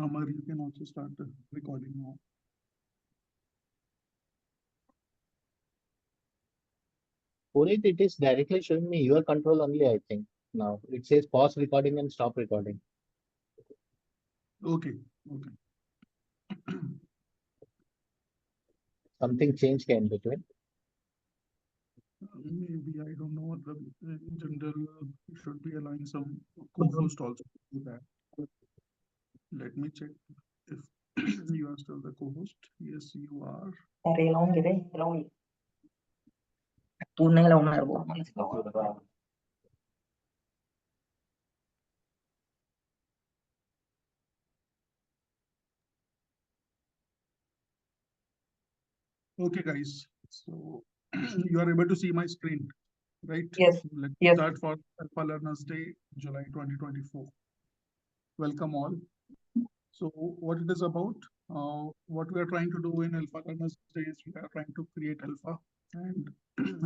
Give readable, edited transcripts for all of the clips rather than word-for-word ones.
Amar, you can also start recording now. Puneet, it is directly showing me your control only, I think. Now it says pause recording and stop recording. Okay, okay. Something changed in between. Maybe I don't know. In general, you should be allowing some co-host also to do that. Let me check if you are still the co-host. Yes, you are. Okay, guys. So you are able to see my screen, right? Yes, Let's yes. start for Alpha Learners Day, July 2024. Welcome all. So what it is about, what we are trying to do in Alpha Learners Day is we are trying to create alpha, and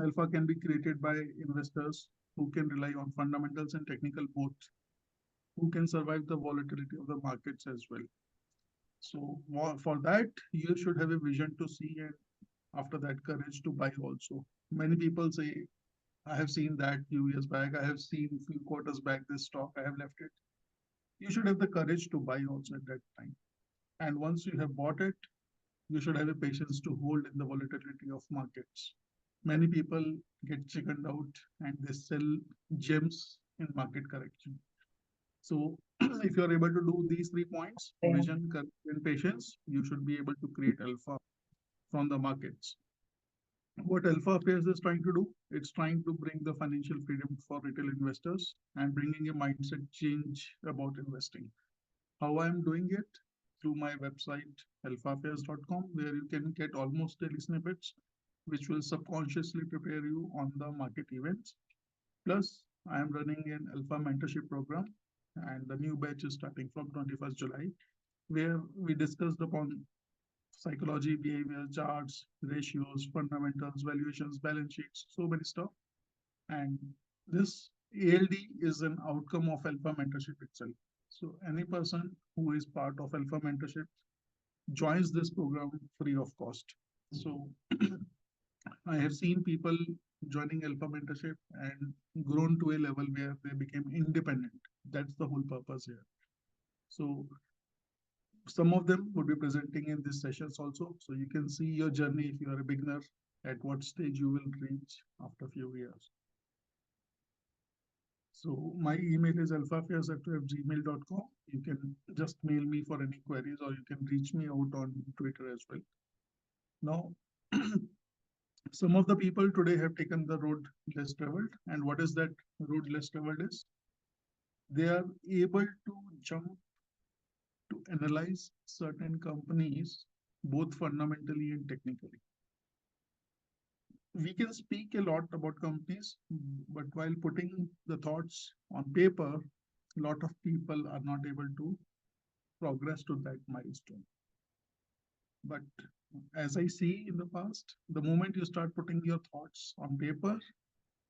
alpha can be created by investors who can rely on fundamentals and technical both, who can survive the volatility of the markets as well. So for that, you should have a vision to see, and after that, courage to buy also. Many people say, I have seen that few years back, I have seen few quarters back this stock, I have left it. You should have the courage to buy also at that time. And once you have bought it, you should have a patience to hold in the volatility of markets. Many people get chickened out and they sell gems in market correction. So if you are able to do these 3 points, vision, courage, and patience, you should be able to create alpha from the markets. What Alpha Affairs is trying to do, it's trying to bring the financial freedom for retail investors and bringing a mindset change about investing. How I'm doing it? Through my website, alphaaffairs.com, where you can get almost daily snippets, which will subconsciously prepare you on the market events. Plus, I am running an Alpha mentorship program, and the new batch is starting from 21st July, where we discussed upon psychology, behavior, charts, ratios, fundamentals, valuations, balance sheets, so many stuff. And this ALD is an outcome of Alpha mentorship itself. So any person who is part of Alpha mentorship joins this program free of cost. So I have seen people joining Alpha mentorship and grown to a level where they became independent. That's the whole purpose here. So some of them would be presenting in these sessions also. So you can see your journey if you are a beginner, at what stage you will reach after a few years. So my email is alphaaffairs@gmail.com. You can just mail me for any queries, or you can reach me out on Twitter as well. Now, some of the people today have taken the road less traveled. And what is that road less traveled is? They are able to jump to analyze certain companies, both fundamentally and technically. We can speak a lot about companies, but while putting the thoughts on paper, a lot of people are not able to progress to that milestone. But as I see in the past, the moment you start putting your thoughts on paper,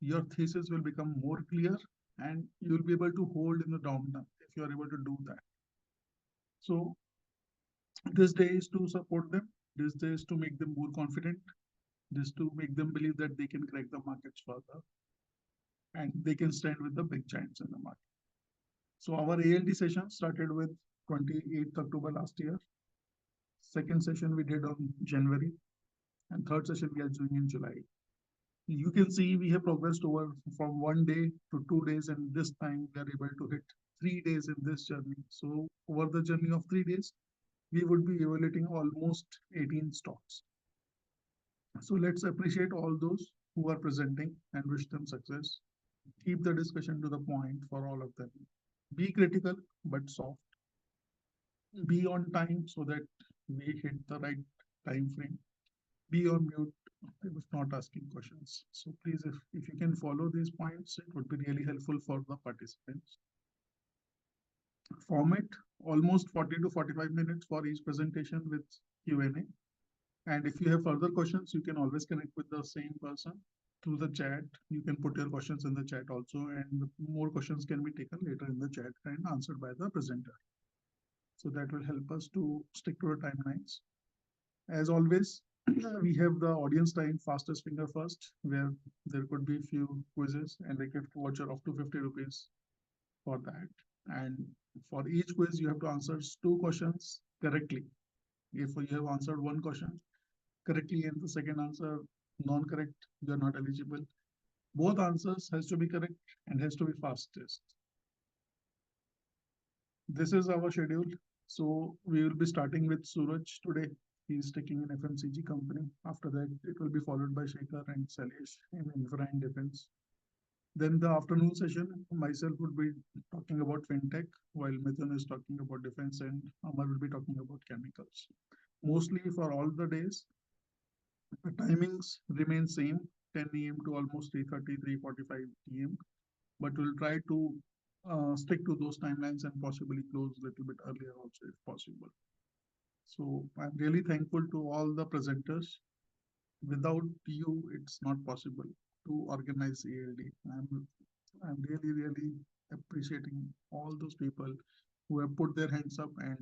your thesis will become more clear and you'll be able to hold in the dominant if you are able to do that. So this day is to support them. This day is to make them more confident. This to make them believe that they can crack the markets further and they can stand with the big giants in the market. So our ALD session started with 28th October last year. Second session we did on January, and third session we are doing in July. You can see we have progressed over from 1 day to 2 days, and this time we are able to hit 3 days in this journey. So over the journey of 3 days, we would be evaluating almost 18 stocks. So let's appreciate all those who are presenting and wish them success. Keep the discussion to the point for all of them. Be critical but soft. Be on time so that we hit the right time frame. Be on mute if not asking questions. So please, if you can follow these points, it would be really helpful for the participants. Format, almost 40 to 45 minutes for each presentation with Q&A. And if you have further questions, you can always connect with the same person through the chat. You can put your questions in the chat also, and more questions can be taken later in the chat and answered by the presenter. So that will help us to stick to the timelines. As always, we have the audience time fastest finger first, where there could be few quizzes and a gift voucher of 250 rupees for that. And for each quiz, you have to answer 2 questions correctly. If you have answered 1 question correctly and the second answer non-correct, you are not eligible. Both answers has to be correct and has to be fastest. This is our schedule. So we will be starting with Suraj today. He is taking an FMCG company. After that, it will be followed by Shekhar and Salesh in infra and defense. Then the afternoon session, myself would be talking about fintech, while Mithun is talking about defense and Amar will be talking about chemicals. Mostly for all the days, the timings remain same, 10 a.m. to almost 3:30, 3:45 p.m. But we'll try to stick to those timelines and possibly close a little bit earlier also if possible. So I'm really thankful to all the presenters. Without you, it's not possible to organize ALD. I'm really, really appreciating all those people who have put their hands up and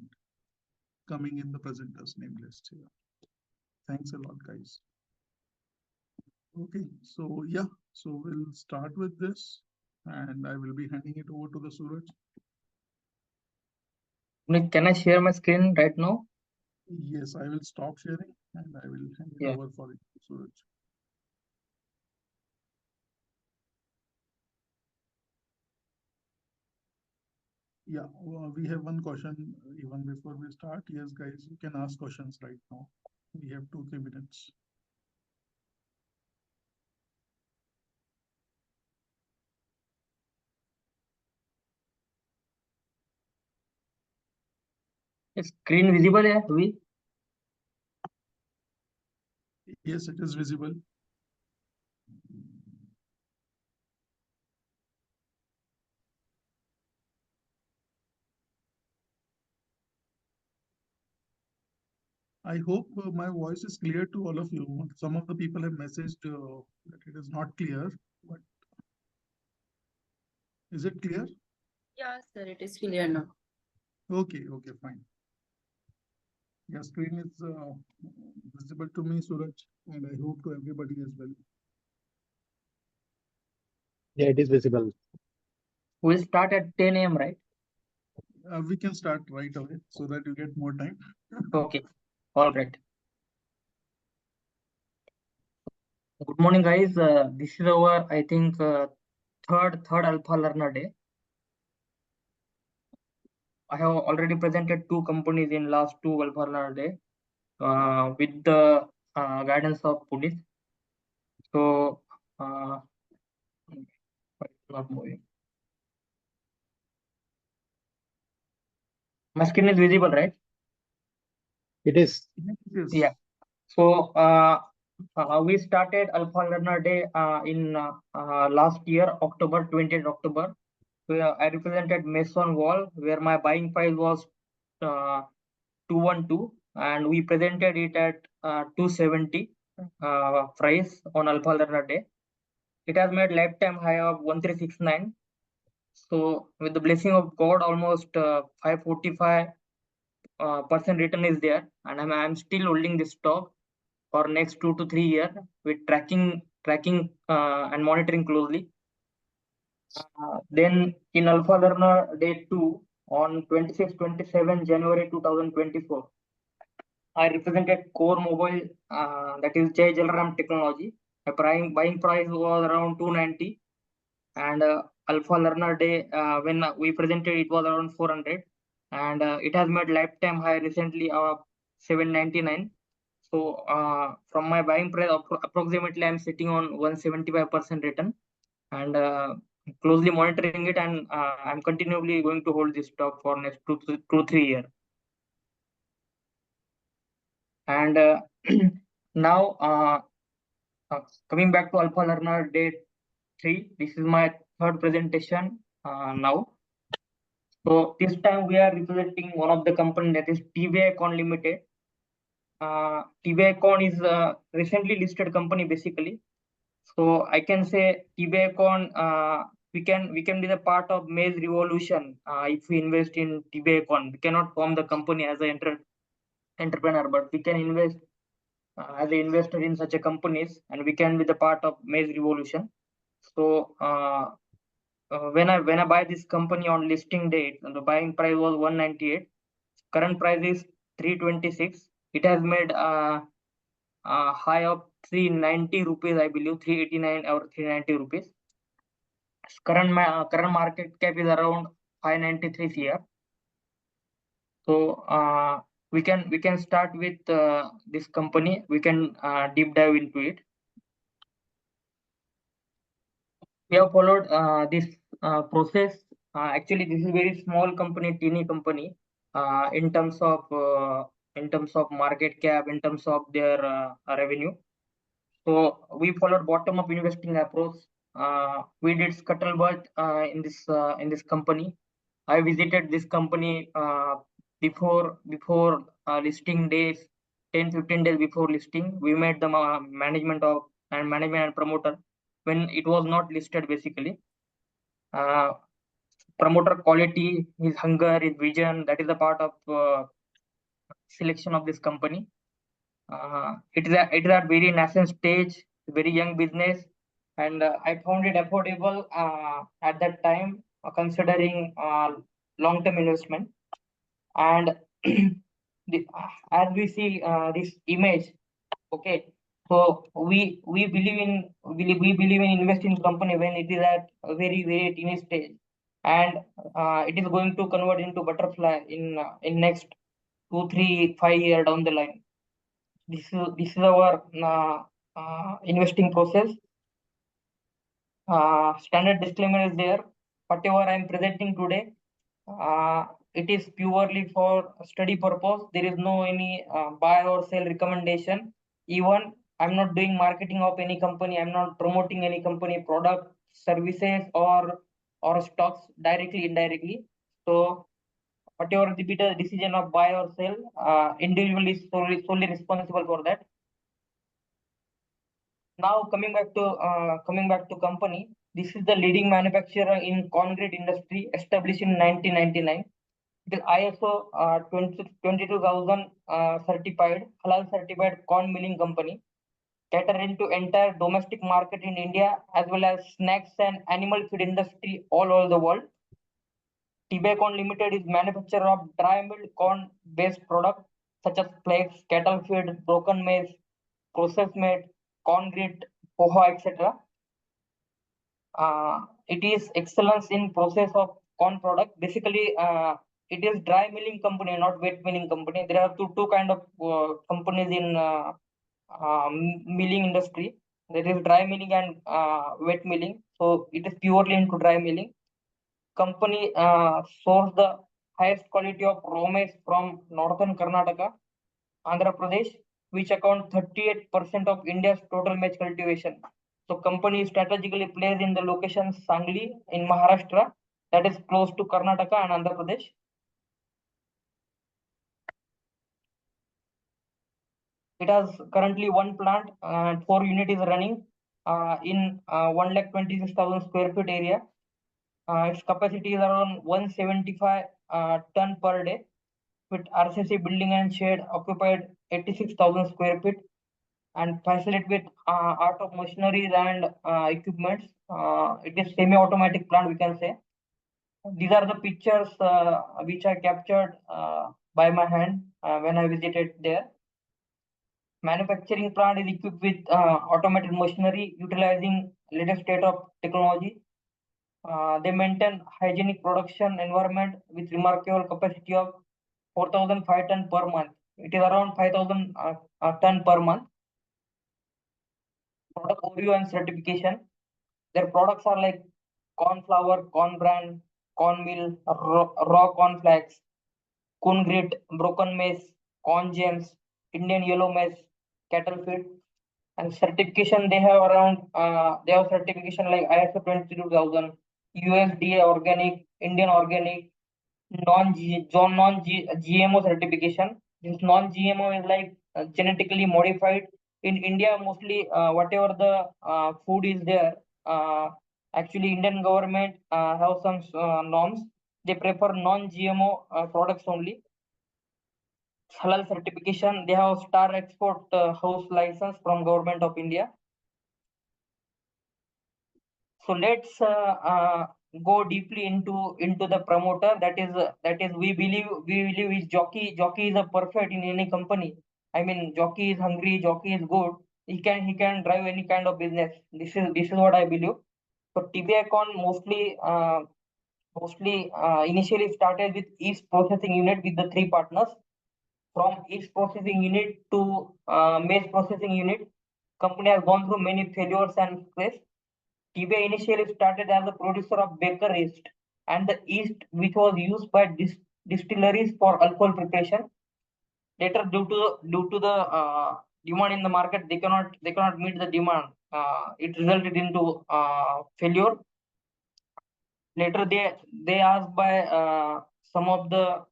coming in the presenters name list here. Thanks a lot, guys. Okay, so yeah, so we'll start with this and I will be handing it over to the Suraj. Can I share my screen right now? Yes, I will stop sharing and I will hand it Yeah. over for Suraj. Yeah, we have one question even before we start. Yes, guys, you can ask questions right now. We have 2-3 minutes. Is screen visible here? We? Yes, it is visible. I hope my voice is clear to all of you. Some of the people have messaged that it is not clear, but is it clear? Yeah, sir, it is clear now. Okay, fine. Your screen is visible to me, Suraj, and I hope to everybody as well. Yeah, it is visible. We'll start at 10 a.m., right? We can start right away so that you get more time. Okay. All right. Good morning, guys. This is our, I think, third Alpha Learner Day. I have already presented 2 companies in last 2 Alpha Learner Day with the guidance of Puneet. So, not moving. My screen is visible, right? It is. Yes. Yeah. So we started Alpha Learner Day in last year, October 20th October. Where I represented Swan Wall, where my buying price was 212, and we presented it at 270 price on Alpha Learner Day. It has made lifetime high of 1369. So with the blessing of God, almost 545% return is there, and I'm still holding this stock for next 2 to 3 years with tracking and monitoring closely. Then in Alpha Learner Day 2 on 26-27 January 2024, I represented Core Mobile, that is Jai Jalaram Technology. The buying price was around 290, and Alpha Learner Day when we presented it was around 400, and it has made lifetime high recently of 799. So from my buying price, approximately I'm sitting on 175% return, and closely monitoring it, and I'm continually going to hold this stock for next 2-3 years. And now coming back to Alpha Learner Day 3, this is my third presentation now. So this time we are representing one of the company, that is TBI Limited. TBI is a recently listed company basically. So I can say TBI we can be the part of maize revolution if we invest in Tbon. We cannot form the company as an entrepreneur, but we can invest as an investor in such a companies, and we can be the part of maize revolution. So when I buy this company on listing date, the buying price was 198. Current price is 326. It has made high of 390 rupees, I believe 389 or 390 rupees. Current market cap is around 593 CR. So we can start with this company. We can deep dive into it. We have followed this process. Actually, this is very small company, teeny company, in terms of market cap, in terms of their revenue. So we followed bottom-up investing approach. We did scuttlebutt in this company. I visited this company before listing days, 10-15 days before listing. We met the management and promoter when it was not listed, basically. Promoter quality, his hunger, his vision, that is a part of selection of this company. It is at very nascent stage, very young business, and I found it affordable at that time, considering long-term investment. And as we see this image, okay, so we believe in investing in company when it is at a very teeny stage, and it is going to convert into butterfly in next 2, 3, 5 years down the line. This is our investing process. Standard disclaimer is there. Whatever I am presenting today, it is purely for study purpose. There is no any buy or sell recommendation. Even I'm not doing marketing of any company. I'm not promoting any company product, services, or stocks directly, indirectly. So whatever be the decision of buy or sell, individual is solely responsible for that. Now coming back to company, this is the leading manufacturer in concrete industry, established in 1999. It is ISO 22000 certified, halal certified corn milling company, catering to entire domestic market in India as well as snacks and animal feed industry all over the world. Tbon Limited is manufacturer of dry milled corn based products such as flakes, cattle feed, broken maize, processed meat, corn grit, poha, etc. It is excellence in process of corn product. Basically, it is dry milling company, not wet milling company. There are two kind of companies in milling industry. There is dry milling and wet milling. So it is purely into dry milling. Company source the highest quality of raw maize from northern Karnataka, Andhra Pradesh, which account 38% of India's total maize cultivation. So company strategically placed in the location Sangli in Maharashtra, that is close to Karnataka and Andhra Pradesh. It has currently one plant and 4 units is running in 126,000 square feet area. Its capacity is around 175 ton per day, with RCC building and shed occupied 86,000 square feet, and facilitate with art of machineries and equipments. It is semi-automatic plant, we can say. These are the pictures which I captured by my hand when I visited there. Manufacturing plant is equipped with automated machinery utilizing latest state of technology. They maintain hygienic production environment with remarkable capacity of 4,005 ton per month. It is around 5,000 ton per month. Product overview and certification. Their products are like corn flour, corn bran, corn meal, raw corn flakes, corn grit, broken maize, corn gems, Indian yellow maize, cattle feed. And certification, they have around they have certification like ISO 22000, USDA organic, Indian organic, non-GMO certification. This non-GMO is like genetically modified. In India, mostly whatever the food is there, Actually, Indian government have some norms. They prefer non-GMO products only. Halal certification. They have Star Export House license from Government of India. So let's go deeply into the promoter. That is we believe is jockey. Jockey is a perfect in any company. I mean, jockey is hungry. Jockey is good. He can drive any kind of business. This is what I believe. So TBI Con mostly initially started with East Processing Unit with the three partners. From East Processing Unit to Maize Processing Unit, company has gone through many failures and success. TBI initially started as a producer of Baker East and the yeast which was used by distilleries for alcohol preparation. Later, due to the demand in the market, they cannot meet the demand. It resulted into failure. Later, they asked by some of the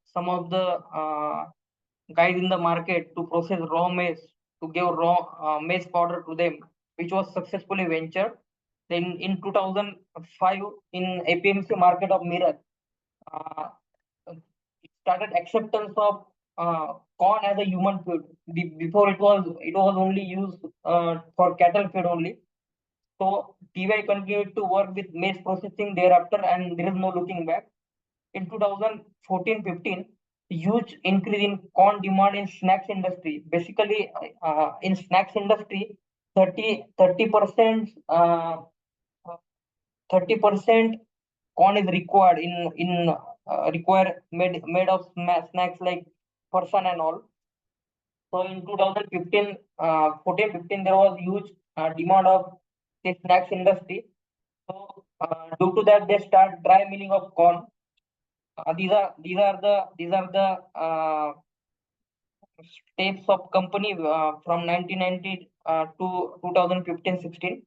guys in the market to process raw maize, to give raw maize powder to them, which was successfully ventured. Then in 2005, in APMC market of Meerut, uh, it started acceptance of corn as a human food. Before it was only used for cattle feed only. So TY continued to work with maize processing thereafter, and there is no looking back. In 2014-15, huge increase in corn demand in snacks industry. Basically, in snacks industry, 30% 30% corn is required in require made of snacks like person and all. So in 2015, 14-15, there was huge demand of the snacks industry. So due to that, they start dry milling of corn. These are the steps of company from 1990 to 2015-16.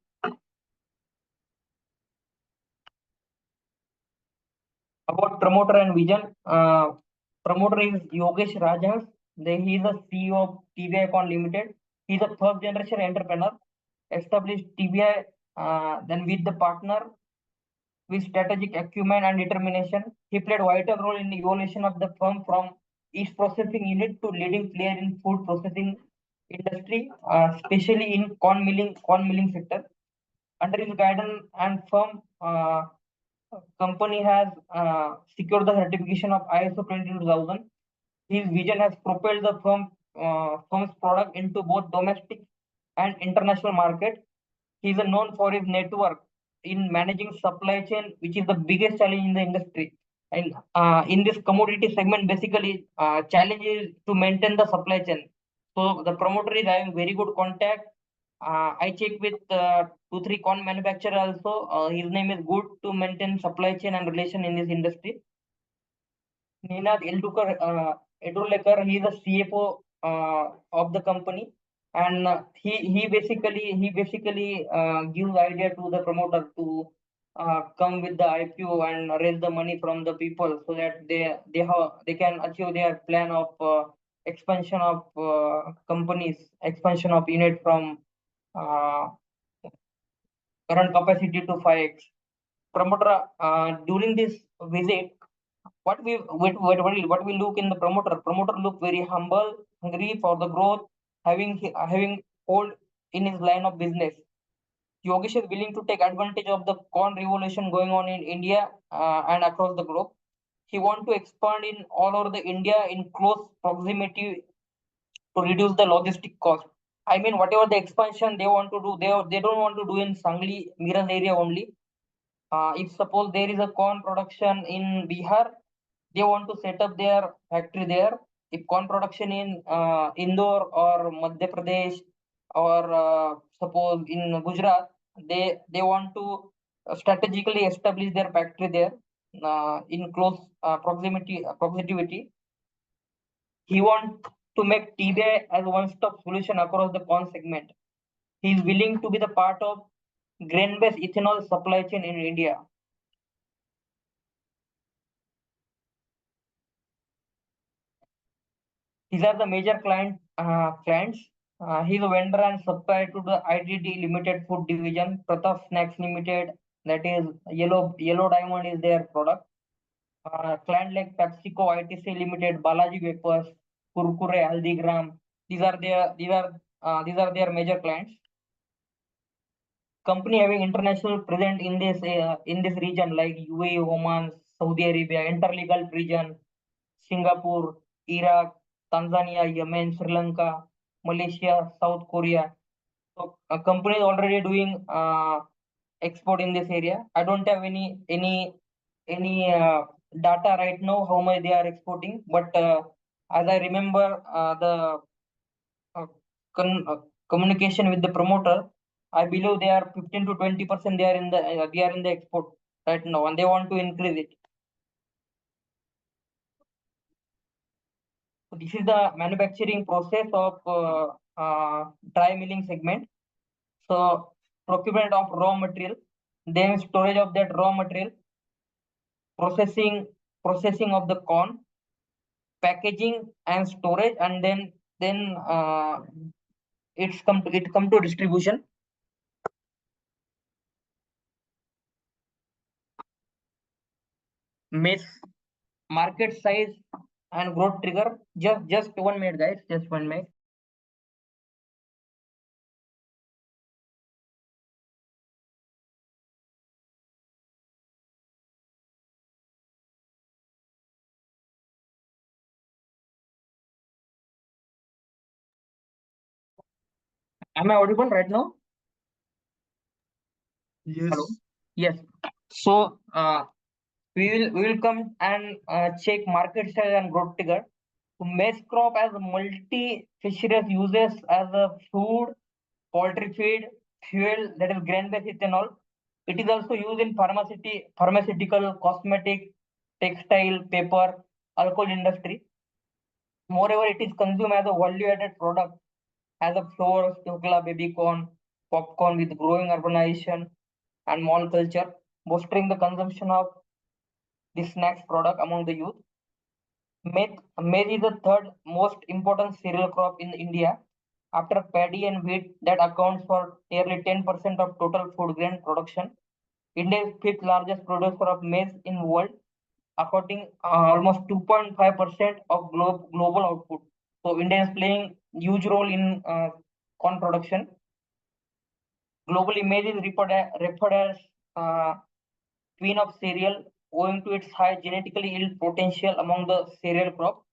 About promoter and vision, promoter is Yogesh Rajans. He is the CEO of TBI Con Limited. He is a first generation entrepreneur. Established TBI, then with the partner with strategic acumen and determination. He played vital role in the evolution of the firm from East Processing Unit to leading player in food processing industry, especially in corn milling sector. Under his guidance and firm, company has secured the certification of ISO 22000. His vision has propelled the firm's product into both domestic and international market. He is known for his network in managing supply chain, which is the biggest challenge in the industry. And in this commodity segment, basically, challenge is to maintain the supply chain. So the promoter is having very good contact. I check with 2-3 corn manufacturer also. His name is good to maintain supply chain and relation in this industry. Ninad Edulekar, he is the CFO of the company, and he basically gives idea to the promoter to come with the IPO and raise the money from the people so that they can achieve their plan of expansion of companies, expansion of unit from uh, current capacity to 5x. Promoter, during this visit, what we look in the promoter? Promoter look very humble, hungry for the growth, having hold in his line of business. Yogesh is willing to take advantage of the corn revolution going on in India and across the globe. He want to expand in all over the India in close proximity to reduce the logistic cost. I mean, whatever the expansion they want to do, they don't want to do in Sangli, Miran area only. If suppose there is a corn production in Bihar, they want to set up their factory there. If corn production in Indore or Madhya Pradesh or suppose in Gujarat, they want to strategically establish their factory there in close proximity. He wants to make TBI as a one-stop solution across the corn segment. He is willing to be the part of grain-based ethanol supply chain in India. These are the major clients. He is a vendor and supplier to the IDD Limited Food Division, Pratap Snacks Limited, that is yellow diamond is their product. Client like PepsiCo, ITC Limited, Balaji Vapors, Kurkure, Haldigram. These are their major clients. Company having international presence in this region like UAE, Oman, Saudi Arabia, interlegal region, Singapore, Iraq, Tanzania, Yemen, Sri Lanka, Malaysia, South Korea. So a company is already doing export in this area. I don't have any data right now how much they are exporting, but as I remember the uh, communication with the promoter, I believe they are 15 to 20% they are in the export right now, and they want to increase it. So this is the manufacturing process of dry milling segment. So procurement of raw material, then storage of that raw material, processing of the corn, packaging and storage, and then it come to distribution. Maize market size and growth trigger. Just 1 minute, guys. Just 1 minute. Am I audible right now? Yes. Hello. Yes. So we will come and check market size and growth trigger. So maize crop has multi-fisheries uses as a food, poultry feed, fuel, that is grain-based ethanol. It is also used in pharmaceutical, cosmetic, textile, paper, alcohol industry. Moreover, it is consumed as a value-added product as a flour, chokla, baby corn, popcorn with growing urbanization and mall culture, bolstering the consumption of this snacks product among the youth. Maize is the third most important cereal crop in India after paddy and wheat that accounts for nearly 10% of total food grain production. India is fifth largest producer of maize in world, according almost 2.5% of global output. So India is playing huge role in corn production. Globally, maize is referred as queen of cereal owing to its high genetically yield potential among the cereal crop.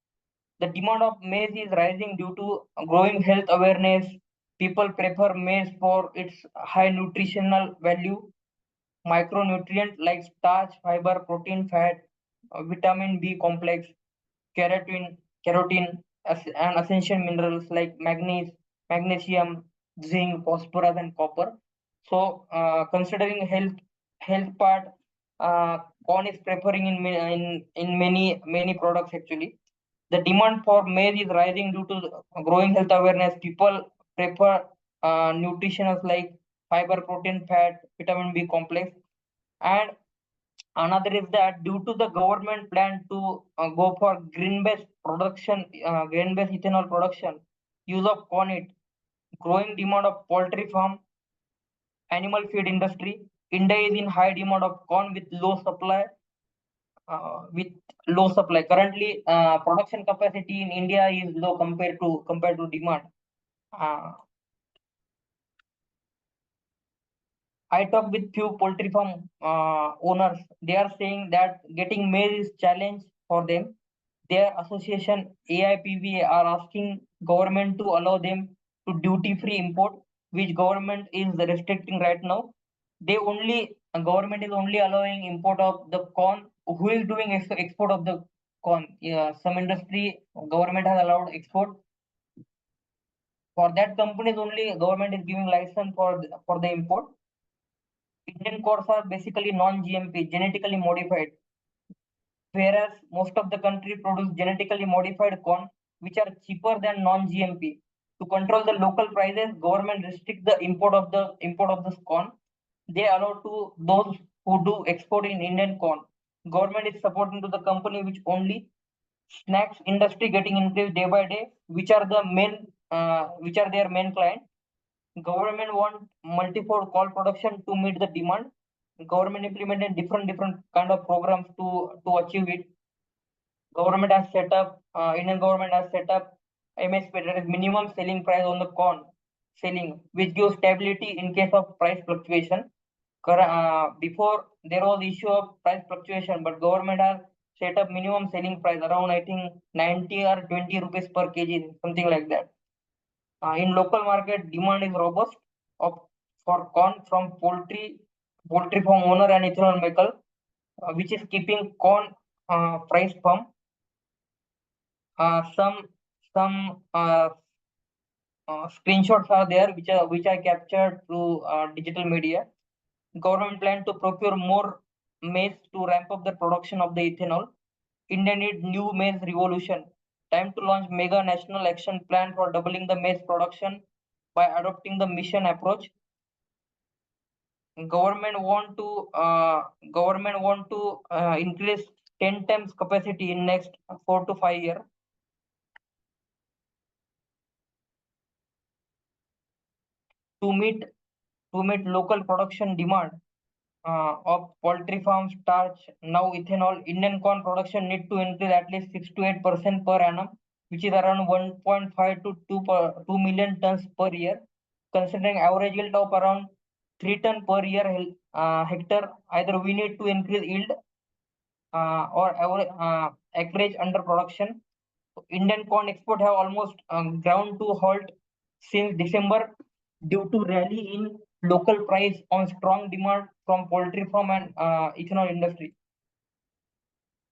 The demand of maize is rising due to growing health awareness. People prefer maize for its high nutritional value, micronutrient like starch, fiber, protein, fat, vitamin B complex, carotene, and essential minerals like magnesium, zinc, phosphorus, and copper. So, considering health part, corn is preferring in many products actually. The demand for maize is rising due to growing health awareness. People prefer nutritionals like fiber, protein, fat, vitamin B complex, and another is that due to the government plan to go for grain-based ethanol production, use of corn, growing demand of poultry farm, animal feed industry. India is in high demand of corn with low supply. Currently, production capacity in India is low compared to demand. I talked with few poultry farm owners. They are saying that getting maize is challenge for them. Their association AIPV are asking government to allow them to duty-free import, which government is restricting right now. Government is only allowing import of the corn. Who is doing export of the corn? Some industry government has allowed export. For that companies only government is giving license for the import. Indian corns are basically non-GMP, genetically modified, whereas most of the country produce genetically modified corn, which are cheaper than non-GMP. To control the local prices, government restrict the import of this corn. They allow to those who do export in Indian corn. Government is supporting to the company which only snacks industry getting increased day by day, which are their main client. Government want multi-fold corn production to meet the demand. Government implemented different kind of programs to achieve it. Government has set up, Indian government has set up MSP, that is minimum selling price on the corn selling, which gives stability in case of price fluctuation. Before there was issue of price fluctuation, but government has set up minimum selling price around, I think, 90 or 20 rupees per kg, something like that. In local market, demand is robust of for corn from poultry farm owner and ethanol maker, which is keeping corn price firm. Some screenshots are there which I captured through digital media. Government plan to procure more maize to ramp up the production of the ethanol. India need new maize revolution. Time to launch mega national action plan for doubling the maize production by adopting the mission approach. Government want to increase 10 times capacity in next 4 to 5 years. To meet local production demand of poultry farm starch, now ethanol, Indian corn production need to increase at least 6 to 8% per annum, which is around 1.5 to 2 million tons per year. Considering average yield of around 3 ton per year hectare, either we need to increase yield or acreage under production. Indian corn export have almost ground to halt since December due to rally in local price on strong demand from poultry farm and ethanol industry.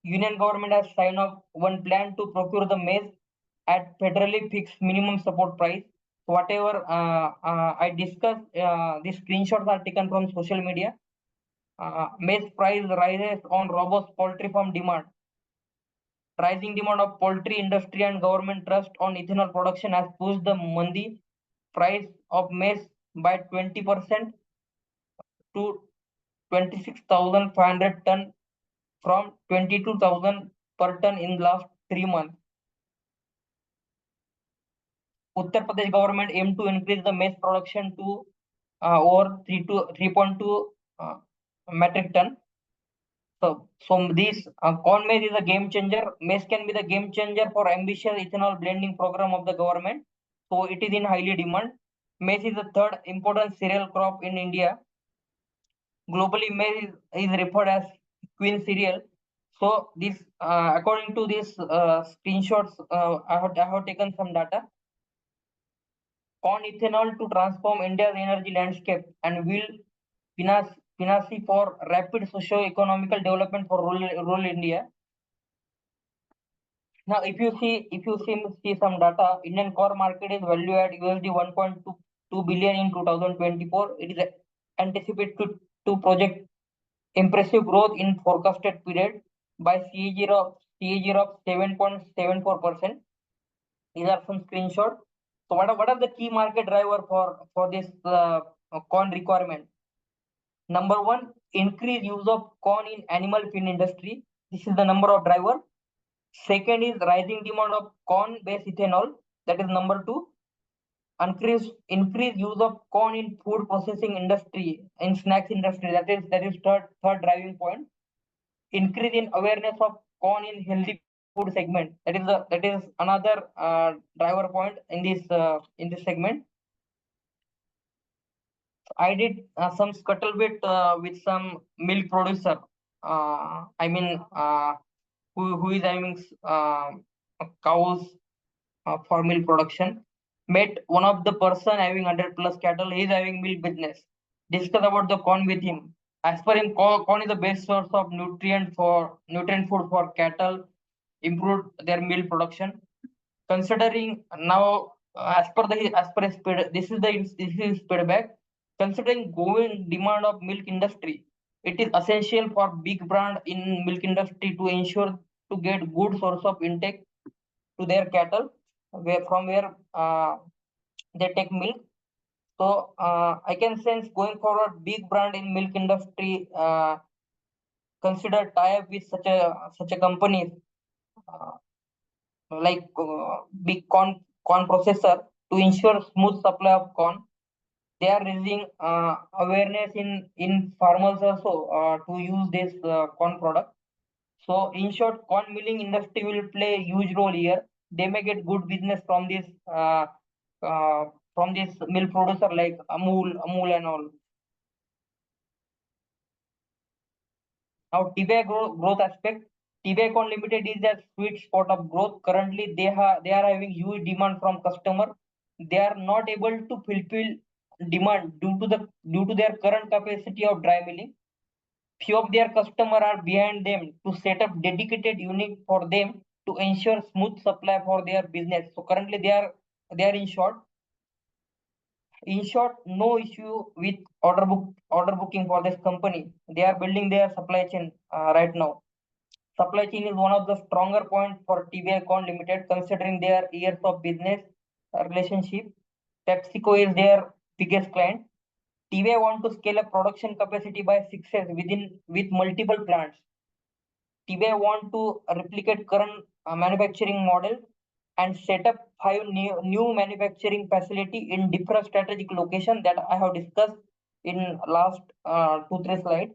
Union government has signed off one plan to procure the maize at federally fixed minimum support price. Whatever I discussed, these screenshots are taken from social media. Maize price rises on robust poultry farm demand. Rising demand of poultry industry and government trust on ethanol production has pushed the mandi price of maize by 20% to 26,500 ton from 22,000 per ton in last 3 months. Uttar Pradesh government aim to increase the maize production to over 3.2 metric ton. So this corn maize is a game changer. Maize can be the game changer for ambitious ethanol blending program of the government. So it is in highly demand. Maize is the third important cereal crop in India. Globally, maize is referred as queen cereal. So this, according to these screenshots, I have taken some data. Corn ethanol to transform India's energy landscape and will finance for rapid socio-economical development for rural India. Now, if you see some data, Indian core market is valued at USD 1.2 billion in 2024. It is anticipated to project impressive growth in forecasted period by CAGR of 7.74%. These are some screenshots. So what are the key market driver for this corn requirement? Number one, increased use of corn in animal feed industry. This is the number of driver. Second is rising demand of corn-based ethanol. That is number two. Increased use of corn in food processing industry, in snacks industry. That is third driving point. Increase in awareness of corn in healthy food segment. That is another driver point in this segment. I did some scuttlebutt with some milk producer. Who is having cows for milk production. Met one of the person having 100 plus cattle. He is having milk business. Discuss about the corn with him. As per him, corn is the best source of nutrient food for cattle, improve their milk production. Considering now, as per his speed, this is feedback. Considering growing demand of milk industry, it is essential for big brand in milk industry to ensure to get good source of intake to their cattle, from where they take milk. So I can sense going forward, big brand in milk industry consider tie-up with such a company like big corn processor to ensure smooth supply of corn. they are raising awareness in farmers also to use this corn product. So in short, corn milling industry will play a huge role here. They may get good business from this mill producer like Amul and all. Now TBI growth aspect. TBI Corn Limited is a sweet spot of growth. Currently, they are having huge demand from customer. They are not able to fulfill demand due to their current capacity of dry milling. Few of their customers are behind them to set up dedicated unit for them to ensure smooth supply for their business. So currently they are in short. In short, no issue with order booking for this company. They are building their supply chain right now. Supply chain is one of the stronger points for TBI Corn Limited, considering their years of business relationship. PepsiCo is their biggest client. TBI want to scale up production capacity by 6x with multiple plants. TBI want to replicate current manufacturing model and set up 5 new manufacturing facility in different strategic locations that I have discussed in last 2-3 slides,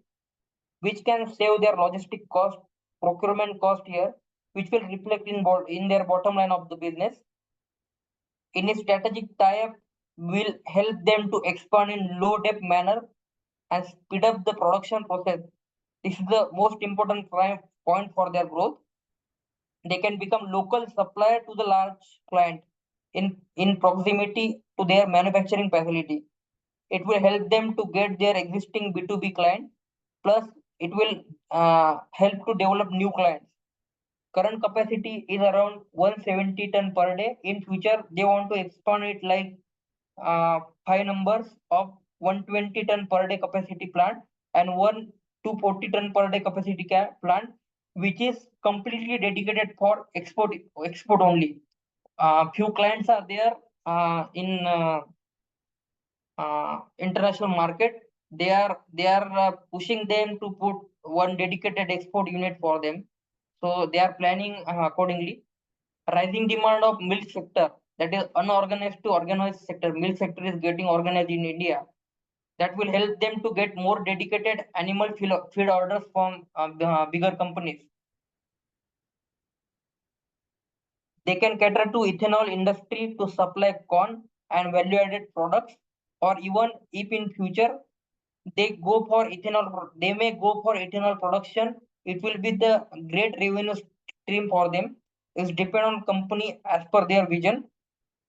which can save their logistic cost, procurement cost here, which will reflect in their bottom line of the business. Any strategic tie-up will help them to expand in low depth manner and speed up the production process. This is the most important point for their growth. They can become local supplier to the large client in proximity to their manufacturing facility. It will help them to get their existing B2B client. Plus, it will help to develop new clients. Current capacity is around 170 ton per day. In future, they want to expand it like 5 numbers of 120 ton per day capacity plant and 240 ton per day capacity plant, which is completely dedicated for export only. Few clients are there in international market. They are pushing them to put one dedicated export unit for them. So they are planning accordingly. Rising demand of milk sector, that is unorganized to organized sector. Milk sector is getting organized in India. That will help them to get more dedicated animal feed orders from bigger companies. They can cater to ethanol industry to supply corn and value-added products, or even if in future they may go for ethanol production. It will be the great revenue stream for them. It's depend on company as per their vision.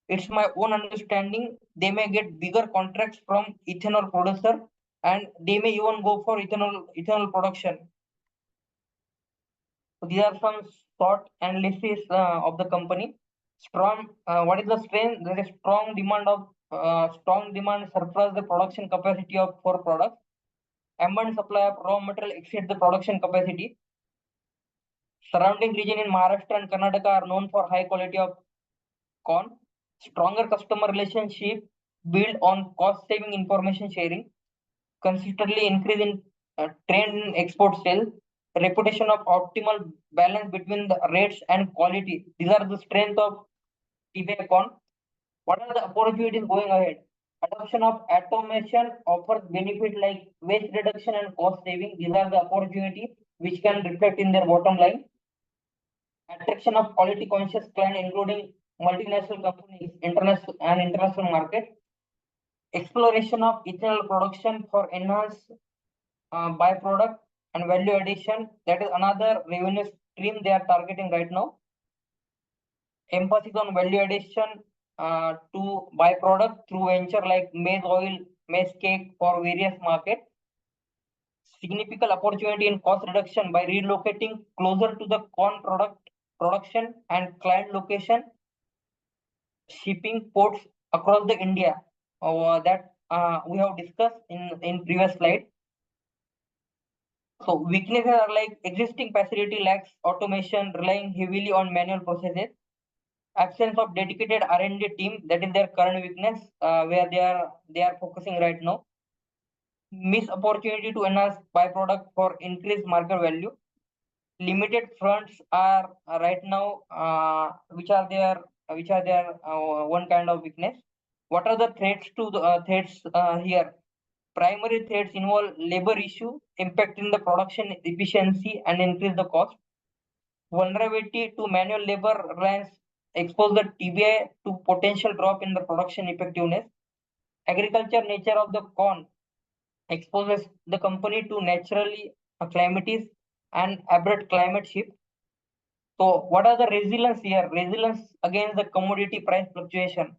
It's my own understanding. They may get bigger contracts from ethanol producer, and they may even go for ethanol production. So these are some short analysis of the company. What is the strength? There is strong demand surplus the production capacity of for products. Abundant supply of raw material exceeds the production capacity. Surrounding region in Maharashtra and Karnataka are known for high quality of corn. Stronger customer relationship built on cost saving information sharing. Consistently increase in trend in export sales. Reputation of optimal balance between the rates and quality. These are the strength of TBI corn. What are the opportunities going ahead? Adoption of automation offers benefit like waste reduction and cost saving. These are the opportunity which can reflect in their bottom line. Attraction of quality conscious client, including multinational companies, international market. Exploration of ethanol production for enhanced byproduct and value addition. That is another revenue stream they are targeting right now. Emphasis on value addition to byproduct through venture like maize oil, maize cake for various markets. Significant opportunity in cost reduction by relocating closer to the corn production and client location. Shipping ports across the India that we have discussed in previous slide. So weaknesses are like existing facility lacks automation, relying heavily on manual processes. Absence of dedicated R&D team, that is their current weakness, where they are focusing right now. Miss opportunity to enhance byproduct for increased market value. Limited fronts are right now which are their one kind of weakness. What are the threats to the threats here? Primary threats involve labor issue, impacting the production efficiency and increase the cost. Vulnerability to manual labor reliance expose the TBI to potential drop in the production effectiveness. Agriculture nature of the corn exposes the company to naturally calamities and abrupt climate shift. So what are the resilience here? Resilience against the commodity price fluctuation.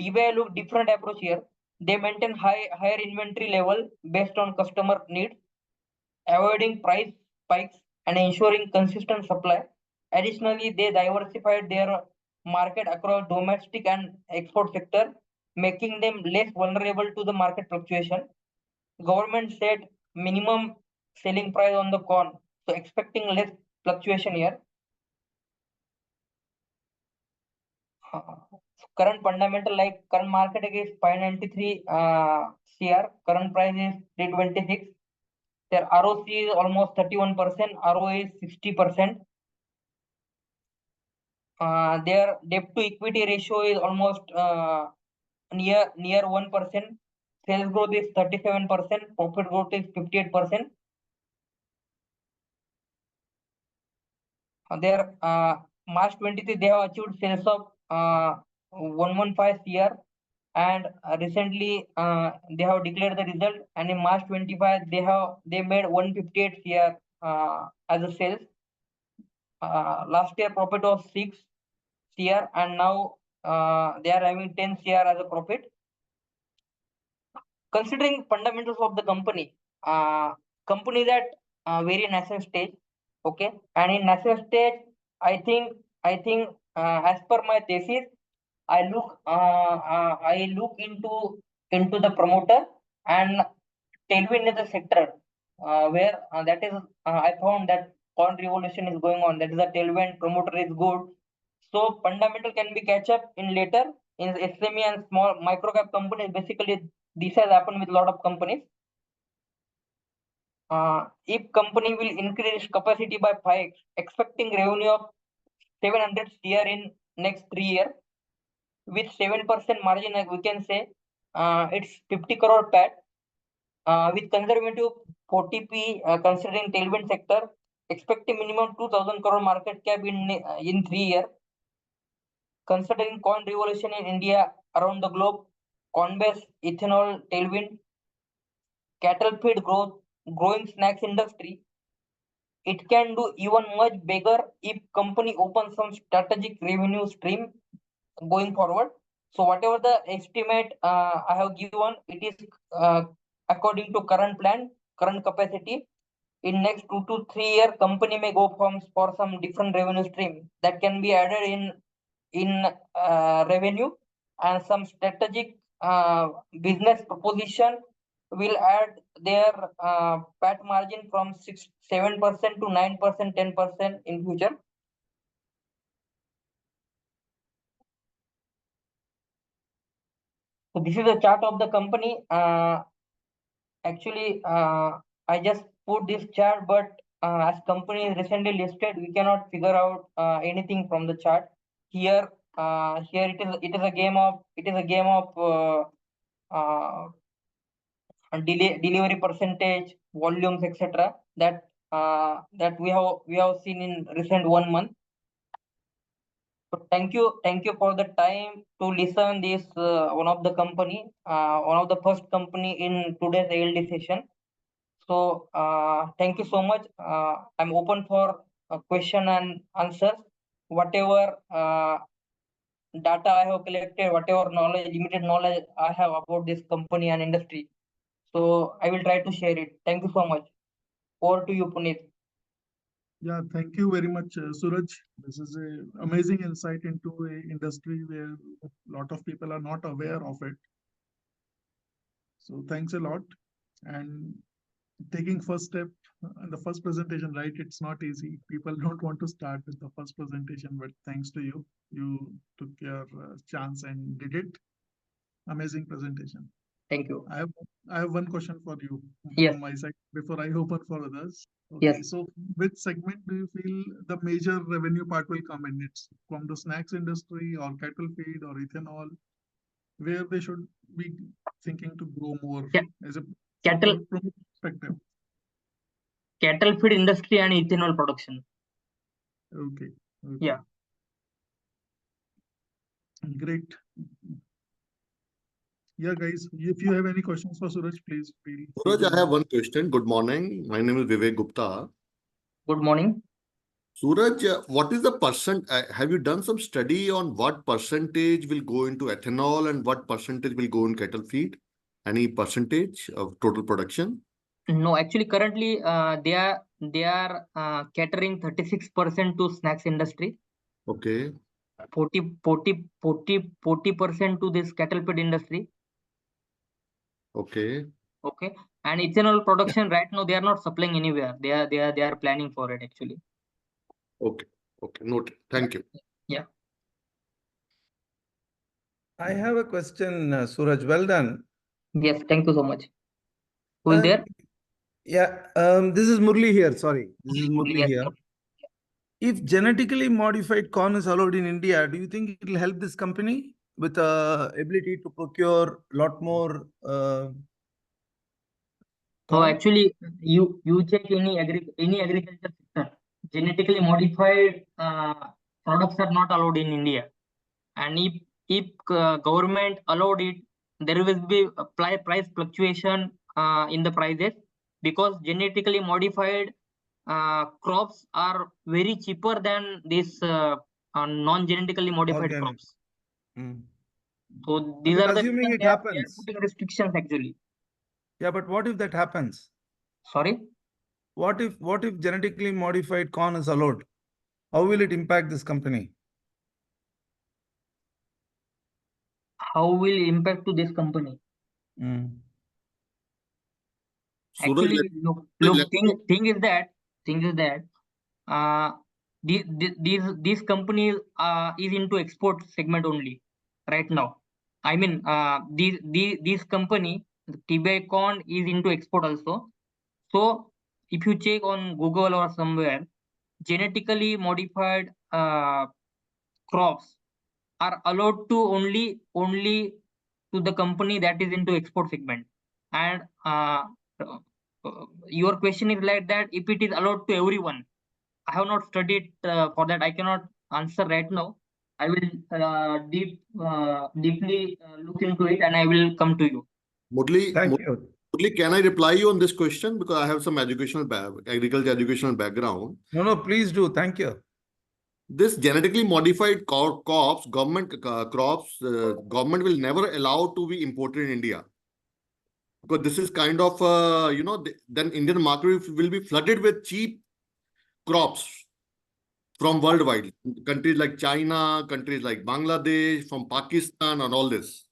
TBI look different approach here. They maintain higher inventory level based on customer needs, avoiding price spikes and ensuring consistent supply. Additionally, they diversified their market across domestic and export sector, making them less vulnerable to the market fluctuation. Government set minimum selling price on the corn, so expecting less fluctuation here. Current fundamental, like current market is 593 CR, current price is 326. Their ROC is almost 31%, ROA is 60%. Their debt to equity ratio is almost near 1%. Sales growth is 37%, profit growth is 58%. Their March 23 they have achieved sales of 115 CR, and recently they have declared the result, and in March 25 they made 158 CR as a sales. Last year profit was 6 CR, and now they are having 10 CR as a profit. Considering fundamentals of the company, company that very nascent stage, okay, and in nascent stage, I think as per my thesis, I look into the promoter and tailwind in the sector, where that is I found that corn revolution is going on. That is a tailwind. Promoter is good, so fundamental can be catch up in later in SME and small micro cap companies. Basically, this has happened with a lot of companies. If company will increase capacity by 5x, expecting revenue of 700 CR in next 3 years, with 7% margin, we can say it's 50 crore PAT. With conservative 40p, considering tailwind sector, expecting minimum 2000 crore market cap in 3 years. Considering corn revolution in India, around the globe, corn-based ethanol tailwind, cattle feed growth, growing snacks industry, it can do even much bigger if company opens some strategic revenue stream going forward. So whatever the estimate I have given, it is according to current plan, current capacity. In next 2 to 3 years, company may go for some different revenue stream that can be added in revenue, and some strategic business proposition will add their PAT margin from 7% to 9%, 10% in future. So this is a chart of the company. Actually, I just put this chart, but as company is recently listed, we cannot figure out anything from the chart. Here it is a game of delivery percentage, volumes, etc. That we have seen in recent 1 month. So thank you for the time to listen this one of the first company in today's ALD session. So thank you so much. I'm open for question and answers. Whatever data I have collected, whatever limited knowledge I have about this company and industry, so I will try to share it. Thank you so much. Over to you, Puneet. Yeah, thank you very much, Suraj. This is an amazing insight into a industry where a lot of people are not aware of it. So thanks a lot. And taking first step in the first presentation, right? It's not easy. People don't want to start with the first presentation, but thanks to you, you took your chance and did it. Amazing presentation. Thank you. I have one question for you Yes. from my side before I open for others. Okay, Yes. so which segment do you feel the major revenue part will come in? It's from the snacks industry or cattle feed or ethanol? where they should be thinking to grow more Yeah. as a Cattle from perspective. cattle feed industry and ethanol production. Okay. Yeah. Great. Yeah, guys, if you have any questions for Suraj, please feel free Suraj, to I have ask. one question. Good morning. My name is Vivek Gupta. Good morning. Suraj, what is the percent? Have you done some study on what percentage will go into ethanol and what percentage will go in cattle feed? Any percentage of total production? No, actually, currently, they are catering 36% to snacks industry, Okay. 40% to this cattle feed industry. Okay. Okay, and ethanol production right now they are not supplying anywhere. They are planning for it actually. Okay. Okay. Noted. Thank you. Yeah. I have a question, Suraj. Well done. Yes. Thank you so much. Who is there? Yeah, this is Murli here. Sorry, this is Murli Yes. here. If genetically modified corn is allowed in India, do you think it will help this company with ability to procure a lot more So corn? actually, you check any agriculture sector, genetically modified products are not allowed in India. And if government allowed it, there will be a price fluctuation in the prices, because genetically modified crops are very cheaper than this non-genetically modified Organic. crops. Mm. So these But are the assuming reasons it they are happens. putting restrictions actually. Yeah, but what if that happens? Sorry, What if genetically modified corn is allowed? How will it impact this company? how will it impact to this company? Mm. Suraj, Actually, let look, me- thing is that these companies is into export segment only right now. I mean, these company, the TBI corn is into export also. So if you check on Google or somewhere, genetically modified crops are allowed to only to the company that is into export segment. And your question is like that, if it is allowed to everyone. I have not studied for that. I cannot answer right now. I will deeply look into it and I will come to you. Murli, Thank you. Murli, can I reply you on this question? Because I have some agriculture educational background. No, please do. Thank you. This genetically modified crops, government government will never allow to be imported in India. Because this is kind of, then Indian market will be flooded with cheap crops from worldwide. Countries like China, countries like Bangladesh, from Pakistan and all this.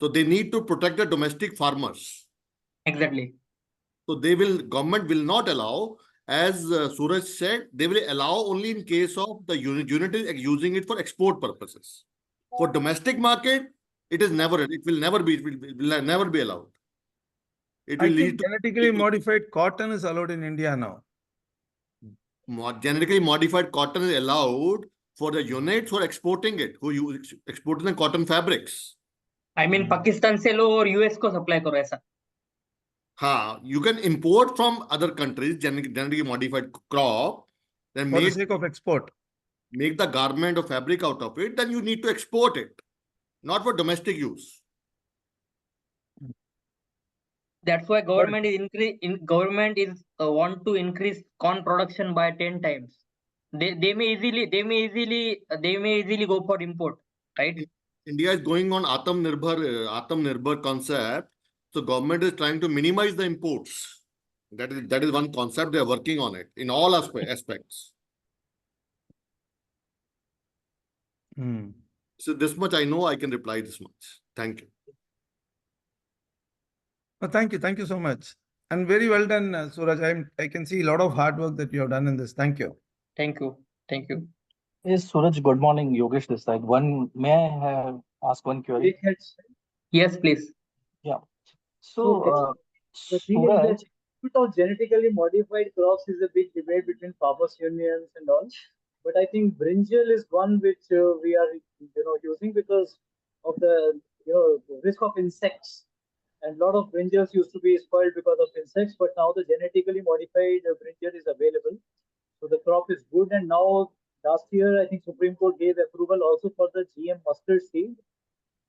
So they need to protect the domestic farmers. Exactly. So government will not allow, as Suraj said, they will allow only in case of the unit is using it for export purposes. For domestic market, it will never be allowed. It will I lead think to genetically modified cotton is allowed in India now. genetically modified cotton is allowed for the units who are exporting it, who use exporting the cotton fabrics. I mean, Pakistan से लो और US को supply करो ऐसा. You can import from other countries genetically modified crop, then For the sake of export. make the garment or fabric out of it, then you need to export it, not for domestic use. That's why government is want to increase corn production by 10 times. They may easily go for import, right? India is going on Atmanirbhar concept. So government is trying to minimize the imports. That is one concept they are working on it in all aspects. So this much I know, I can reply this much. Thank you. Oh, thank you. Thank you so much. And very well done, Suraj. I can see a lot of hard work that you have done in this. Thank you. Thank you. Thank you. Yes, Suraj, good morning. Yogesh this side. May I ask one query? Yes, please. Yeah. So, the thing is that Suraj, bit of genetically modified crops is a big debate between farmers unions and all. But I think brinjal is one which we are using because of the risk of insects. And a lot of brinjals used to be spoiled because of insects, but now the genetically modified brinjal is available. So the crop is good. And now last year, I think Supreme Court gave approval also for the GM mustard seed.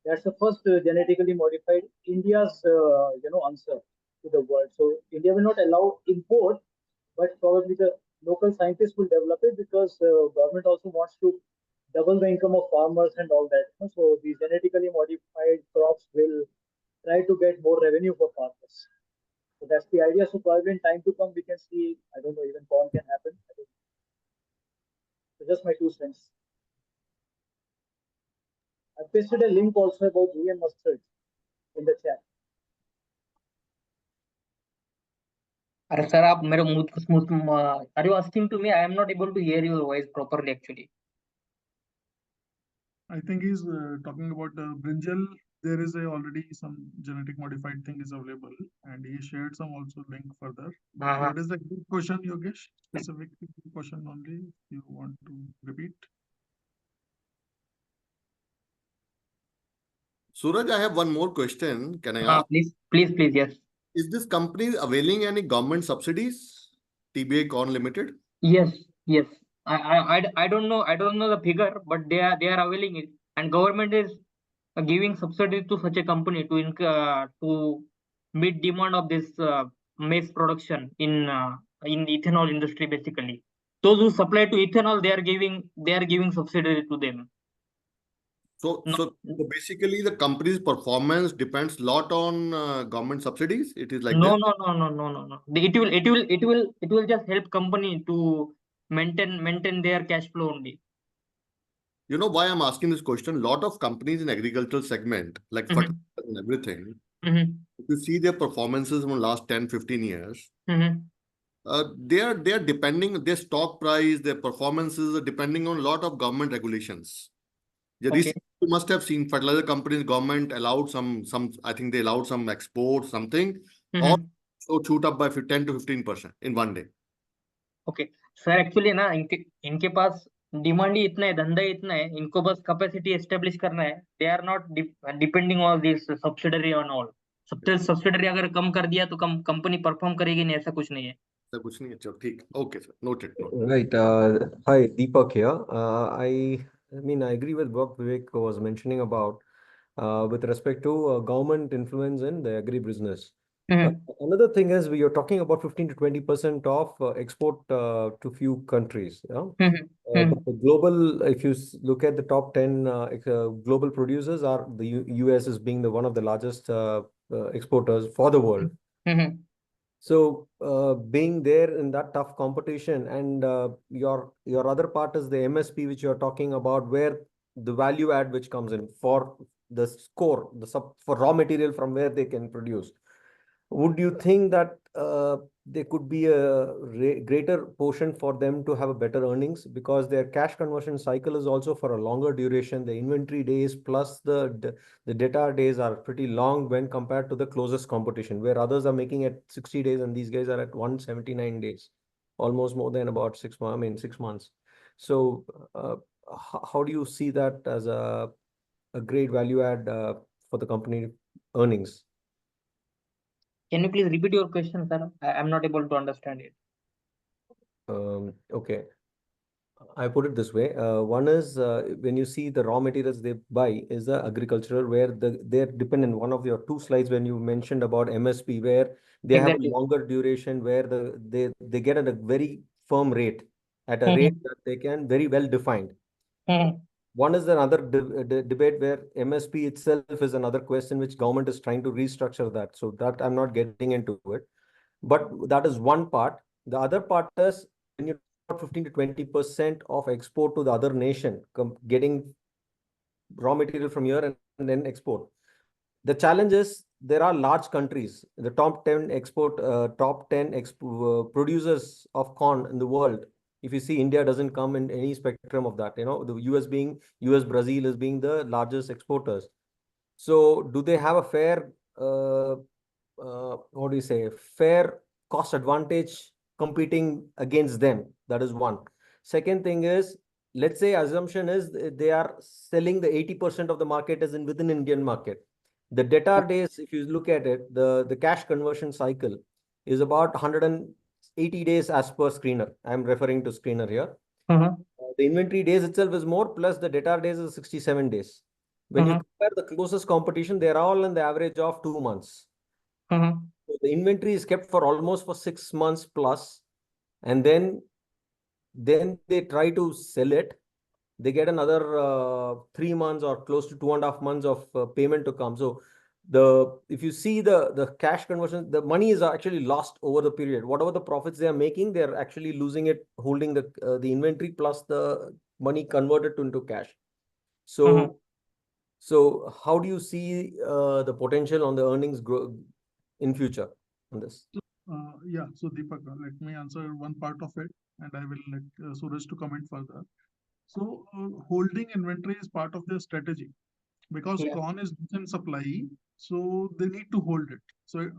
That's the first genetically modified India's answer to the world. So India will not allow import, but probably the local scientists will develop it because government also wants to double the income of farmers and all that. So these genetically modified crops will try to get more revenue for farmers. So that's the idea. So probably in time to come, we can see, I don't know, even corn can happen. So just my 2 cents. I pasted a link also about GM mustard in the chat. Sir, आप मेरे मुंह are you asking to me? I am not able to hear your voice properly actually. I think he's talking about the brinjal. There is already some genetic modified thing is available, and he shared some also link further. But what is the question, Yogesh? Specific question only. If you want to repeat. Suraj, I have one more question. Can I ask? Please, yes. Is this company availing any government subsidies? TBI Corn Limited? Yes. I don't know the figure, but they are availing it, and government is giving subsidy to such a company to meet demand of this maize production in ethanol industry basically. Those who supply to ethanol, they are giving subsidy to them. So basically, the company's performance depends a lot on government subsidies. It is like No. this. It will just help company to maintain their cash flow only. You know why I'm asking this question? A lot of companies in agricultural segment, like fertilizer and everything, if you see their performances in the last 10, 15 years, they are depending, their stock price, their performances are depending on a lot of government regulations. Recently, you must have seen fertilizer companies, government allowed some, I think they allowed some export, something, or so shoot up by 10 to 15% in one day. Okay, sir, actually ना इनके पास demand ही इतना है, धंधा ही इतना है, इनको बस capacity establish करना है. They are not depending on this subsidiary on all. Subsidiary अगर कम कर दिया तो कंपनी परफॉर्म करेगी नहीं, ऐसा कुछ नहीं है. ऐसा कुछ नहीं है. चलो ठीक. Okay, sir. Noted. Right. Hi, Deepak here. I mean, I agree with what Vivek was mentioning about with respect to government influence in the agri-business. Another thing is we are talking about 15 to 20% of export to few countries. Yeah? But the global, if you look at the top 10 global producers, are the US is being one of the largest exporters for the world. So being there in that tough competition, and your other part is the MSP, which you're talking about, where the value add which comes in for the score, for raw material from where they can produce. Would you think that there could be a greater portion for them to have a better earnings, because their cash conversion cycle is also for a longer duration? The inventory days plus the data days are pretty long when compared to the closest competition, where others are making at 60 days and these guys are at 179 days, almost more than about 6 months. I mean, 6 months. So how do you see that as a great value add for the company earnings? Can you please repeat your question, sir? I'm not able to understand it. Okay. I put it this way. One is when you see the raw materials they buy is the agricultural, where they're dependent. One of your 2 slides when you mentioned about MSP, where they have a longer duration, where they get at a very firm rate, at a rate that they can very well defined. One is another debate where MSP itself is another question which government is trying to restructure that. So that I'm not getting into it, but that is one part. The other part is when you 15 to 20% of export to the other nation, getting raw material from here and then export. The challenge is there are large countries, the top 10 producers of corn in the world. If you see, India doesn't come in any spectrum of that. You know, the US, Brazil is being the largest exporters. So do they have a fair, what do you say, fair cost advantage competing against them? That is one. Second thing is, let's say assumption is they are selling the 80% of the market is in within Indian market. The debtor days, if you look at it, the cash conversion cycle is about 180 days as per screener. I'm referring to screener here. The inventory days itself is more, plus the debtor days is 67 days. When you compare the closest competition, they're all in the average of 2 months. So the inventory is kept for almost for 6 months plus, and then they try to sell it. They get another 3 months or close to 2.5 months of payment to come. So if you see the cash conversion, the money is actually lost over the period. Whatever the profits they are making, they're actually losing it, holding the inventory plus the money converted into cash. So how do you see the potential on the earnings grow in future on this? Yeah, so Deepak, let me answer one part of it, and I will let Suraj to comment further. So holding inventory is part of their strategy, because corn is in supply, so they need to hold it. So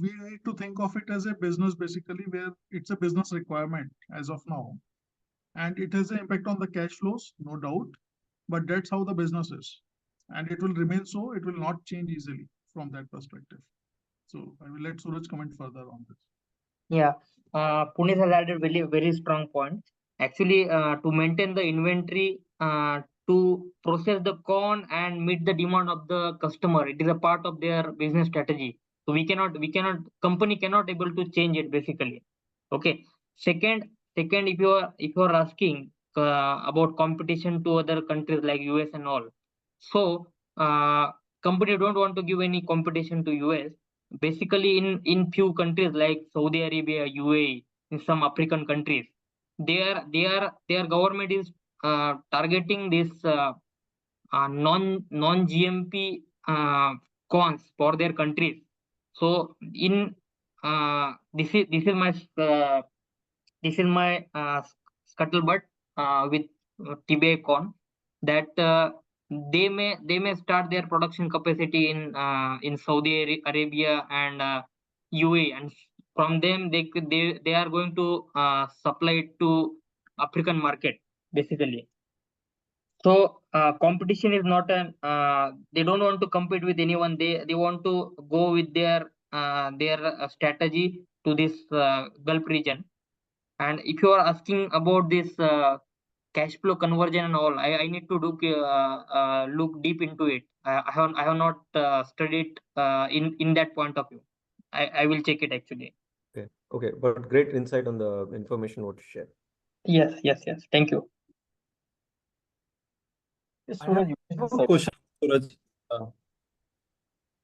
we need to think of it as a business, basically, where it's a business requirement as of now, and it has an impact on the cash flows, no doubt, but that's how the business is, and it will remain so. It will not change easily from that perspective. So I will let Suraj comment further on this. Yeah, Puneet has added very strong point. Actually, to maintain the inventory, to process the corn and meet the demand of the customer, it is a part of their business strategy. So company cannot able to change it basically. Okay. Second, if you are asking about competition to other countries like US and all, so company don't want to give any competition to US. Basically, in few countries like Saudi Arabia, UAE, in some African countries, their government is targeting this non GMP corns for their countries. So in this is my scuttlebutt with TBI corn, that they may start their production capacity in Saudi Arabia and UAE, and from them they are going to supply it to African market basically. So competition is not an they don't want to compete with anyone. They want to go with their strategy to this Gulf region. And if you are asking about this cash flow conversion and all, I need to look deep into it. I have not studied in that point of view. I will check it actually. Okay, but great insight on the information what you shared. Yes. Thank you. Yes, I have Suraj, a question, Suraj.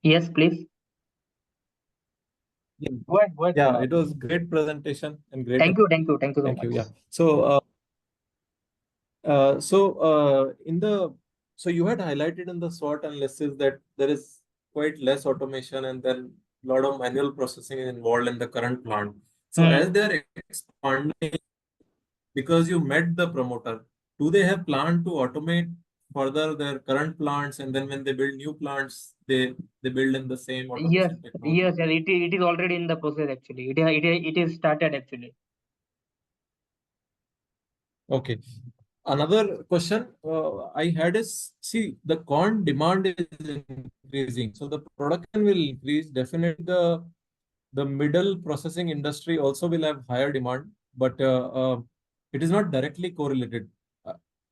Yes, please. Go ahead. Yeah, it was great presentation and great. Thank you so Thank you. much. Yeah. So, so you had highlighted in the SWOT analysis that there is quite less automation and then a lot of manual processing is involved in the current plant. So as they are expanding, because you met the promoter, do they have plan to automate further their current plants, and then when they build new plants, they build in the same automation technology? Yes. It is already in the process actually. It is started actually. Okay. Another question I had is, see, the corn demand is increasing, so the production will increase. Definitely, the middle processing industry also will have higher demand, but it is not directly correlated,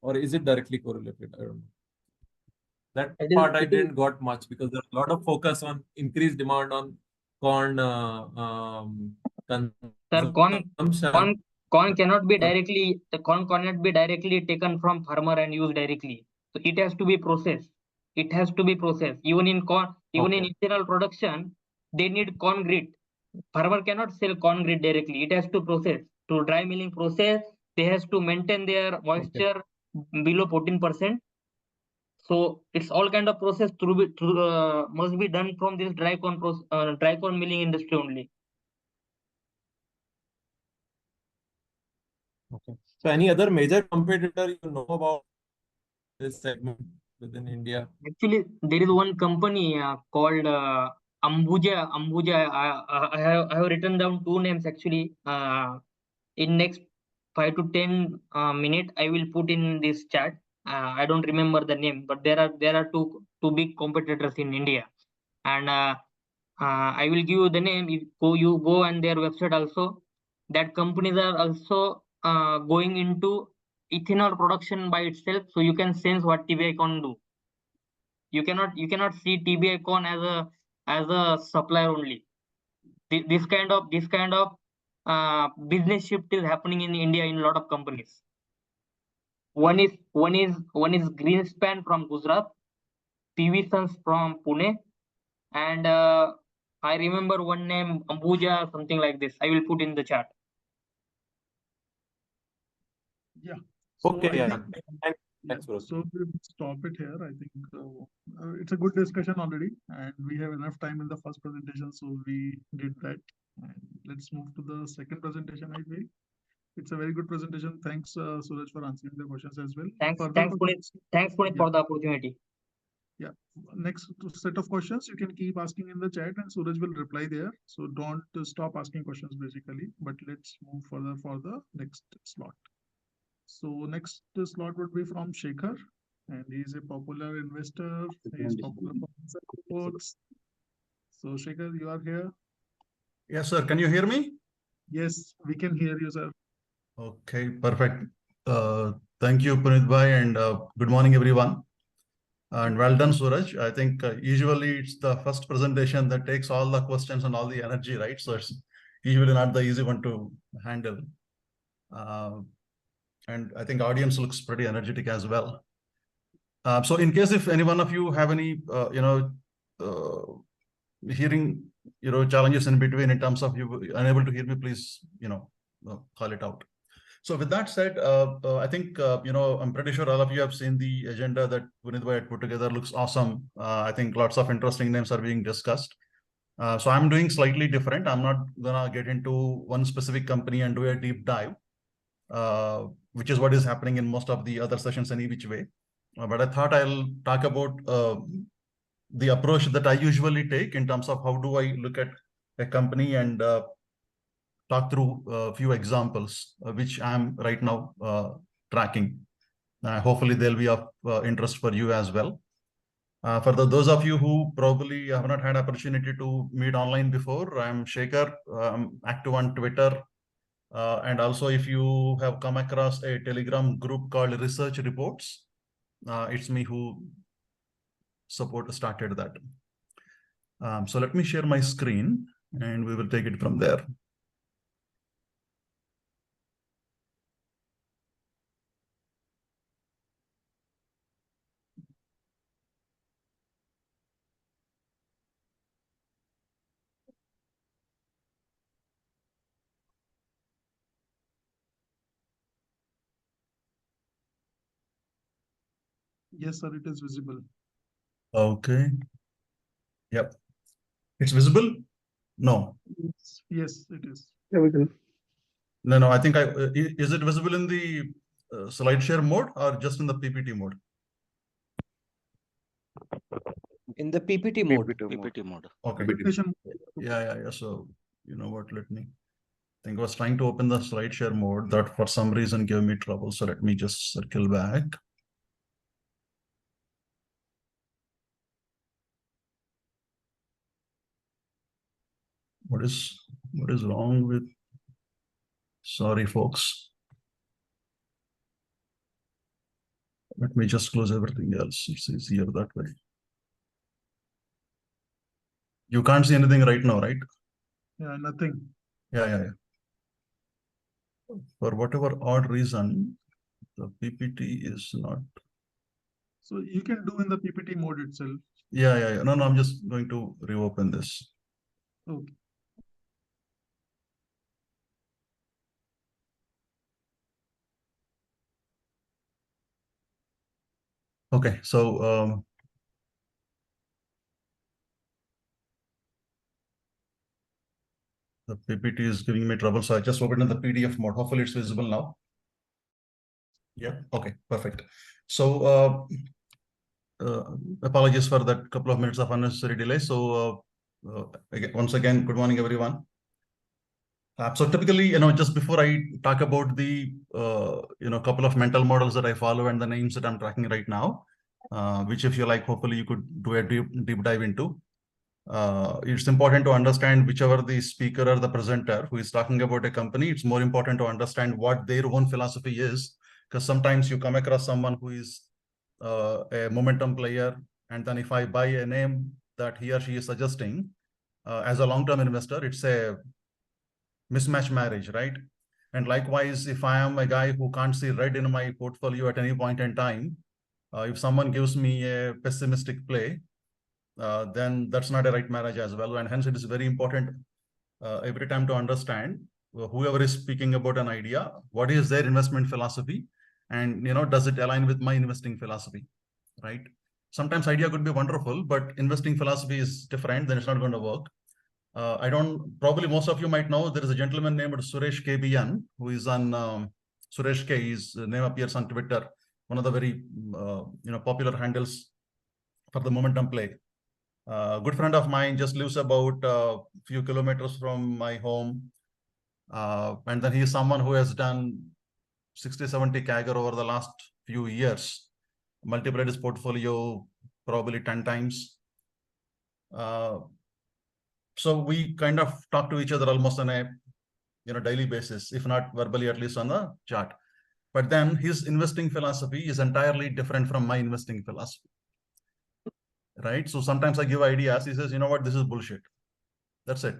or is it directly correlated? I don't know. That part I didn't got much, because there's a lot of focus on increased demand on corn Sir, consumption. corn cannot be directly taken from farmer and used directly. So it has to be processed. Even in corn, even in internal production, they need corn grit. Farmer cannot sell corn grit directly. It has to process. To dry milling process, they has to maintain their moisture below 14%. So it's all kind of process must be done from this dry corn milling industry only. Okay. So any other major competitor you know about this segment within India? Actually, there is one company called Ambuja. I have written down two names actually. In next 5 to 10 minutes, I will put in this chat. I don't remember the name, but there are two big competitors in India, and I will give you the name. If you go and their website also, that companies are also going into ethanol production by itself, so you can sense what TBI can do. You cannot see TBI corn as a supplier only. This kind of business shift is happening in India in a lot of companies. One is Greenspan from Gujarat, PV Sons from Pune, and I remember one name Ambuja, something like this. I will put in the chat. Yeah. So Okay, I yeah. think, Thanks, bro. so we'll stop it here. I think it's a good discussion already, and we have enough time in the first presentation, so we did that. And let's move to the second presentation. I feel it's a very good presentation. Thanks, Suraj, for answering the questions as well. Thanks, Further Puneet yeah. for the opportunity. Yeah. Next set of questions you can keep asking in the chat, and Suraj will reply there. So don't stop asking questions basically. But let's move further for the next slot. So next slot would be from Shekhar, and he's a popular investor. He's popular for reports. So Shekhar, you are here. Yes, sir. Can you hear me? Yes, we can hear you, sir. Okay, perfect. Thank you, Puneet bhai, and good morning, everyone. And well done, Suraj. I think usually it's the first presentation that takes all the questions and all the energy, right? So it's usually not the easy one to handle. And I think audience looks pretty energetic as well. So in case if any one of you have any, hearing, challenges in between in terms of you unable to hear me, please, call it out. So with that said, I think, I'm pretty sure all of you have seen the agenda that Puneet bhai had put together. Looks awesome. I think lots of interesting names are being discussed. So I'm doing slightly different. I'm not gonna get into one specific company and do a deep dive, which is what is happening in most of the other sessions any which way. But I thought I'll talk about the approach that I usually take in terms of how do I look at a company and talk through a few examples, which I'm right now tracking. Hopefully they'll be of interest for you as well. For those of you who probably have not had opportunity to meet online before, I'm Shekhar. I'm active on Twitter. And also if you have come across a Telegram group called Research Reports, it's me who started that. So let me share my screen and we will take it from there. Yes, sir, it is visible. Okay. Yep. It's visible? No. Yes, it is. No, I think is it visible in the slide share mode or just in the PPT mode? In the PPT mode. PPT mode. Okay. Yeah. So you know what, I think I was trying to open the slide share mode that for some reason gave me trouble. So let me just circle back. What is wrong with, sorry folks. Let me just close everything else. It's easier that way. You can't see anything right now, right? Yeah, nothing. Yeah. For whatever odd reason, the PPT is not. So you can do in the PPT mode itself. Yeah. No, I'm just going to reopen this. Okay. Okay, so the PPT is giving me trouble, so I just opened in the PDF mode. Hopefully it's visible now. Yeah, okay, perfect. So apologies for that couple of minutes of unnecessary delay. So once again, good morning, everyone. So typically, just before I talk about the, couple of mental models that I follow and the names that I'm tracking right now, which if you like, hopefully you could do a deep dive into. It's important to understand whichever the speaker or the presenter who is talking about a company, it's more important to understand what their own philosophy is, because sometimes you come across someone who is a momentum player, and then if I buy a name that he or she is suggesting, as a long-term investor, it's a mismatch marriage, right? And likewise, if I am a guy who can't see red in my portfolio at any point in time, if someone gives me a pessimistic play, then that's not a right marriage as well. And hence it is very important every time to understand whoever is speaking about an idea, what is their investment philosophy, and does it align with my investing philosophy, right? Sometimes idea could be wonderful, but investing philosophy is different, then it's not going to work. Probably most of you might know, there is a gentleman named Suresh Tbon, who is on Suresh K. His name appears on Twitter, one of the very popular handles for the momentum play. Good friend of mine, just lives about a few kilometers from my home. And then he is someone who has done 60-70 CAGR over the last few years, multiplied his portfolio probably 10 times. So we kind of talk to each other almost on a daily basis, if not verbally, at least on the chart. But then his investing philosophy is entirely different from my investing philosophy, right? So sometimes I give ideas, he says, you know what, this is bullshit. That's it.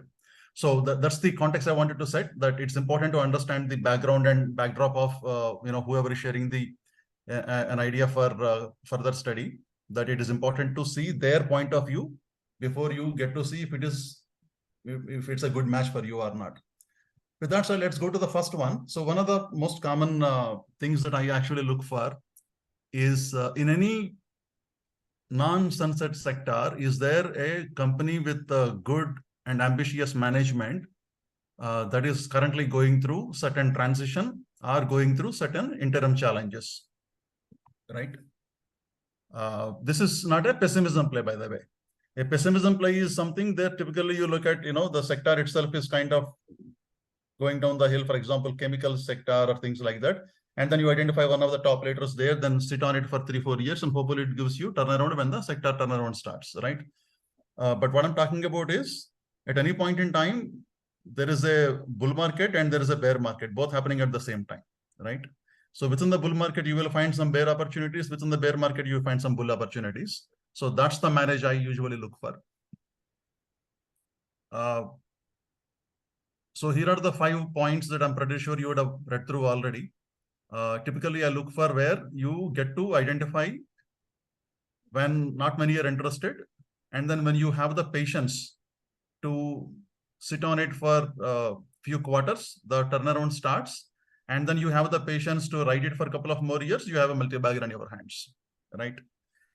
So that's the context I wanted to set, that it's important to understand the background and backdrop of whoever is sharing the an idea for further study, that it is important to see their point of view before you get to see if it's a good match for you or not. With that said, let's go to the first one. So one of the most common things that I actually look for is in any non-sunset sector, is there a company with good and ambitious management that is currently going through certain transition or going through certain interim challenges, right? This is not a pessimism play, by the way. A pessimism play is something that typically you look at, the sector itself is kind of going down the hill, for example, chemical sector or things like that. And then you identify one of the top leaders there, then sit on it for 3-4 years, and hopefully it gives you turnaround when the sector turnaround starts, right? But what I'm talking about is, at any point in time, there is a bull market and there is a bear market, both happening at the same time, right? So within the bull market, you will find some bear opportunities. Within the bear market, you will find some bull opportunities. So that's the marriage I usually look for. So here are the 5 points that I'm pretty sure you would have read through already. Typically, I look for where you get to identify when not many are interested, and then when you have the patience to sit on it for a few quarters, the turnaround starts, and then you have the patience to ride it for a couple of more years, you have a multi-bagger on your hands, right?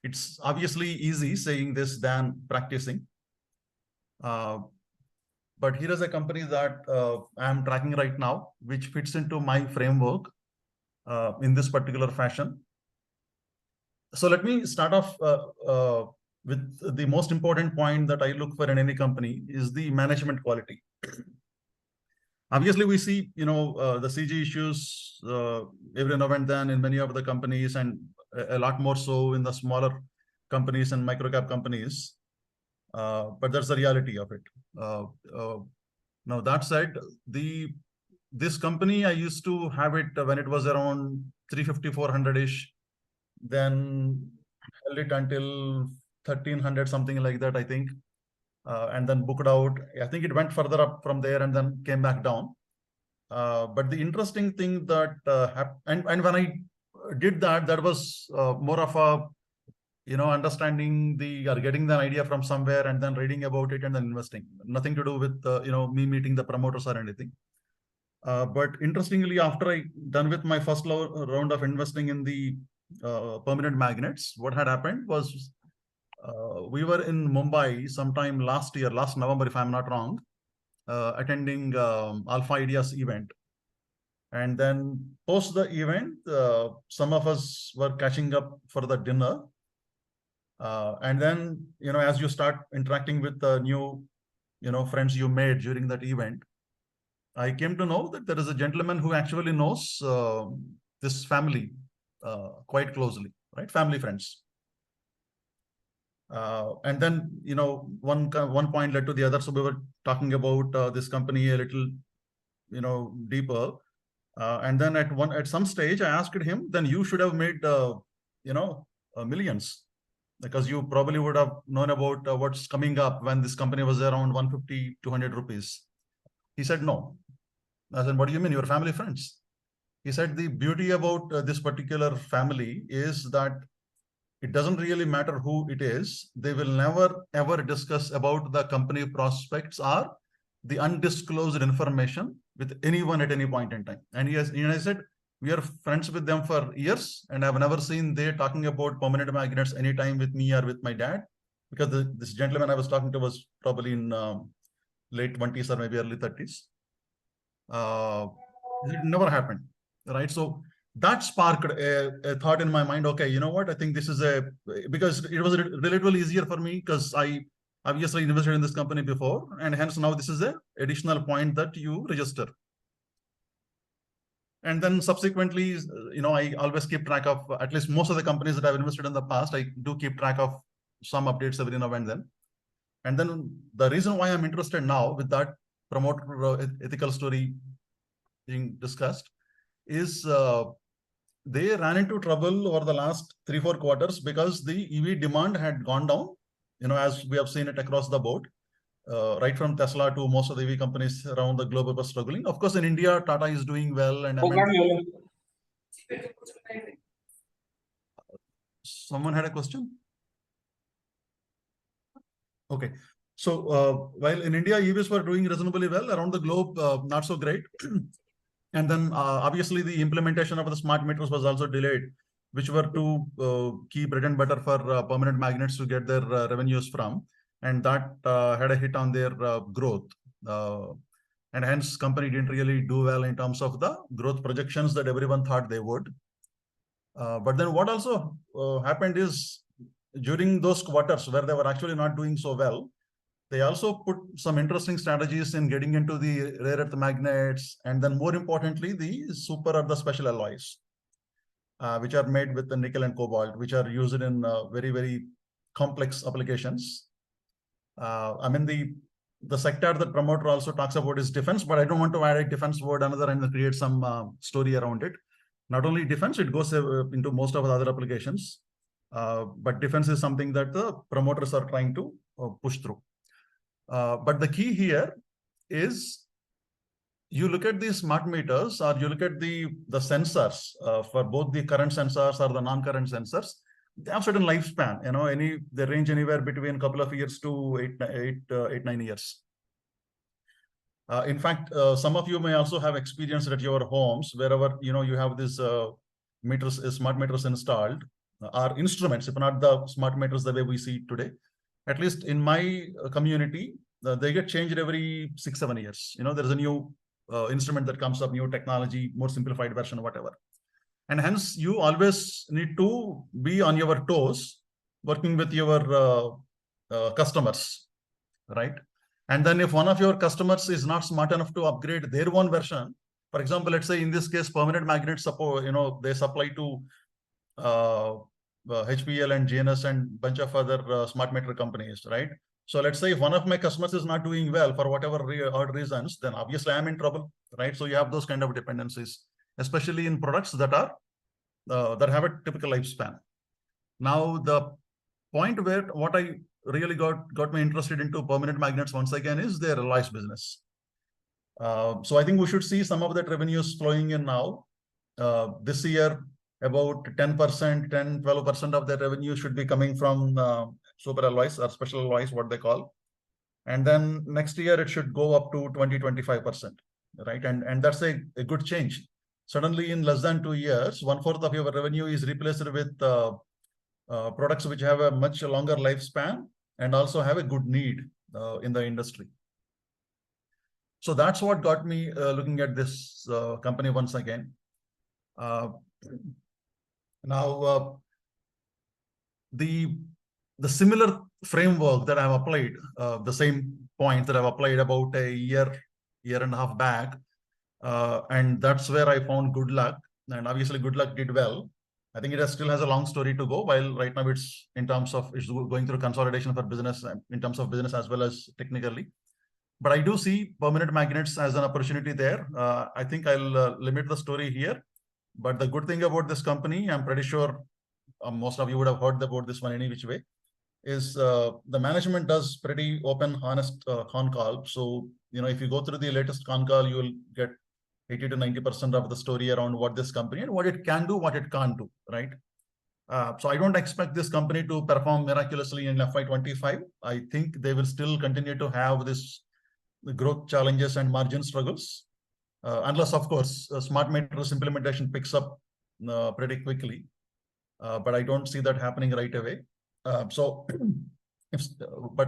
It's obviously easy saying this than practicing. But here is a company that I'm tracking right now, which fits into my framework in this particular fashion. So let me start off with the most important point that I look for in any company is the management quality. Obviously, we see, the CG issues every now and then in many of the companies, and a lot more so in the smaller companies and microcap companies. But that's the reality of it. Now, that said, this company, I used to have it when it was around 350, 400-ish. Then held it until 1300, something like that, I think. And then booked out. I think it went further up from there and then came back down. But the interesting thing that happened, and when I did that, that was more of a, understanding or getting the idea from somewhere and then reading about it and then investing. Nothing to do with, me meeting the promoters or anything. But interestingly, after I done with my first round of investing in the permanent magnets, what had happened was we were in Mumbai sometime last November, if I'm not wrong, attending Alpha Ideas event. And then post the event, some of us were catching up for the dinner. And then, as you start interacting with the new, friends you made during that event, I came to know that there is a gentleman who actually knows this family quite closely, right? Family friends. And then, one point led to the other. So we were talking about this company a little, deeper. And then at some stage, I asked him, then you should have made, millions, because you probably would have known about what's coming up when this company was around 150, 200 rupees. He said, no. I said, what do you mean? Your family friends? He said, the beauty about this particular family is that it doesn't really matter who it is. They will never, ever discuss about the company prospects or the undisclosed information with anyone at any point in time. And I said, we are friends with them for years, and I've never seen they talking about permanent magnets anytime with me or with my dad, because this gentleman I was talking to was probably in late 20s or maybe early 30s. It never happened, right? So that sparked a thought in my mind. Okay, you know what? I think this is because it was relatively easier for me because I obviously invested in this company before, and hence now this is an additional point that you register. And then subsequently, I always keep track of at least most of the companies that I've invested in the past. I do keep track of some updates every now and then. And then the reason why I'm interested now with that promoter ethical story being discussed is they ran into trouble over the last 3-4 quarters because the EV demand had gone down, as we have seen it across the board. Right from Tesla to most of the EV companies around the globe were struggling. Of course, in India, Tata is doing well. And someone had a question? Okay. So while in India, EVs were doing reasonably well, around the globe, not so great. And then obviously the implementation of the smart meters was also delayed, which were to key bread and butter for permanent magnets to get their revenues from. And that had a hit on their growth. And hence company didn't really do well in terms of the growth projections that everyone thought they would. But then what also happened is during those quarters where they were actually not doing so well, they also put some interesting strategies in getting into the rare earth magnets, and then more importantly, the super or the special alloys, which are made with the nickel and cobalt, which are used in very, very complex applications. I mean, the sector that promoter also talks about is defense, but I don't want to add a defense word another and create some story around it. Not only defense, it goes into most of the other applications. But defense is something that the promoters are trying to push through. But the key here is you look at these smart meters, or you look at the sensors for both the current sensors or the non-current sensors. They have certain lifespan. They range anywhere between a couple of years to 9 years. In fact, some of you may also have experienced at your homes wherever you have these smart meters installed, or instruments, if not the smart meters the way we see today. At least in my community, they get changed every 6-7 years. There is a new instrument that comes up, new technology, more simplified version, whatever. And hence you always need to be on your toes, working with your customers, right? And then if one of your customers is not smart enough to upgrade their own version, for example, let's say in this case, permanent magnets support, they supply to HPL and GNS and bunch of other smart meter companies, right? So let's say if one of my customers is not doing well for whatever odd reasons, then obviously I'm in trouble, right? So you have those kind of dependencies, especially in products that are that have a typical lifespan. Now the point where what I really got me interested into permanent magnets once again is their alloys business. So I think we should see some of that revenues flowing in now. This year, about 10%, 10-12% of the revenue should be coming from super alloys or special alloys, what they call. And then next year, it should go up to 20-25%, right? And that's a good change. Suddenly, in less than 2 years, 1/4 of your revenue is replaced with products which have a much longer lifespan and also have a good need in the industry. So that's what got me looking at this company once again. Now, the similar framework that I've applied, the same point that I've applied about a year year and a half back. And that's where I found Good Luck. And obviously Good Luck did well. I think it still has a long story to go, while right now it's in terms of it's going through consolidation for business, in terms of business as well as technically. But I do see permanent magnets as an opportunity there. I think I'll limit the story here. But the good thing about this company, I'm pretty sure most of you would have heard about this one any which way, is the management does pretty open, honest con call. So, if you go through the latest con call, you will get 80 to 90% of the story around what this company and what it can do, what it can't do, right? So I don't expect this company to perform miraculously in FY25. I think they will still continue to have this growth challenges and margin struggles, unless, of course, smart meters implementation picks up pretty quickly. But I don't see that happening right away. But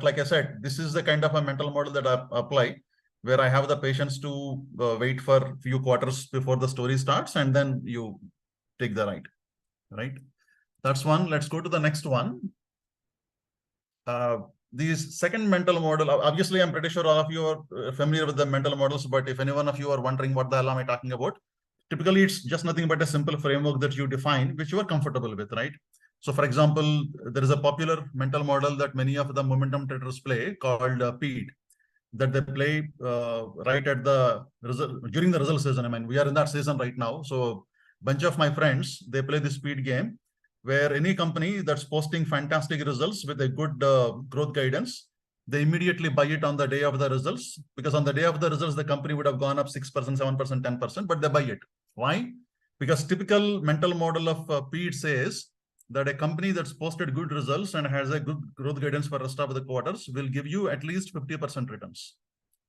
like I said, this is the kind of a mental model that I apply, where I have the patience to wait for a few quarters before the story starts, and then you take the ride, right? That's one. Let's go to the next one. This second mental model, obviously, I'm pretty sure all of you are familiar with the mental models, but if any one of you are wondering what the hell am I talking about, typically it's just nothing but a simple framework that you define, which you are comfortable with, right? So for example, there is a popular mental model that many of the momentum traders play called PEED, that they play right at the result, during the result season. I mean, we are in that season right now. So bunch of my friends, they play this PEED game, where any company that's posting fantastic results with a good growth guidance, they immediately buy it on the day of the results, because on the day of the results, the company would have gone up 6%, 7%, 10%, but they buy it. Why? Because typical mental model of PEED says that a company that's posted good results and has a good growth guidance for the rest of the quarters will give you at least 50% returns,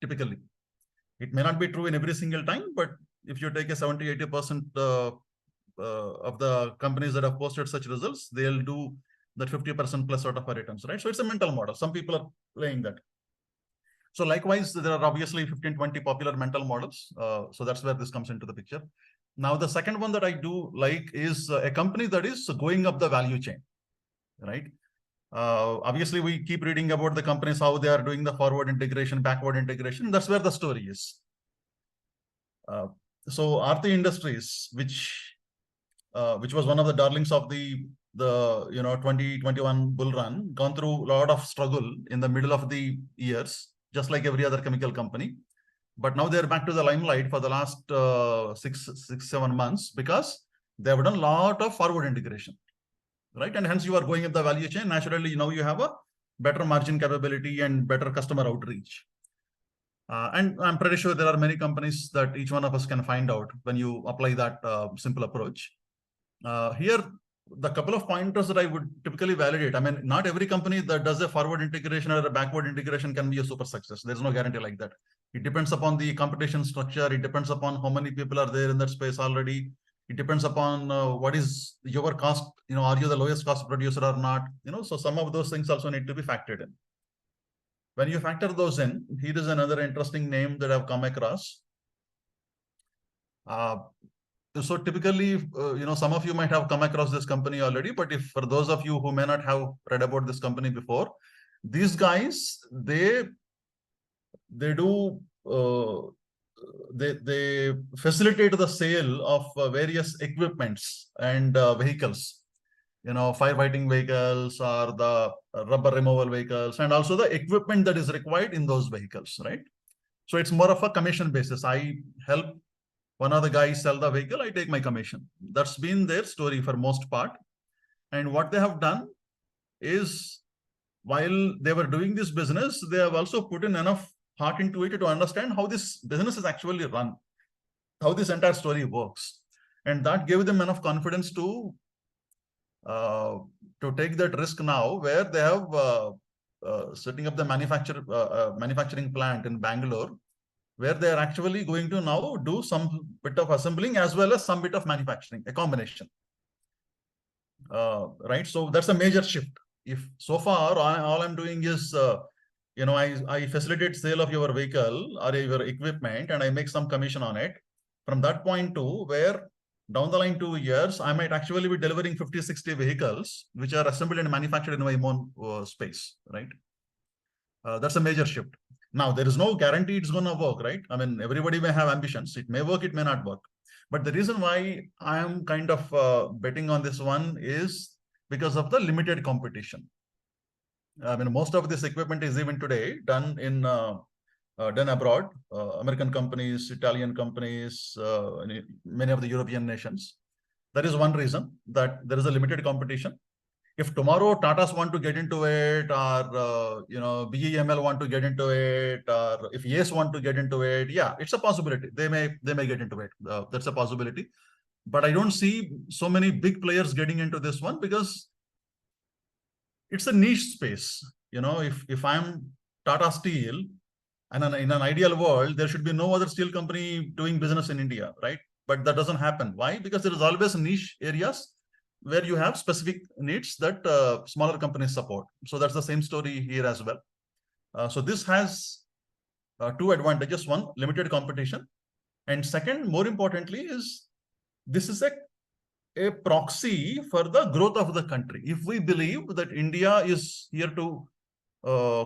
typically. It may not be true in every single time, but if you take a 70, 80% of the companies that have posted such results, they'll do that 50% plus sort of a returns, right? So it's a mental model. Some people are playing that. So likewise, there are obviously 15, 20 popular mental models. So that's where this comes into the picture. Now, the second one that I do like is a company that is going up the value chain, right? Obviously, we keep reading about the companies, how they are doing the forward integration, backward integration. That's where the story is. So Aarti Industries, which was one of the darlings of the 2021 bull run, gone through a lot of struggle in the middle of the years, just like every other chemical company. But now they're back to the limelight for the last 6-7 months, because they have done a lot of forward integration, right? And hence you are going up the value chain. Naturally, you have a better margin capability and better customer outreach. And I'm pretty sure there are many companies that each one of us can find out when you apply that simple approach. Here, the couple of pointers that I would typically validate. I mean, not every company that does a forward integration or a backward integration can be a super success. There's no guarantee like that. It depends upon the competition structure. It depends upon how many people are there in that space already. It depends upon what is your cost. Are you the lowest cost producer or not? So some of those things also need to be factored in. When you factor those in, here is another interesting name that I've come across. So typically, some of you might have come across this company already, but if for those of you who may not have read about this company before, these guys, they facilitate the sale of various equipments and vehicles, firefighting vehicles or the rubber removal vehicles, and also the equipment that is required in those vehicles, right? So it's more of a commission basis. I help one of the guys sell the vehicle, I take my commission. That's been their story for most part. And what they have done is, while they were doing this business, they have also put in enough heart into it to understand how this business is actually run, how this entire story works. And that gave them enough confidence to take that risk now, where they have setting up the manufacturing plant in Bangalore, where they are actually going to now do some bit of assembling as well as some bit of manufacturing, a combination. Right? So that's a major shift. If so far, all I'm doing is, I facilitate sale of your vehicle or your equipment and I make some commission on it. From that point to where down the line 2 years, I might actually be delivering 50, 60 vehicles, which are assembled and manufactured in my own space, right? That's a major shift. Now, there is no guarantee it's going to work, right? I mean, everybody may have ambitions. It may work, it may not work. But the reason why I am kind of betting on this one is because of the limited competition. I mean, most of this equipment is even today done in done abroad. American companies, Italian companies, many of the European nations. That is one reason that there is a limited competition. If tomorrow Tatas want to get into it, or BEML want to get into it, or if Yes want to get into it, yeah, it's a possibility. They may get into it. That's a possibility. But I don't see so many big players getting into this one because it's a niche space. If I'm Tata Steel, and in an ideal world, there should be no other steel company doing business in India, right? But that doesn't happen. Why? Because there is always niche areas where you have specific needs that smaller companies support. So that's the same story here as well. So this has two advantages. One, limited competition. And second, more importantly, is this is a proxy for the growth of the country. If we believe that India is here to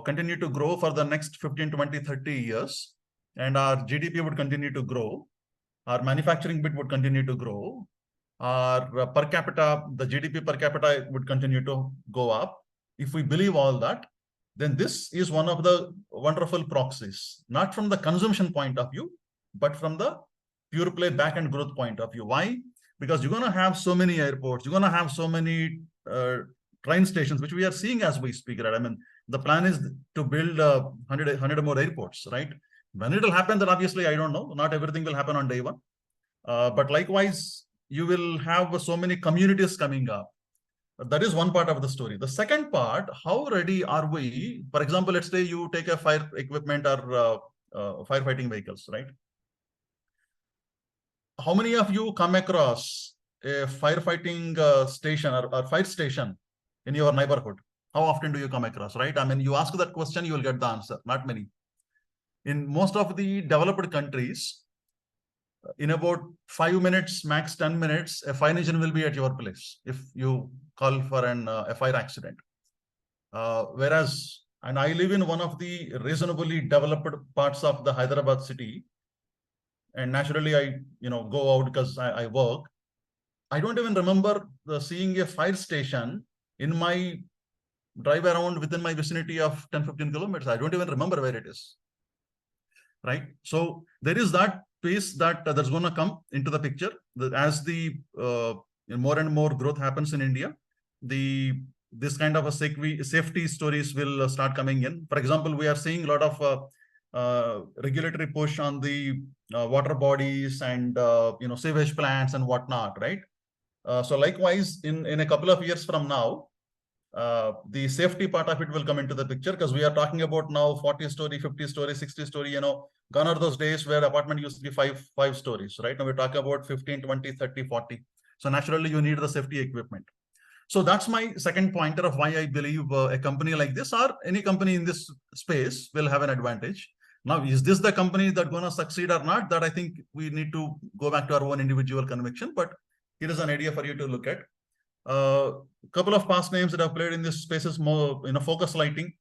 continue to grow for the next 15, 20, 30 years, and our GDP would continue to grow, our manufacturing bit would continue to grow, our per capita, the GDP per capita would continue to go up. If we believe all that, then this is one of the wonderful proxies, not from the consumption point of view, but from the pure play back-end growth point of view. Why? Because you're going to have so many airports, you're going to have so many train stations, which we are seeing as we speak, right? I mean, the plan is to build 100 more airports, right? When it will happen, then obviously, I don't know. Not everything will happen on day one. But likewise, you will have so many communities coming up. That is one part of the story. The second part, how ready are we? For example, let's say you take a fire equipment or firefighting vehicles, right? How many of you come across a firefighting station or fire station in your neighborhood? How often do you come across, right? I mean, you ask that question, you will get the answer. Not many. In most of the developed countries, in about 5 minutes, max 10 minutes, a fire engine will be at your place if you call for a fire accident. Whereas, and I live in one of the reasonably developed parts of the Hyderabad city, and naturally I go out because I work. I don't even remember seeing a fire station in my drive around within my vicinity of 10-15 kilometers. I don't even remember where it is. Right? So there is that piece that that's going to come into the picture as the more and more growth happens in India. This kind of a safety stories will start coming in. For example, we are seeing a lot of regulatory push on the water bodies and sewage plants and whatnot, right? So likewise, in a couple of years from now, the safety part of it will come into the picture, because we are talking about now 40-story, 50-story, 60-story, gone are those days where apartment used to be five stories, right? Now we're talking about 15, 20, 30, 40. So naturally you need the safety equipment. So that's my second pointer of why I believe a company like this or any company in this space will have an advantage. Now, is this the company that's going to succeed or not? That I think we need to go back to our own individual conviction, but here is an idea for you to look at. Couple of past names that have played in this space is more, focus lighting.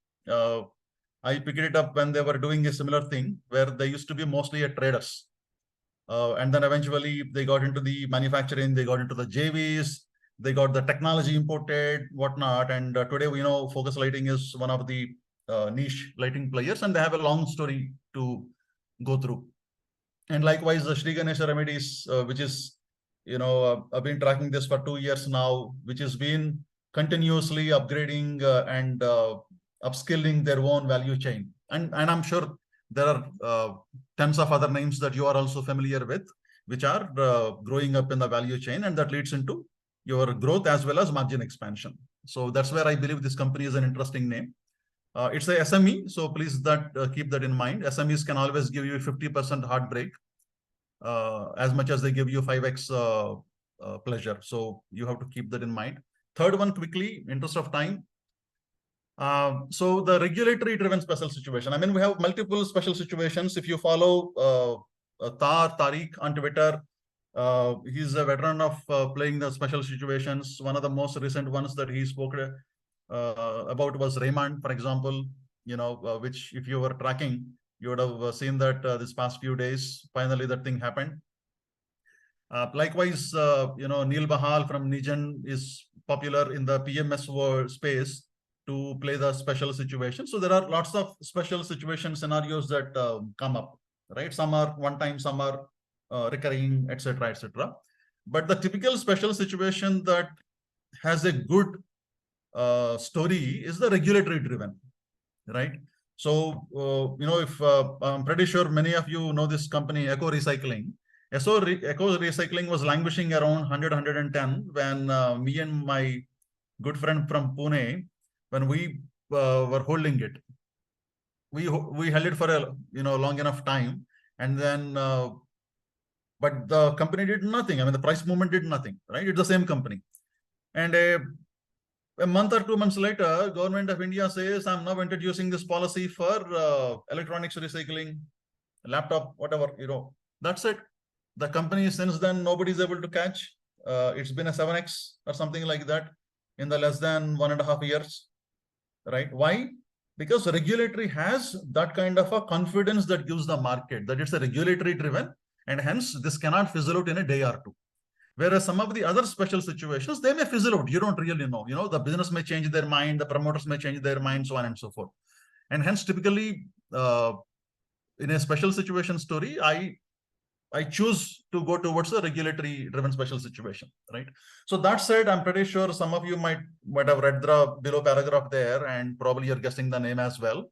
I picked it up when they were doing a similar thing where they used to be mostly a traders. And then eventually they got into the manufacturing, they got into the JVs, they got the technology imported, whatnot. And today we know focus lighting is one of the niche lighting players, and they have a long story to go through. And likewise, the Sri Ganesha Remedies, which is, I've been tracking this for 2 years now, which has been continuously upgrading and upskilling their own value chain. And I'm sure there are tons of other names that you are also familiar with, which are growing up in the value chain, and that leads into your growth as well as margin expansion. So that's where I believe this company is an interesting name. It's a SME, so please keep that in mind. SMEs can always give you 50% heartbreak as much as they give you 5x pleasure. So you have to keep that in mind. Third one, quickly, interest of time. So the regulatory driven special situation. I mean, we have multiple special situations. If you follow Tariq on Twitter, he's a veteran of playing the special situations. One of the most recent ones that he spoke about was Raymond, for example. which if you were tracking, you would have seen that this past few days, finally that thing happened. Likewise, Neil Bahal from Nijan is popular in the PMS world space to play the special situation. So there are lots of special situation scenarios that come up, right? Some are one time, some are recurring, etc., etc. But the typical special situation that has a good story is the regulatory driven, right? So, if I'm pretty sure many of you know this company, Eco Recycling. Eco Recycling was languishing around 100, 110 when me and my good friend from Pune, when we were holding it. We held it for a long enough time, and then but the company did nothing. I mean, the price movement did nothing, right? It's the same company. And a month or 2 months later, Government of India says, I'm now introducing this policy for electronics recycling, laptop, whatever, that's it. The company since then, nobody's able to catch. It's been a 7x or something like that in the less than 1.5 years, right? Why? Because regulatory has that kind of a confidence that gives the market, that it's a regulatory driven, and hence this cannot fizzle out in a day or two. Whereas some of the other special situations, they may fizzle out. You don't really know. The business may change their mind, the promoters may change their mind, so on and so forth. And hence, typically, in a special situation story, I choose to go towards a regulatory-driven special situation, right? So that said, I'm pretty sure some of you might have read the below paragraph there, and probably you're guessing the name as well.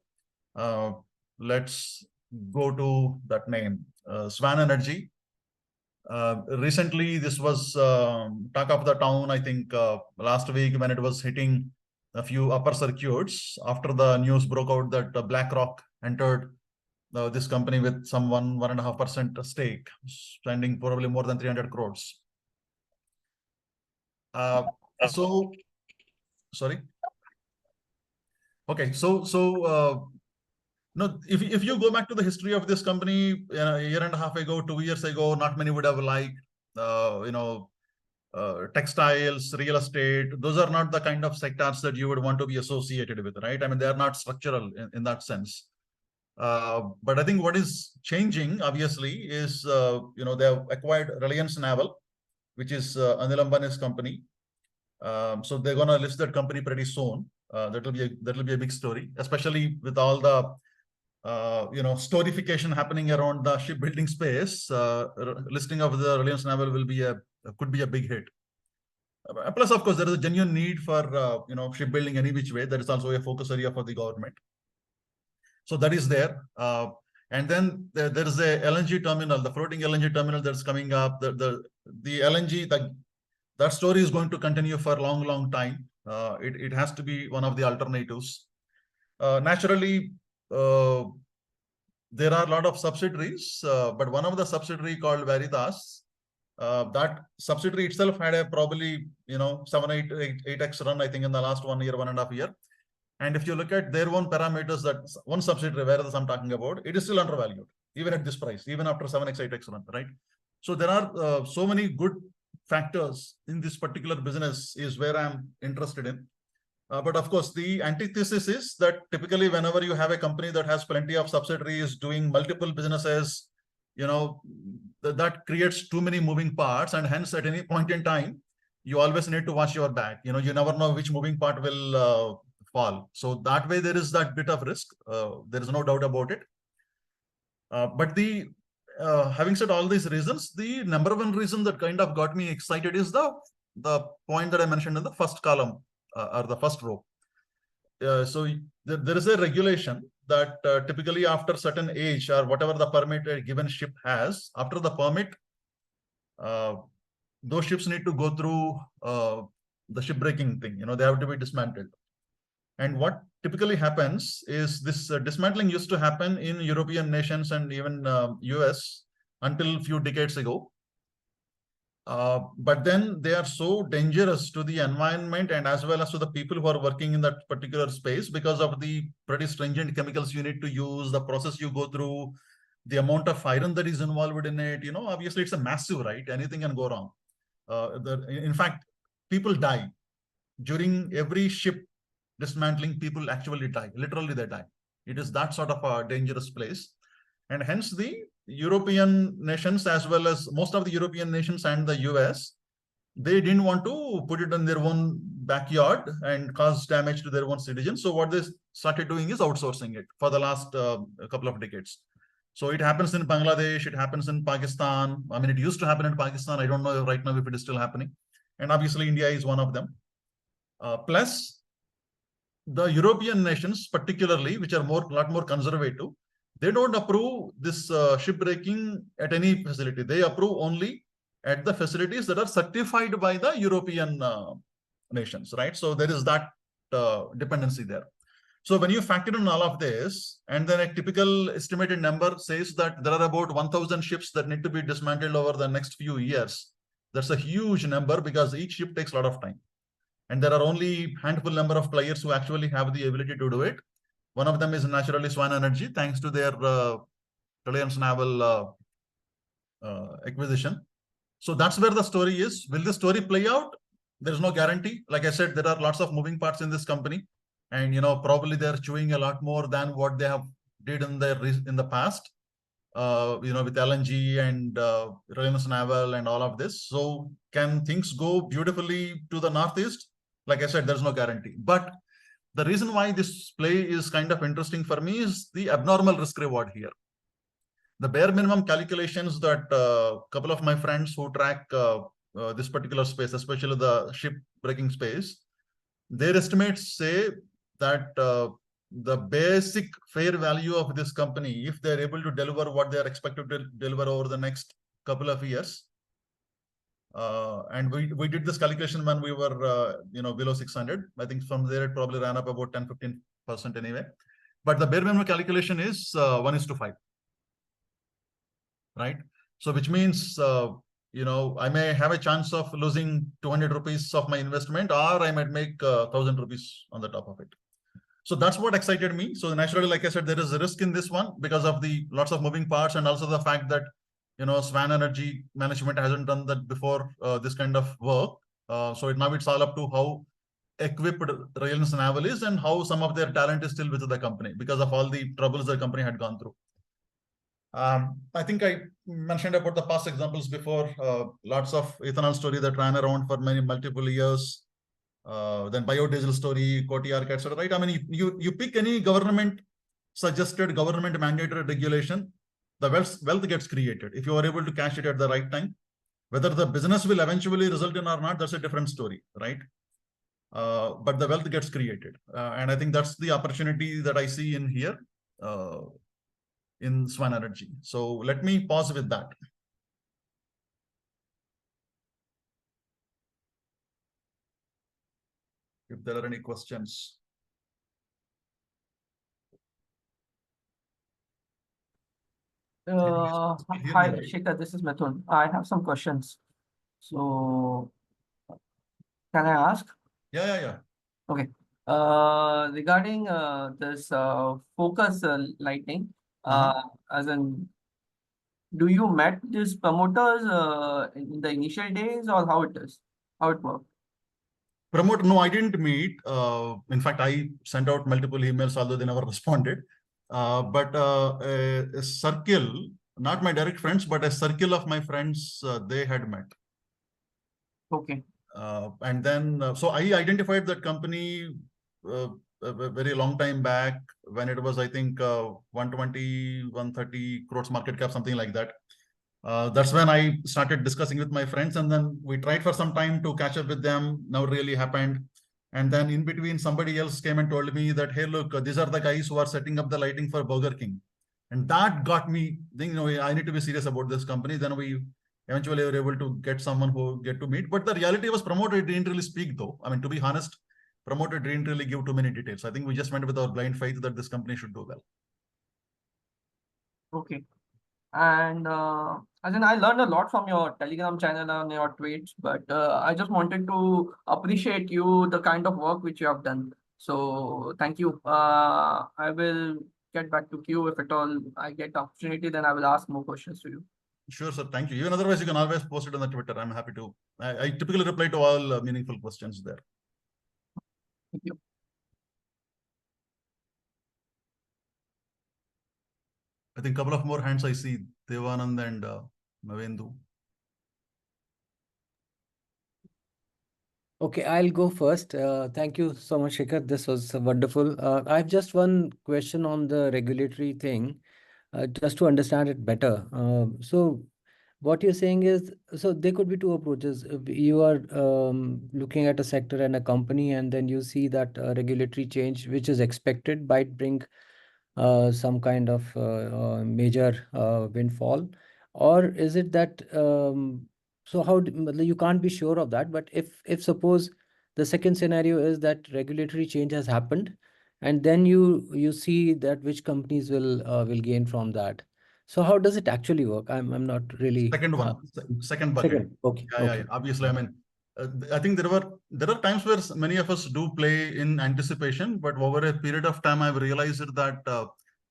Let's go to that name, Swan Energy. Recently, this was talk of the town, I think, last week when it was hitting a few upper circuits after the news broke out that BlackRock entered this company with some 1.5% stake, spending probably more than 300 crores. Sorry. Okay, no, if you go back to the history of this company, a year and a half ago, 2 years ago, not many would have liked, textiles, real estate. Those are not the kind of sectors that you would want to be associated with, right? I mean, they are not structural in that sense. But I think what is changing, obviously, is they have acquired Reliance Naval, which is Anil Ambani's company. So they're gonna list that company pretty soon. That will be a big story, especially with all the storification happening around the shipbuilding space. Listing of the Reliance Naval could be a big hit. Plus, of course, there is a genuine need for shipbuilding any which way. That is also a focus area for the government. So that is there. And then there is a LNG terminal, the floating LNG terminal that's coming up. The LNG, that story is going to continue for a long time. It has to be one of the alternatives. Naturally, there are a lot of subsidiaries, but one of the subsidiary called Veritas, that subsidiary itself had a probably 7-8x run, I think, in the last 1 year, 1.5 years. And if you look at their own parameters, that one subsidiary, whereas I'm talking about, it is still undervalued, even at this price, even after 7x, 8x run, right? So there are so many good factors in this particular business is where I'm interested in. But of course, the antithesis is that typically whenever you have a company that has plenty of subsidiaries doing multiple businesses, that creates too many moving parts, and hence at any point in time, you always need to watch your back. You never know which moving part will fall. So that way there is that bit of risk. There is no doubt about it. But having said all these reasons, the number one reason that kind of got me excited is the point that I mentioned in the first column or the first row. So there is a regulation that typically after certain age or whatever the permit a given ship has, after the permit, those ships need to go through the shipbreaking thing. They have to be dismantled. And what typically happens is this dismantling used to happen in European nations and even US until a few decades ago. But then they are so dangerous to the environment and as well as to the people who are working in that particular space because of the pretty stringent chemicals you need to use, the process you go through, the amount of iron that is involved in it. Obviously it's a massive, right? Anything can go wrong. In fact, people die during every ship dismantling. People actually die. Literally, they die. It is that sort of a dangerous place. And hence the European nations, as well as most of the European nations and the US, they didn't want to put it in their own backyard and cause damage to their own citizens. So what they started doing is outsourcing it for the last couple of decades. So it happens in Bangladesh, it happens in Pakistan. I mean, it used to happen in Pakistan. I don't know right now if it is still happening. And obviously India is one of them. Plus, the European nations, particularly, which are a lot more conservative, they don't approve this shipbreaking at any facility. They approve only at the facilities that are certified by the European nations, right? So there is that dependency there. So when you factor in all of this, and then a typical estimated number says that there are about 1,000 ships that need to be dismantled over the next few years. That's a huge number because each ship takes a lot of time. And there are only handful number of players who actually have the ability to do it. One of them is naturally Swan Energy, thanks to their Reliance Naval acquisition. So that's where the story is. Will the story play out? There's no guarantee. Like I said, there are lots of moving parts in this company. And, you know, probably they're chewing a lot more than what they have did in the past, you know, with LNG and Reliance Naval and all of this. So can things go beautifully to the Northeast? Like I said, there's no guarantee. But the reason why this play is kind of interesting for me is the abnormal risk reward here. The bare minimum calculations that a couple of my friends who track this particular space, especially the ship breaking space, their estimates say that the basic fair value of this company, if they're able to deliver what they are expected to deliver over the next couple of years, and we did this calculation when we were you know, below 600. I think from there it probably ran up about 10-15% anyway. But the bare minimum calculation is 1:5. Right? So which means, you know, I may have a chance of losing 200 rupees of my investment, or I might make 1,000 rupees on the top of it. So that's what excited me. So naturally, like I said, there is a risk in this one because of the lots of moving parts, and also the fact that, you know, Swan Energy management hasn't done that before this kind of work. So now it's all up to how equipped Reliance Naval is and how some of their talent is still with the company because of all the troubles the company had gone through. I think I mentioned about the past examples before, lots of ethanol story that ran around for multiple years. Then biodiesel story, Koti Arc, etc. Right? I mean, you pick any government suggested, government mandated regulation, the wealth gets created if you are able to cash it at the right time. Whether the business will eventually result in or not, that's a different story, right? But the wealth gets created, and I think that's the opportunity that I see in here. In Swan Energy. So let me pause with that. If there are any questions. Hi, Shekhar, this is Mithun. I have some questions. So, can I ask? Yeah. Okay. Regarding this focus lighting, as in, do you met these promoters in the initial days, or how it is? How it worked? Promoter, no, I didn't meet. In fact, I sent out multiple emails, although they never responded. But a circle, not my direct friends, but a circle of my friends, they had met. Okay. And then, so I identified that company a very long time back when it was, I think, 120, 130 crores market cap, something like that. That's when I started discussing with my friends, and then we tried for some time to catch up with them. Never really happened. And then in between, somebody else came and told me that, hey, look, these are the guys who are setting up the lighting for Burger King. And that got me thinking, you know, I need to be serious about this company. Then we eventually were able to get someone who get to meet. But the reality was promoter didn't really speak though. I mean, to be honest, promoter didn't really give too many details. I think we just went with our blind faith that this company should do well. Okay. And as in, I learned a lot from your Telegram channel and your tweets, but I just wanted to appreciate you, the kind of work which you have done. So thank you. I will get back to you if at all I get the opportunity, then I will ask more questions to you. Sure, sir. Thank you. Even otherwise, you can always post it on the Twitter. I'm happy to. I typically reply to all meaningful questions there. Thank you. I think a couple of more hands I see, Devanand and Mavendu. Okay, I'll go first. Thank you so much, Shikhar. This was wonderful. I have just one question on the regulatory thing, just to understand it better. So what you're saying is, so there could be two approaches. If you are looking at a sector and a company, and then you see that regulatory change, which is expected, might bring some kind of major windfall, or is it that so you can't be sure of that, but if suppose the second scenario is that regulatory change has happened, and then you see that which companies will gain from that. So how does it actually work? I'm not really Second one, second bucket. second. Okay. Yeah, Okay. yeah. Obviously, I mean, I think there are times where many of us do play in anticipation, but over a period of time, I've realized that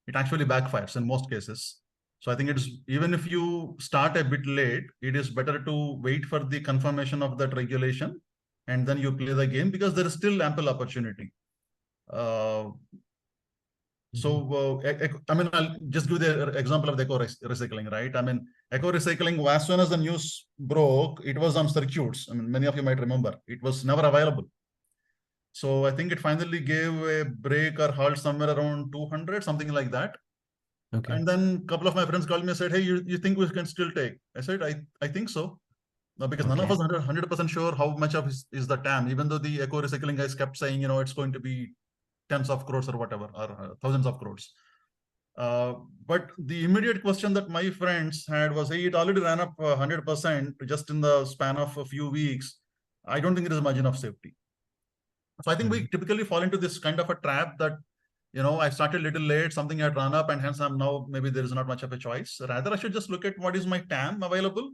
it actually backfires in most cases. So I think it's even if you start a bit late, it is better to wait for the confirmation of that regulation, and then you play the game because there is still ample opportunity. So, I mean, I'll just give the example of the eco-recycling, right? I mean, eco-recycling, as soon as the news broke, it was on circuits. I mean, many of you might remember, it was never available. So I think it finally gave a break or halt somewhere around 200, something like that. Okay. And then a couple of my friends called me and said, hey, you think we can still take? I said, I think so. No, because none of us 100% sure how much of is the TAM, even though the eco-recycling guys kept saying, you know, it's going to be tens of crores or whatever, or thousands of crores. But the immediate question that my friends had was, hey, it already ran up 100% just in the span of a few weeks. I don't think there is a margin of safety. So I think we typically fall into this kind of a trap that, you know, I started a little late, something had run up, and hence I'm now, maybe there is not much of a choice. Rather, I should just look at what is my TAM available,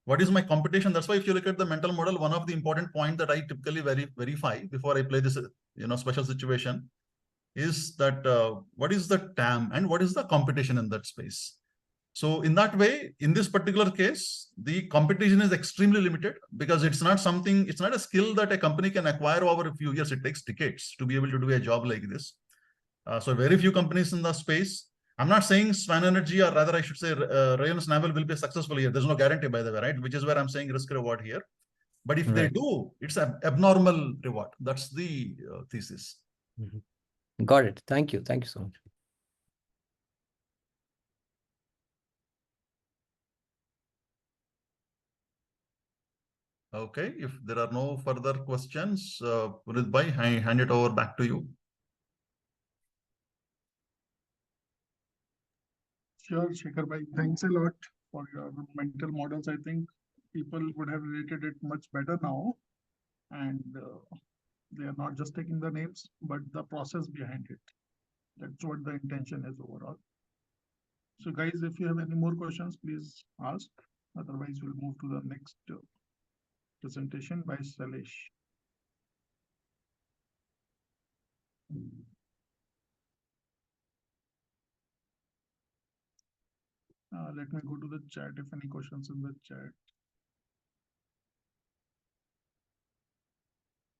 what is my competition. That's why if you look at the mental model, one of the important points that I typically verify before I play this, you know, special situation is that what is the TAM and what is the competition in that space. So in that way, in this particular case, the competition is extremely limited because it's not a skill that a company can acquire over a few years. It takes decades to be able to do a job like this. So very few companies in the space. I'm not saying Swan Energy, or rather I should say Rayon's Naval will be successful here. There's no guarantee, by the way, right? Which is where I'm saying risk reward here. But if they do, it's an abnormal reward. That's the thesis. Got it. Thank you. Thank you so much. Okay, if there are no further questions, Puneet bhai, I hand it over back to you. Sure, Shekhar bhai, thanks a lot for your mental models. I think people would have related it much better now, and they are not just taking the names, but the process behind it. That's what the intention is overall. So guys, if you have any more questions, please ask. Otherwise, we'll move to the next presentation by Salesh. Let me go to the chat if any questions in the chat.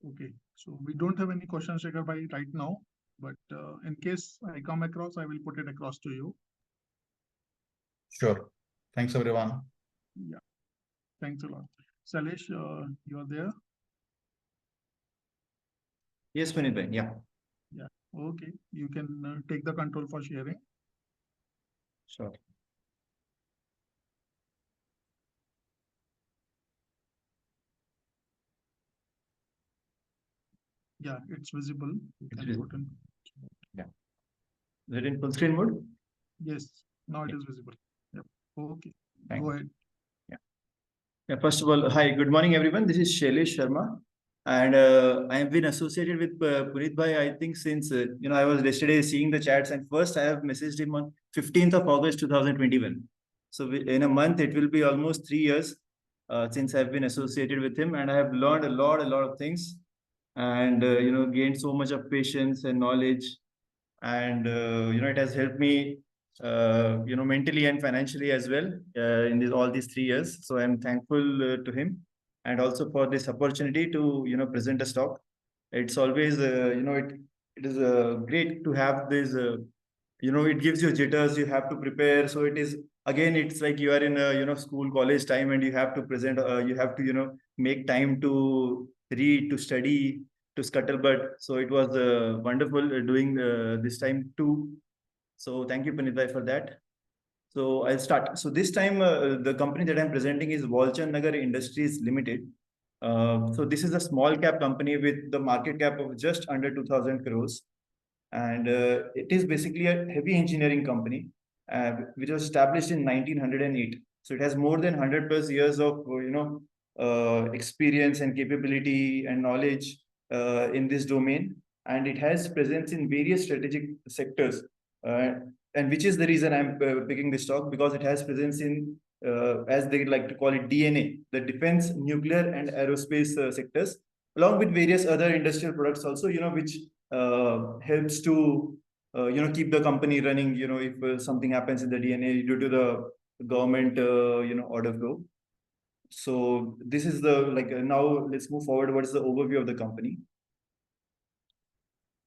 Okay, so we don't have any questions, Shekhar bhai, right now, but in case I come across, I will put it across to you. Sure. Thanks, everyone. Yeah, thanks a lot. Salesh, you are there? Yes, Puneet bhai, yeah. Yeah, okay. You can take the control for sharing. Sure. Yeah, it's visible. You can put in. Yeah. Is it in full screen mode? Yes, now it is visible. Yep. Okay, Thanks. go ahead. Yeah, first of all, hi, good morning, everyone. This is Shailesh Sharma, and I have been associated with Puneet bhai, I think, since, I was yesterday seeing the chats, and first I have messaged him on 15th of August, 2021. So in a month, it will be almost 3 years since I've been associated with him, and I have learned a lot of things, and, gained so much of patience and knowledge, and, it has helped me mentally and financially as well in all these 3 years. So I'm thankful to him, and also for this opportunity to present a stock. It's always it is great to have this it gives you jitters. You have to prepare. So it is, again, it's like you are in a, school, college time, and you have to present, you have to, make time to read, to study, to scuttlebutt. So it was wonderful doing this time too. So thank you, Punit, for that. So I'll start. So this time, the company that I'm presenting is Walchandnagar Industries Limited. So this is a small cap company with the market cap of just under 2,000 crores. And it is basically a heavy engineering company, which was established in 1908. So it has more than 100 plus years of, experience and capability and knowledge in this domain. And it has presence in various strategic sectors. And which is the reason I'm picking this talk, because it has presence in, as they like to call it, DNA, the defense, nuclear, and aerospace sectors, along with various other industrial products also, which helps to, keep the company running, if something happens in the DNA due to the government, order flow. So this is the, now let's move forward. What is the overview of the company?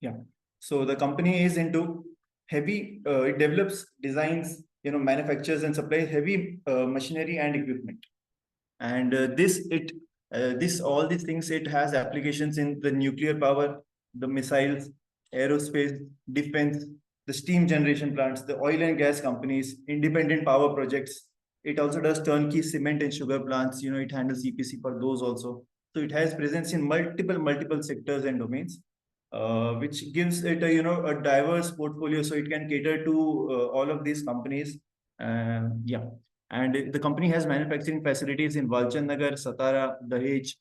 Yeah. So the company is into heavy, it develops, designs, manufactures and supplies heavy machinery and equipment. And all these things, it has applications in the nuclear power, the missiles, aerospace, defense, the steam generation plants, the oil and gas companies, independent power projects. It also does turnkey cement and sugar plants. It handles EPC for those also. So it has presence in multiple sectors and domains, which gives it a, a diverse portfolio. So it can cater to all of these companies. Yeah. And the company has manufacturing facilities in Walchandnagar, Satara, Dahej,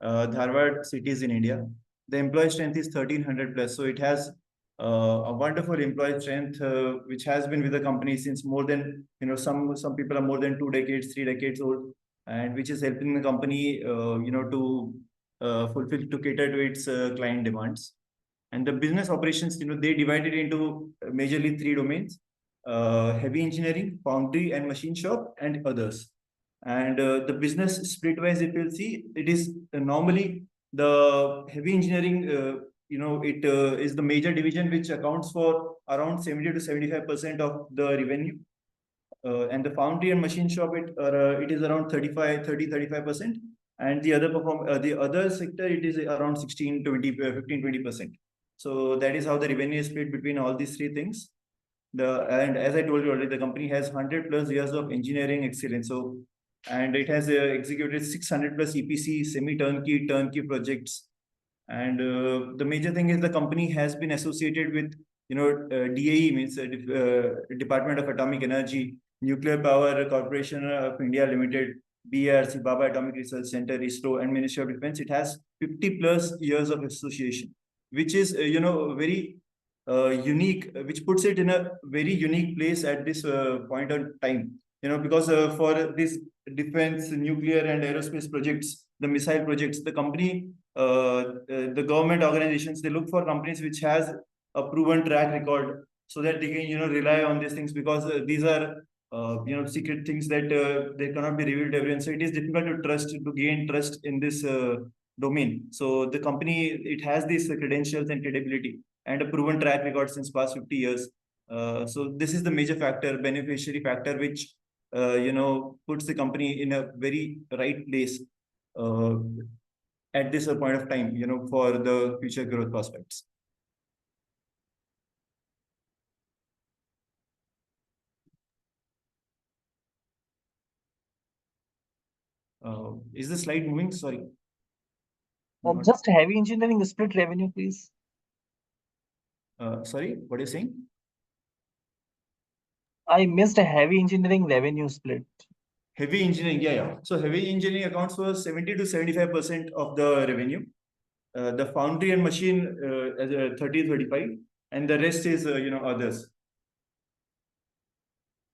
Dharwad cities in India. The employee strength is 1,300 plus. So it has a wonderful employee strength, which has been with the company since more than, some people are more than 2 decades, 3 decades old, and which is helping the company, to cater to its client demands. And the business operations, they divided into majorly 3 domains: heavy engineering, foundry and machine shop, and others. And the business split wise, if you'll see, it is normally the heavy engineering, it is the major division which accounts for around 70 to 75% of the revenue. And the foundry and machine shop, it is around 35%. And the other sector, it is around 15-20%. So that is how the revenue is split between all these 3 things. And as I told you already, the company has 100 plus years of engineering excellence. So, and it has executed 600 plus EPC, turnkey projects. And the major thing is the company has been associated with, DAE, means Department of Atomic Energy, Nuclear Power Corporation of India Limited, BRC, Baba Atomic Research Center, ISRO, and Ministry of Defense. It has 50 plus years of association, which is, very unique, which puts it in a very unique place at this point of time. Because for this defense, nuclear, and aerospace projects, the missile projects, the company, the government organizations, they look for companies which has a proven track record, so that they can, rely on these things, because these are, secret things that they cannot be revealed to everyone. So it is difficult to gain trust in this domain. So the company, it has these credentials and credibility and a proven track record since past 50 years. So this is the major factor, beneficiary factor, which, puts the company in a very right place at this point of time, for the future growth prospects. Is the slide moving? Sorry. Just heavy engineering split revenue, please. Sorry, what are you saying? I missed a heavy engineering revenue split. Heavy engineering, yeah. So heavy engineering accounts for 70 to 75% of the revenue. The foundry and machine, 30-35, and the rest is, others.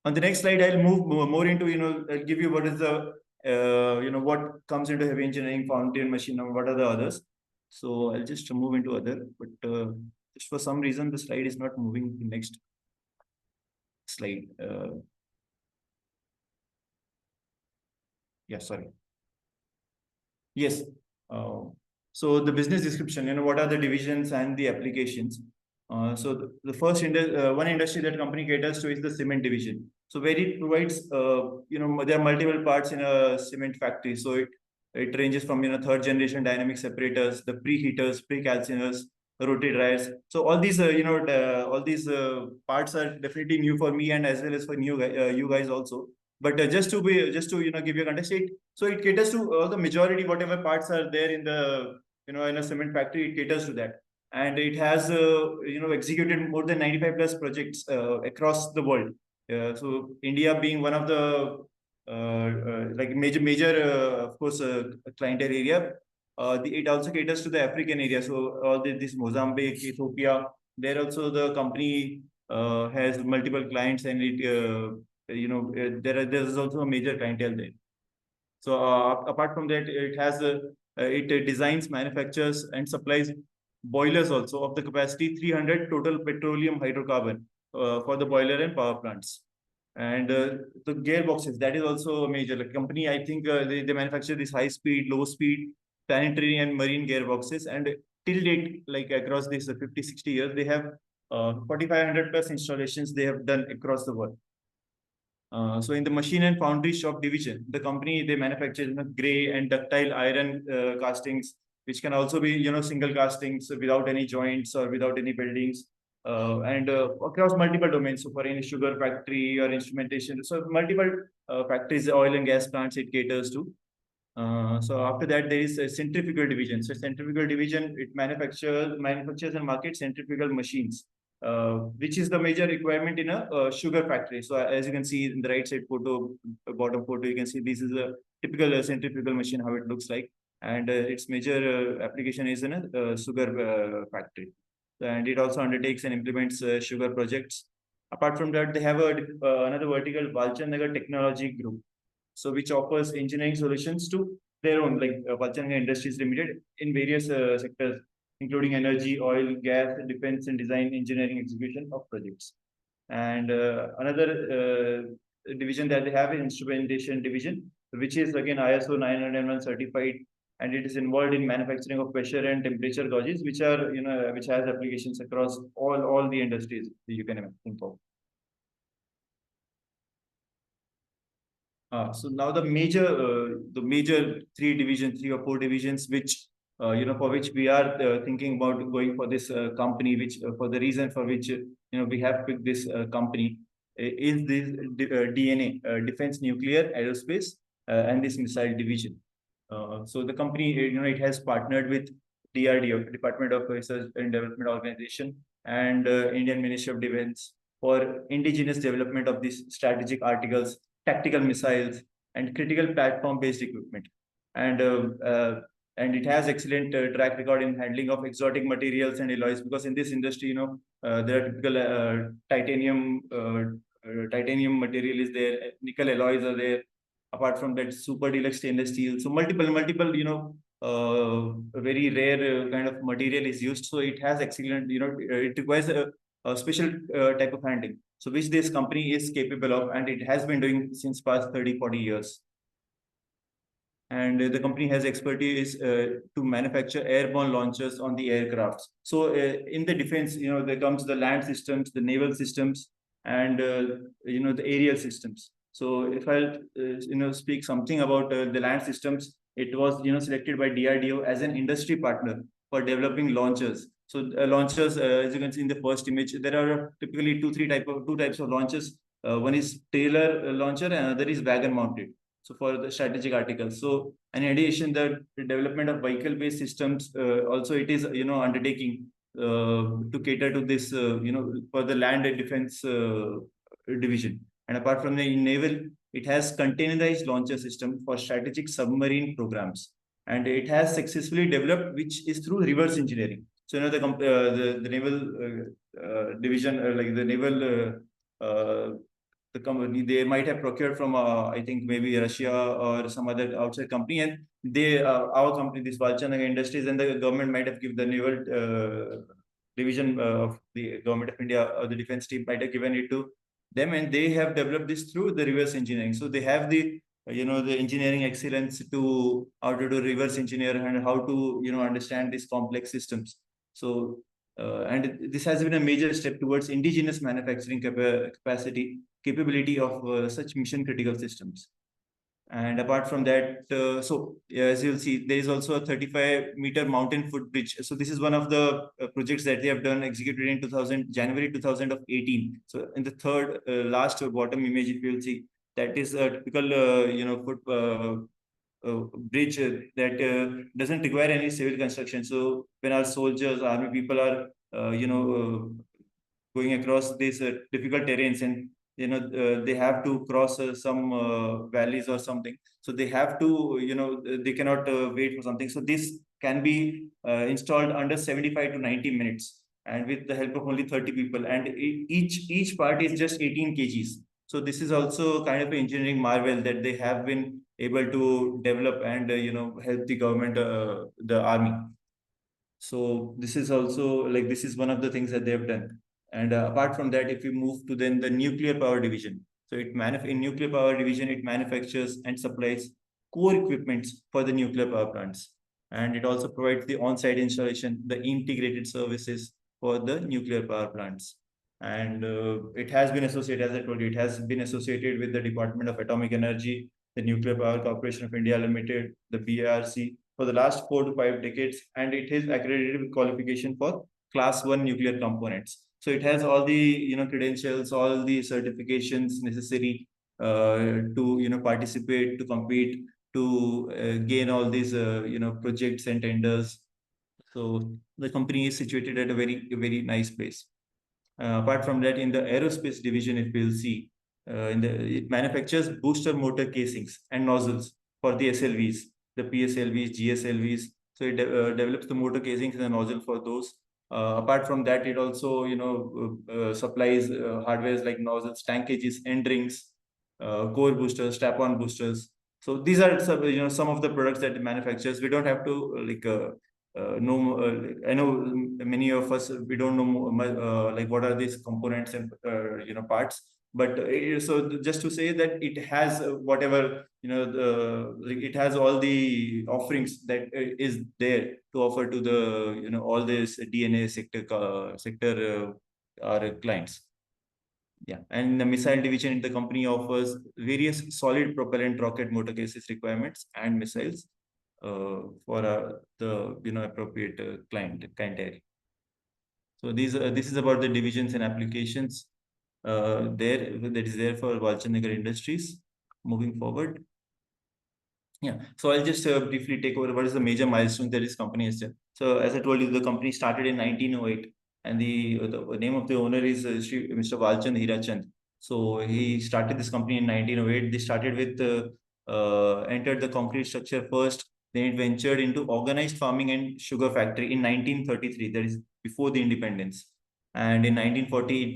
On the next slide, I'll move more into, I'll give you what is the, what comes into heavy engineering, foundry and machine, and what are the others. So I'll just move into other, but just for some reason, the slide is not moving to the next slide. Yeah, sorry. Yes. So the business description, what are the divisions and the applications? So the first one industry that company caters to is the cement division. So where it provides, there are multiple parts in a cement factory. So it ranges from, third generation dynamic separators, the preheaters, pre-calciners, rotary dryers. So all these, all these parts are definitely new for me and as well as for you guys also. But just to give you a context, so it caters to all the majority, whatever parts are there in the, in a cement factory, it caters to that. And it has, executed more than 95 plus projects across the world. So India being one of the like major, of course, clientele area. It also caters to the African area. So all this Mozambique, Ethiopia, there also the company has multiple clients, and it there's also a major clientele there. So apart from that, it has it designs, manufactures, and supplies boilers also of the capacity 300 total petroleum hydrocarbon for the boiler and power plants. And the gearboxes, that is also a major company. I think they manufacture this high speed, low speed, planetary and marine gearboxes. And till date, like across these 50, 60 years, they have 4,500 plus installations they have done across the world. So in the machine and foundry shop division, the company, they manufacture gray and ductile iron castings, which can also be, single castings without any joints or without any buildings, and across multiple domains. So for any sugar factory or instrumentation, so multiple factories, oil and gas plants it caters to. So after that, there is a centrifugal division. So centrifugal division, it manufactures and markets centrifugal machines, which is the major requirement in a sugar factory. So as you can see in the right side photo, bottom photo, you can see this is a typical centrifugal machine, how it looks like. And its major application is in a sugar factory. And it also undertakes and implements sugar projects. Apart from that, they have another vertical, Walchandnagar Technology Group. So which offers engineering solutions to their own, like Walchandnagar Industries Limited, in various sectors, including energy, oil, gas, defense, and design, engineering, execution of projects. And another division that they have is instrumentation division, which is again ISO 901 certified, and it is involved in manufacturing of pressure and temperature gauges, which are, which has applications across all the industries you can think of. So now the major three or four divisions, which for which we are thinking about going for this company, which for the reason for which we have picked this company is this DNA, Defense, Nuclear, Aerospace, and this missile division. So the company, it has partnered with DRDO, Department of Research and Development Organization, and Indian Ministry of Defense for indigenous development of these strategic articles, tactical missiles, and critical platform-based equipment. And it has excellent track record in handling of exotic materials and alloys, because in this industry, there are typical titanium material is there, nickel alloys are there. Apart from that, super deluxe stainless steel. So multiple, very rare kind of material is used. So it has excellent, it requires a special type of handling. So which this company is capable of, and it has been doing since past 30, 40 years. And the company has expertise to manufacture airborne launchers on the aircrafts. So in the defense, there comes the land systems, the naval systems, and the aerial systems. So if I'll speak something about the land systems, it was selected by DRDO as an industry partner for developing launchers. So launchers, as you can see in the first image, there are typically two types of launchers. One is trailer launcher, and another is wagon mounted. So for the strategic articles. So in addition, the development of vehicle-based systems also it is undertaking to cater to this for the land and defense division. And apart from the naval, it has containerized launcher system for strategic submarine programs, and it has successfully developed, which is through reverse engineering. So the naval division, like the naval the company, they might have procured from I think maybe Russia or some other outside company, and they our company, this Walchandnagar Industries, and the government might have given the naval division of the government of India or the defense team might have given it to them, and they have developed this through the reverse engineering. So they have the the engineering excellence to how to do reverse engineer and how to understand these complex systems. So And this has been a major step towards indigenous manufacturing capability of such mission critical systems. And apart from that, as you'll see, there is also a 35-meter mountain footbridge. So this is one of the projects that they have done, executed in January 2018. So in the third last bottom image, if you'll see, that is a typical bridge that doesn't require any civil construction. So when our soldiers, army people are going across these difficult terrains, and they have to cross some valleys or something, so they have to they cannot wait for something, so this can be installed under 75 to 90 minutes, and with the help of only 30 people, and each part is just 18 kgs. So this is also kind of an engineering marvel that they have been able to develop and help the government, the army. So this is also like, this is one of the things that they have done. And apart from that, if you move to then the nuclear power division, so in nuclear power division, it manufactures and supplies core equipments for the nuclear power plants. And it also provides the on-site installation, the integrated services for the nuclear power plants. And it has been associated, as I told you, it has been associated with the Department of Atomic Energy, the Nuclear Power Corporation of India Limited, the BARC, for the last 4 to 5 decades, and it is accredited with qualification for Class 1 nuclear components. So it has all the credentials, all the certifications necessary to participate, to compete, to gain all these projects and tenders. So the company is situated at a very nice place. Apart from that, in the aerospace division, if we'll see, it manufactures booster motor casings and nozzles for the SLVs, the PSLVs, GSLVs. So it develops the motor casings and the nozzle for those. Apart from that, it also supplies hardwares like nozzles, tank cages, end rings, core boosters, strap-on boosters. So these are some of the products that it manufactures. We don't have to I know many of us, we don't know like what are these components and parts. But so just to say that it has whatever it has all the offerings that is there to offer to the all this DNA sector our clients. Yeah, and the missile division in the company offers various solid propellant rocket motor cases requirements and missiles for the appropriate clientele. So this is about the divisions and applications that is there for Walchandnagar Industries. Moving forward. Yeah, so I'll just briefly take over what is the major milestone that this company has done. So as I told you, the company started in 1908, and the name of the owner is Mr. Walchand Hirachand. So he started this company in 1908. They started with entered the concrete structure first, then it ventured into organized farming and sugar factory in 1933. That is before the independence. And in 1940,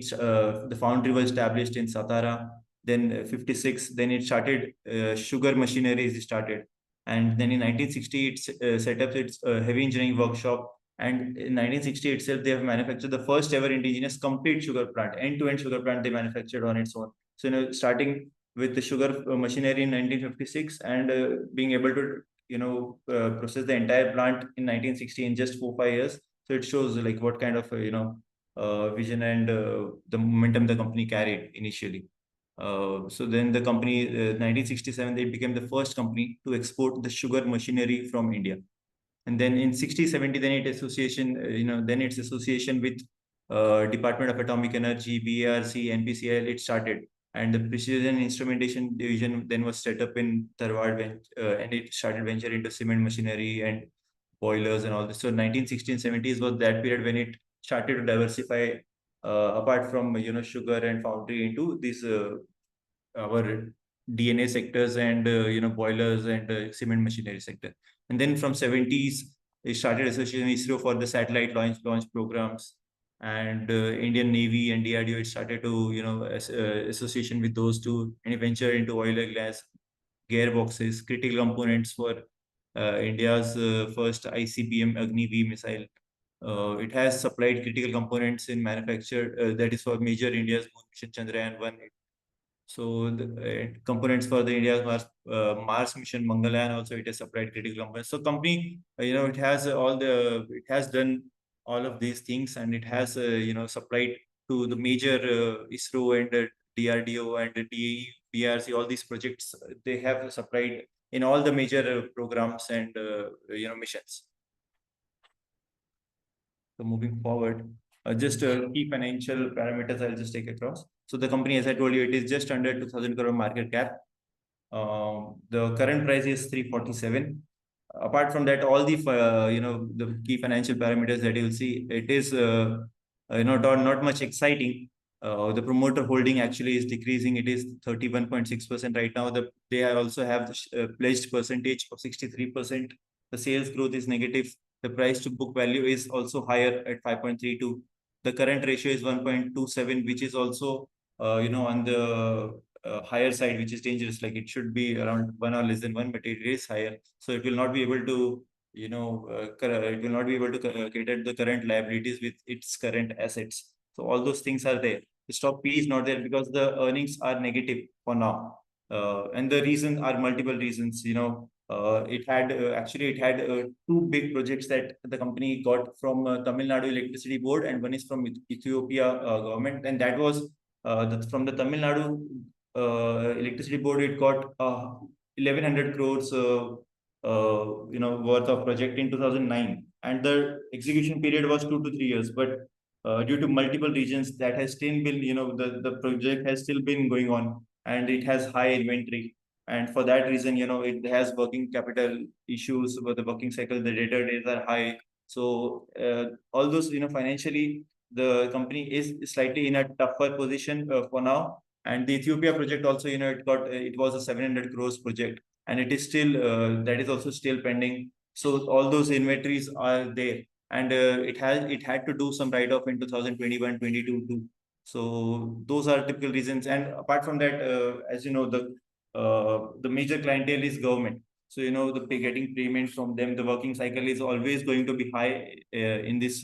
the foundry was established in Satara. Then 56, then it started sugar machineries started. And then in 1960, it set up its heavy engineering workshop. And in 1960 itself, they have manufactured the first ever indigenous complete sugar plant, end-to-end sugar plant they manufactured on its own. So, starting with the sugar machinery in 1956 and being able to, process the entire plant in 1960 in just 4-5 years. So it shows like what kind of, vision and the momentum the company carried initially. So then the company, 1967, they became the first company to export the sugar machinery from India. And then in 60-70, then its association with Department of Atomic Energy, BARC, NPCIL, it started. And the precision instrumentation division then was set up in Dharwad, and it started venture into cement machinery and boilers and all this. So 1960s, 70s was that period when it started to diversify apart from sugar and foundry into these our DNA sectors and boilers and cement machinery sector. And then from 70s, it started associating ISRO for the satellite launch programs, and Indian Navy and DRDO. It started to association with those two, and it ventured into oil and gas, gearboxes, critical components for India's first ICBM Agni V missile. It has supplied critical components in manufacture that is for major India's moon mission Chandrayaan-1. So the components for the India's Mars mission Mangalyaan also, it has supplied critical components. So company, it has done all of these things, and it has supplied to the major ISRO and DRDO and DAE, BRC, all these projects. They have supplied in all the major programs and missions. So moving forward, just key financial parameters I'll just take across. So the company, as I told you, it is just under 2,000 crore market cap. The current price is 347. Apart from that, all the the key financial parameters that you'll see, it is not much exciting. The promoter holding actually is decreasing. It is 31.6% right now. They also have the pledged percentage of 63%. The sales growth is negative. The price to book value is also higher at 5.32. The current ratio is 1.27, which is also on the higher side, which is dangerous. Like it should be around 1 or less than 1, but it is higher. So it will not be able to it will not be able to cater the current liabilities with its current assets. So all those things are there. The stock P is not there because the earnings are negative for now. And the reason are multiple reasons. It had two big projects that the company got from Tamil Nadu Electricity Board, and one is from Ethiopia government, and that was from the Tamil Nadu Electricity Board. It got 1,100 crores worth of project in 2009, and the execution period was 2 to 3 years. But due to multiple regions, that has still been the project has still been going on, and it has high inventory. And for that reason, it has working capital issues with the working cycle. The debtor days are high. So all those, financially, the company is slightly in a tougher position for now. And the Ethiopia project also, it was a 700 crores project, and it is still that is also still pending. So all those inventories are there, and it had to do some write-off in 2021, 22 too. So those are typical reasons. And apart from that, as you know, the major clientele is government. So getting payment from them, the working cycle is always going to be high in this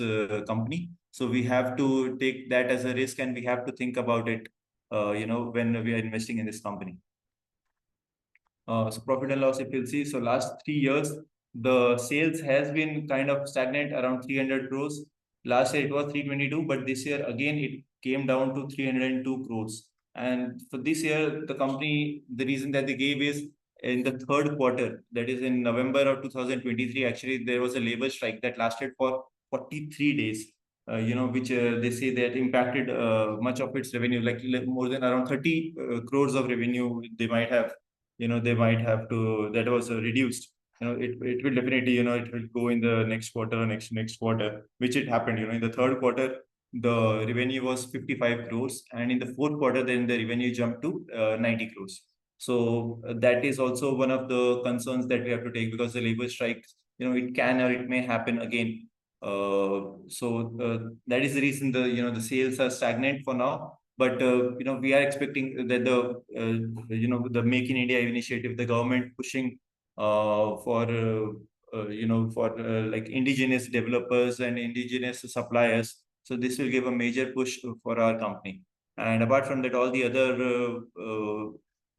company. So we have to take that as a risk, and we have to think about it when we are investing in this company. So profit and loss, if you'll see, so last 3 years, the sales has been kind of stagnant around 300 crores. Last year it was 322, but this year again it came down to 302 crores. And for this year, the company, the reason that they gave is in the third quarter, that is in November of 2023, actually there was a labor strike that lasted for 43 days. Which they say that impacted much of its revenue, like more than around 30 crores of revenue they might have that was reduced. It will definitely, it will go in the next quarter or next quarter, which it happened. In the third quarter, the revenue was 55 crores, and in the fourth quarter, then the revenue jumped to 90 crores. So that is also one of the concerns that we have to take, because the labor strike, it can or it may happen again. That is the reason the sales are stagnant for now. But we are expecting that the Make in India initiative, the government pushing for like indigenous developers and indigenous suppliers. So this will give a major push for our company. And apart from that, all the other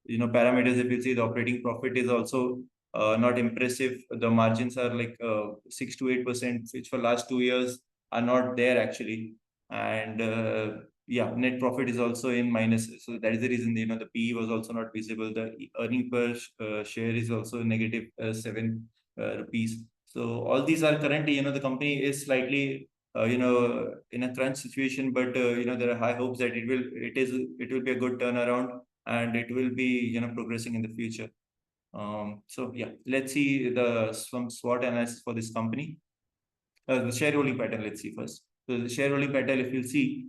parameters, if you see, the operating profit is also not impressive. The margins are like 6 to 8%, which for last 2 years are not there actually. And yeah, net profit is also in minus. So that is the reason, the PE was also not visible. The earning per share is also negative 7 rupees. So all these are currently, the company is slightly, in a crunch situation, but there are high hopes that it will be a good turnaround, and it will be, progressing in the future. So yeah, let's see some SWOT analysis for this company. The shareholding pattern, let's see first. So the shareholding pattern, if you see,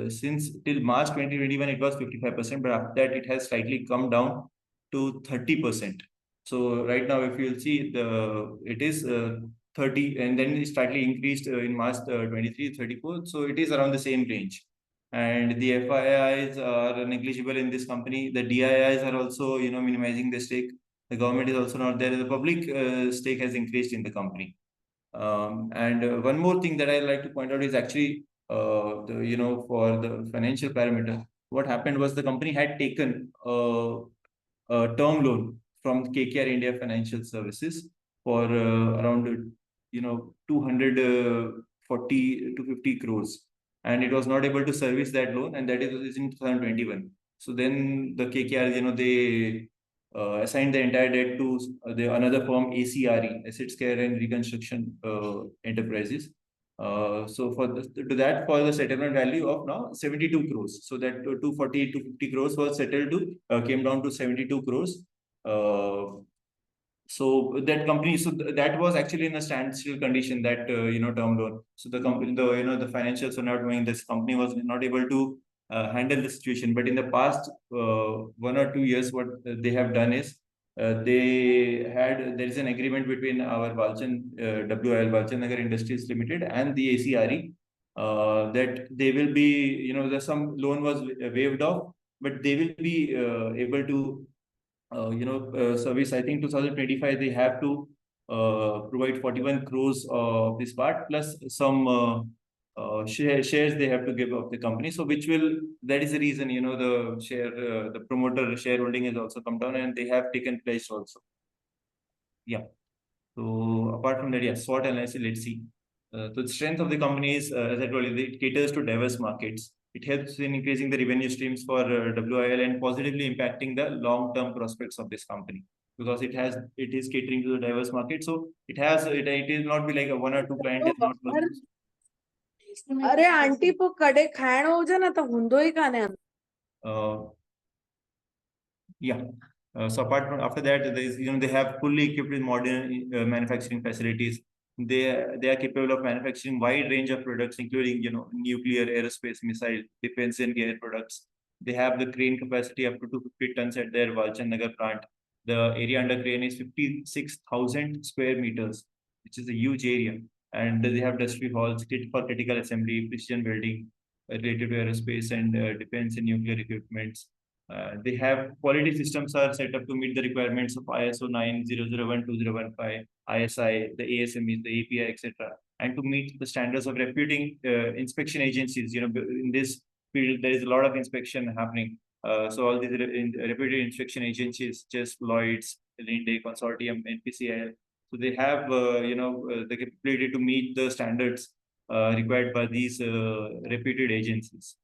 since till March 2021, it was 55%, but after that, it has slightly come down to 30%. So right now, if you'll see, it is 30, and then it slightly increased in March 23, 34. So it is around the same range. And the FIIs are negligible in this company. The DIIs are also, minimizing the stake. The government is also not there. The public stake has increased in the company. And one more thing that I like to point out is actually, for the financial parameter, what happened was the company had taken a term loan from KKR India Financial Services for around 200 40 to 50 crores, and it was not able to service that loan, and that is in 2021. So then the KKR, they assigned the entire debt to another firm, ACRE, Assets Care and Reconstruction Enterprises. So for the settlement value of now 72 crores. So that 240 to 50 crores was settled to came down to 72 crores. So that company, that was actually in a standstill condition, that term loan. So the company, the financials were not going. This company was not able to handle the situation. But in the past 1 or 2 years, what they have done is there is an agreement between our WIL, Walchandnagar Industries Limited, and the ACRE that they will be, some loan was waived off, but they will be able to service. I think 2025 they have to provide 41 crores of this part, plus some shares they have to give of the company. So that is the reason, the promoter shareholding has also come down, and they have taken pledge also. Yeah. So apart from that, yeah, SWOT analysis, let's see. So the strength of the company is, as I told you, it caters to diverse markets. It helps in increasing the revenue streams for WIL and positively impacting the long-term prospects of this company, because it is catering to the diverse market. So it will not be like a 1 or 2 client is not. अरे aunty पो कड़े खाइण हुजे न त हुंदो ई काने Yeah. So apart from after that, there is, they have fully equipped with modern manufacturing facilities. They are capable of manufacturing wide range of products, including nuclear, aerospace, missile, defense, and gear products. They have the crane capacity up to 250 tons at their Walchandnagar plant. The area under crane is 56,000 square meters, which is a huge area. And they have industry halls for critical assembly, precision welding, related to aerospace and defense and nuclear equipments. They have quality systems are set up to meet the requirements of ISO 9001-2015, ISI, the ASMEs, the API, etc., and to meet the standards of reputing inspection agencies. In this field, there is a lot of inspection happening. So all these reputed inspection agencies, just Lloyd's, Linde Consortium, NPCIL. So they have, the capability to meet the standards required by these reputed agencies.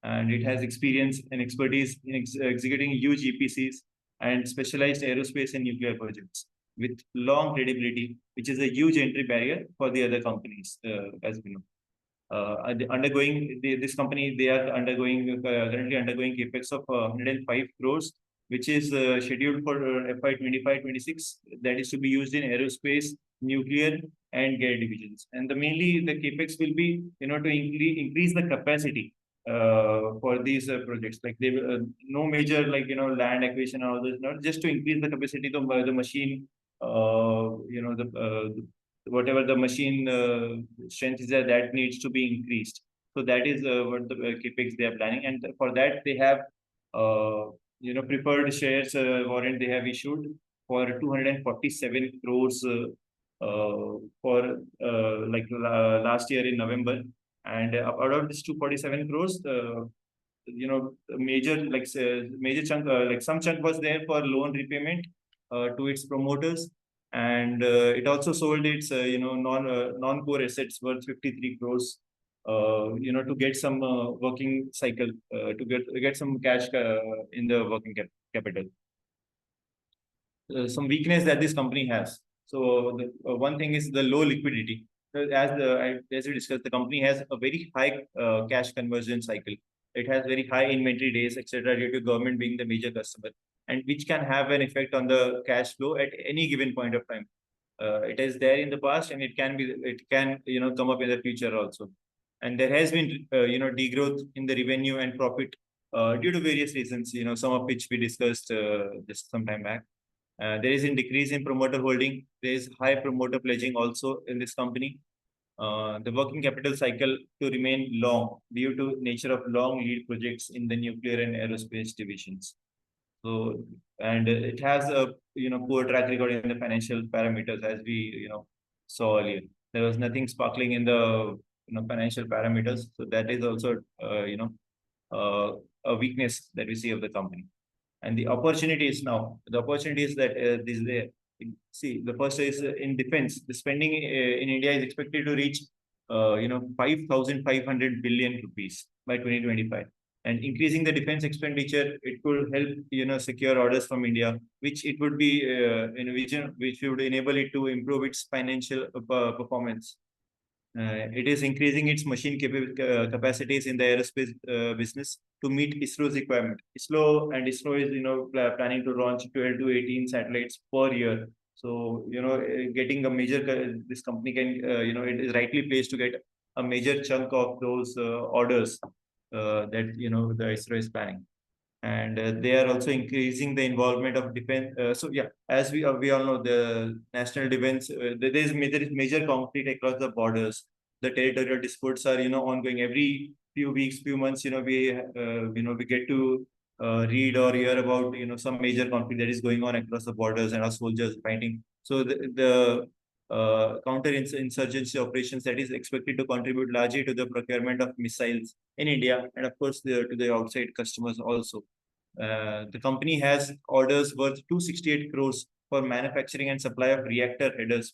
And it has experience and expertise in executing huge EPCs and specialized aerospace and nuclear projects with long credibility, which is a huge entry barrier for the other companies, as we know. This company, they are currently undergoing capex of 105 crores, which is scheduled for FY 25-26. That is to be used in aerospace, nuclear, and gear divisions. And mainly the capex will be, to increase the capacity for these projects. Like they will no major land acquisition or all this, not just to increase the capacity of the machine, whatever the machine strength is there, that needs to be increased. So that is what the capex they are planning, and for that they have preferred shares warrant they have issued for 247 crores for last year in November. And out of this 247 crores, major chunk, some chunk was there for loan repayment to its promoters, and it also sold its non-core assets worth 53 crores. To get some working cycle, to get some cash in the working capital. Some weakness that this company has. So one thing is the low liquidity. As we discussed, the company has a very high cash conversion cycle. It has very high inventory days, etc., due to government being the major customer, and which can have an effect on the cash flow at any given point of time. It is there in the past, and it can come up in the future also. And there has been degrowth in the revenue and profit due to various reasons. Some of which we discussed just some time back. There is a decrease in promoter holding. There is high promoter pledging also in this company. The working capital cycle to remain long due to nature of long lead projects in the nuclear and aerospace divisions. So, and it has a poor track record in the financial parameters, as we saw earlier. There was nothing sparkling in the financial parameters. So that is also a weakness that we see of the company. And the opportunities that see, the first is in defense. The spending in India is expected to reach 5,500 billion rupees by 2025. And increasing the defense expenditure, it could help, secure orders from India, which it would be, which would enable it to improve its financial performance. It is increasing its machine capacities in the aerospace business to meet ISRO's requirement. ISRO is, planning to launch 12 to 18 satellites per year. So, getting a major, this company can, it is rightly placed to get a major chunk of those orders that, the ISRO is planning. And they are also increasing the involvement of defense. So yeah, as we all know, the national defense, there is major conflict across the borders. The territorial disputes are, ongoing every few weeks, few months. We get to read or hear about, some major conflict that is going on across the borders and our soldiers fighting. So the counter-insurgency operations that is expected to contribute largely to the procurement of missiles in India, and of course to the outside customers also. The company has orders worth 268 crores for manufacturing and supply of reactor headers,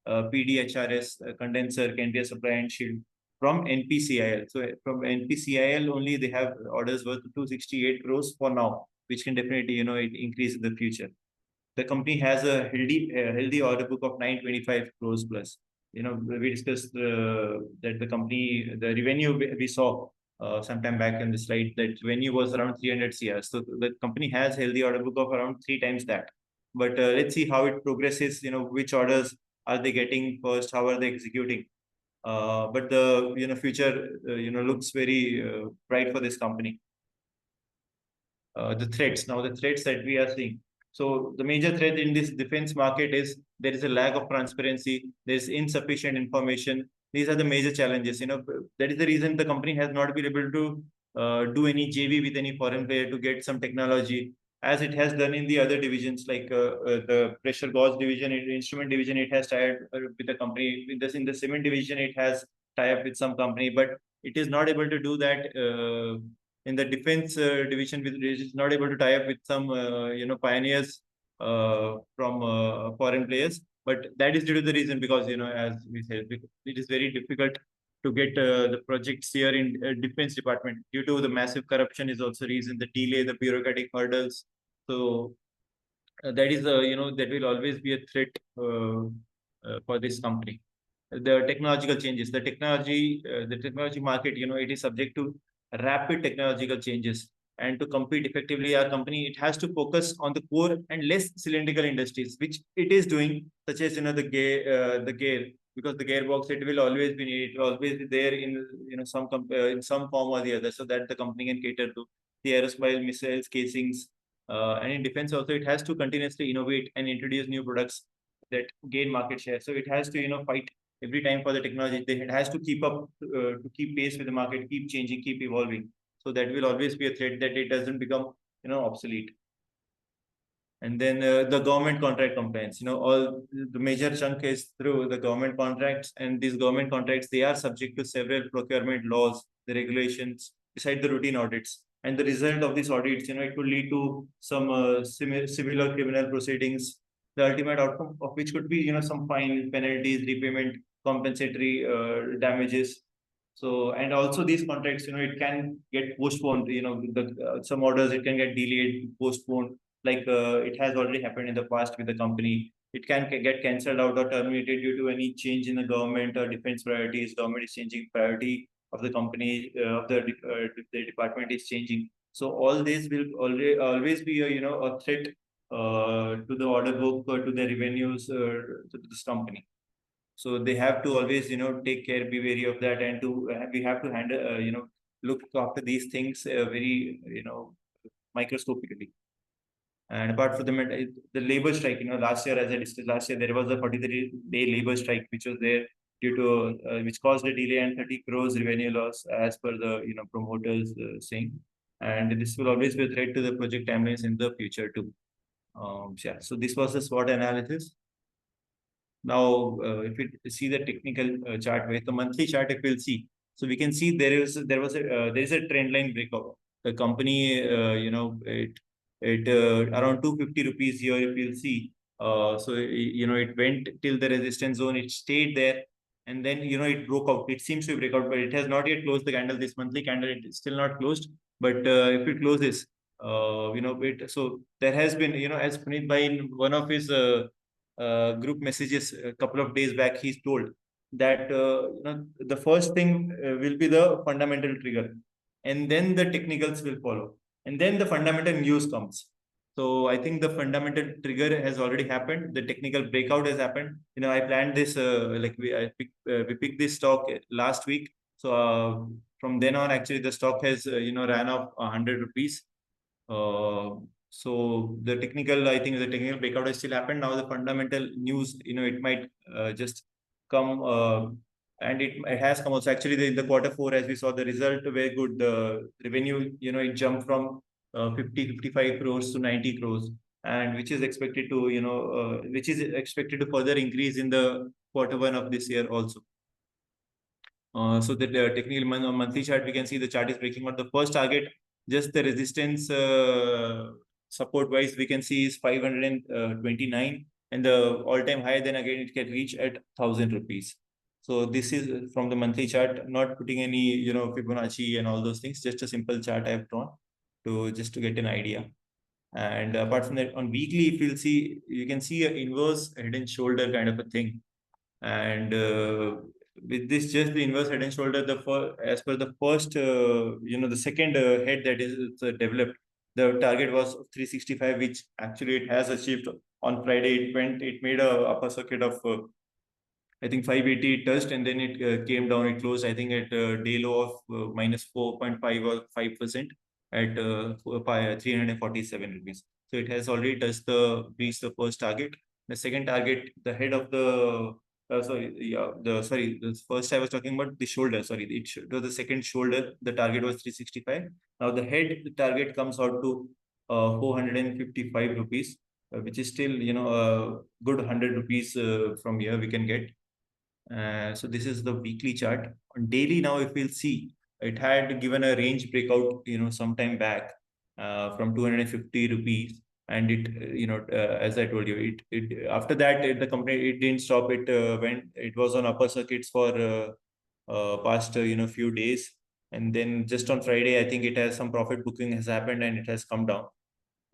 PDHRS, condenser, Candia supply and shield from NPCIL. So from NPCIL only they have orders worth 268 crores for now, which can definitely, it increase in the future. The company has a healthy order book of 925 crores plus. We discussed that the company, the revenue we saw sometime back in the slide, that revenue was around 300 CR. So the company has healthy order book of around 3 times that. But let's see how it progresses, which orders are they getting first, how are they executing. But the future looks very bright for this company. The threats that we are seeing. So the major threat in this defense market is there is a lack of transparency, there is insufficient information. These are the major challenges. That is the reason the company has not been able to do any JV with any foreign player to get some technology, as it has done in the other divisions, like the pressure gauge division, instrument division. It has tied with a company. In the cement division, it has tied up with some company, but it is not able to do that. In the defense division, which is not able to tie up with some pioneers from foreign players. But that is due to the reason because as we said, it is very difficult to get the projects here in defense department due to the massive corruption is also reason, the delay, the bureaucratic hurdles. So that is that will always be a threat for this company. The technological changes, the technology market, it is subject to rapid technological changes, and to compete effectively, our company, it has to focus on the core and less cylindrical industries, which it is doing, such as the gear, because the gearbox, it will always be there in in some form or the other, so that the company can cater to the aerospace, missiles, casings, and in defense also, it has to continuously innovate and introduce new products that gain market share. So it has to fight every time for the technology. It has to keep up, to keep pace with the market, keep changing, keep evolving. So that will always be a threat that it doesn't become, obsolete. And then the government contract compliance, all the major chunk is through the government contracts, and these government contracts, they are subject to several procurement laws, the regulations, beside the routine audits. And the result of these audits, it could lead to some civil or criminal proceedings, the ultimate outcome of which could be, some fine, penalties, repayment, compensatory damages. So, and also these contracts, it can get postponed, some orders, it can get delayed, postponed, like it has already happened in the past with the company. It can get cancelled out or terminated due to any change in the government or defense priorities. Government is changing priority of the company, of the department is changing. So all this will always be a threat to the order book or to the revenues to this company. So they have to always take care, be wary of that, and we have to handle look after these things very microscopically. And apart from the labor strike, last year, as I discussed last year, there was a 43-day labor strike which was there due to which caused a delay and 30 crores revenue loss, as per the promoters saying. And this will always be a threat to the project timelines in the future too. Yeah, so this was the SWOT analysis. Now, if we see the technical chart, with the monthly chart, if we'll see, so we can see there is a trend line breakout. The company, it around 250 rupees here, if you'll see. So it went till the resistance zone, it stayed there, and then it broke out. It seems to break out, but it has not yet closed the candle. This monthly candle, it is still not closed. But if it closes, so there has been, as Puneet Bhai in one of his group messages a couple of days back, he's told that the first thing will be the fundamental trigger, and then the technicals will follow, and then the fundamental news comes. So I think the fundamental trigger has already happened. The technical breakout has happened. I planned this we picked this stock last week. So from then on, actually, the stock has ran up 100 rupees. So the technical, I think the technical breakout has still happened. Now the fundamental news, it might just come, and it has come also. Actually, in the quarter 4, as we saw, the result very good. The revenue, it jumped from 55 crores to 90 crores, and which is expected to further increase in the quarter 1 of this year also. So the technical monthly chart, we can see the chart is breaking out. The first target, just the resistance support wise, we can see is 529, and the all-time high, then again it can reach at 1,000 rupees. So this is from the monthly chart, not putting any Fibonacci and all those things, just a simple chart I have drawn to get an idea. And apart from that, on weekly, if you'll see, you can see an inverse head and shoulder kind of a thing. And with this, just the inverse head and shoulder, as per the first, the second head that is developed, the target was 365, which actually it has achieved on Friday. It made a upper circuit of I think 580 it touched, and then it came down. It closed, I think, at a day low of minus 4.5 or 5% at 347 rupees. So it has already reached the first target. The second target, the head of the the first I was talking about the shoulder. Sorry, it was the second shoulder. The target was 365. Now the head target comes out to 455 rupees, which is still a good 100 rupees from here we can get. So this is the weekly chart. On daily now, if we'll see, it had given a range breakout, some time back from 250 rupees. And it, as I told you, it after that, the company, it didn't stop. It was on upper circuits for past, few days. And then just on Friday, I think it has some profit booking has happened and it has come down.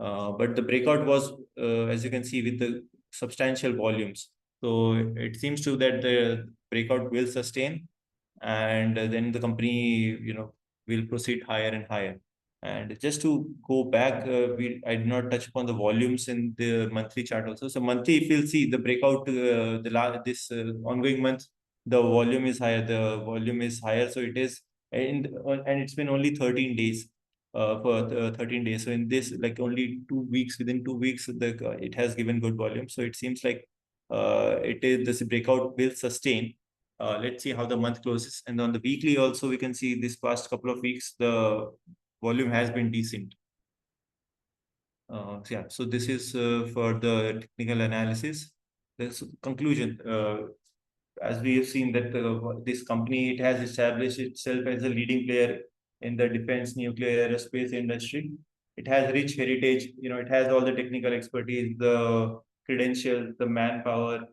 But the breakout was, as you can see, with the substantial volumes. So it seems to that the breakout will sustain, and then the company, will proceed higher and higher. And just to go back, I did not touch upon the volumes in the monthly chart also. So monthly, if you'll see the breakout, this ongoing month, the volume is higher. The volume is higher, so it is, and it's been only 13 days. For 13 days. So in this, like only 2 weeks, within 2 weeks, it has given good volume. So it seems like this breakout will sustain. Let's see how the month closes. And on the weekly also, we can see this past couple of weeks, the volume has been decent. Yeah, so this is for the technical analysis. This conclusion. As we have seen that this company, it has established itself as a leading player in the defense, nuclear, aerospace industry. It has rich heritage. It has all the technical expertise, the credentials, the manpower,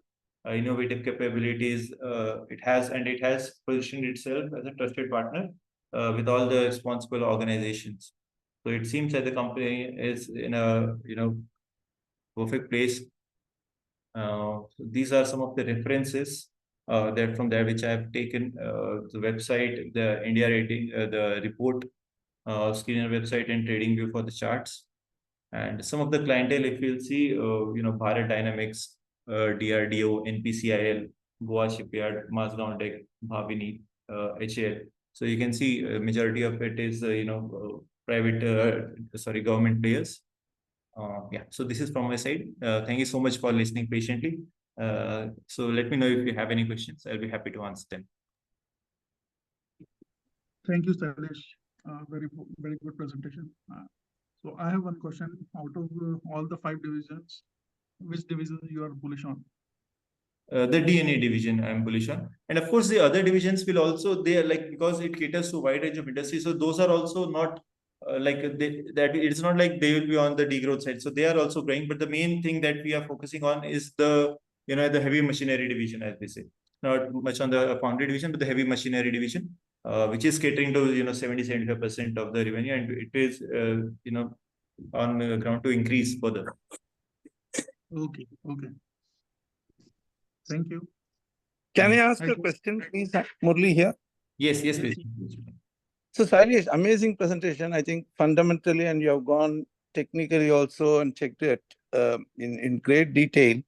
innovative capabilities. It has positioned itself as a trusted partner with all the responsible organizations. So it seems that the company is in a perfect place. These are some of the references that from there which I have taken, the website, the India rating, the report, screener website, and trading view for the charts. And some of the clientele, if you'll see, Bharat Dynamics, DRDO, NPCIL, Goa Shipyard, Mazgaon Tech, Bhavini, HAL. So you can see majority of it is, government players. Yeah, so this is from my side. Thank you so much for listening patiently. So let me know if you have any questions. I'll be happy to answer them. Thank you, Sailesh. Very good presentation. So I have one question. Out of all the 5 divisions, which division you are bullish on? The DNA division I'm bullish on, and of course the other divisions will also, they are like, because it caters to a wide range of industries, so those are also not that it's not like they will be on the degrowth side. So they are also growing, but the main thing that we are focusing on is the the heavy machinery division, as they say. not much on the foundry division, but the heavy machinery division, which is catering to 70-75% of the revenue, and it is on the ground to increase further. Okay, okay. Thank you. Can I ask Thank a you. question, please? Murli here. Yes, Yes, please. So, Sailesh, amazing presentation. I think fundamentally, and you have gone technically also and checked it in great detail.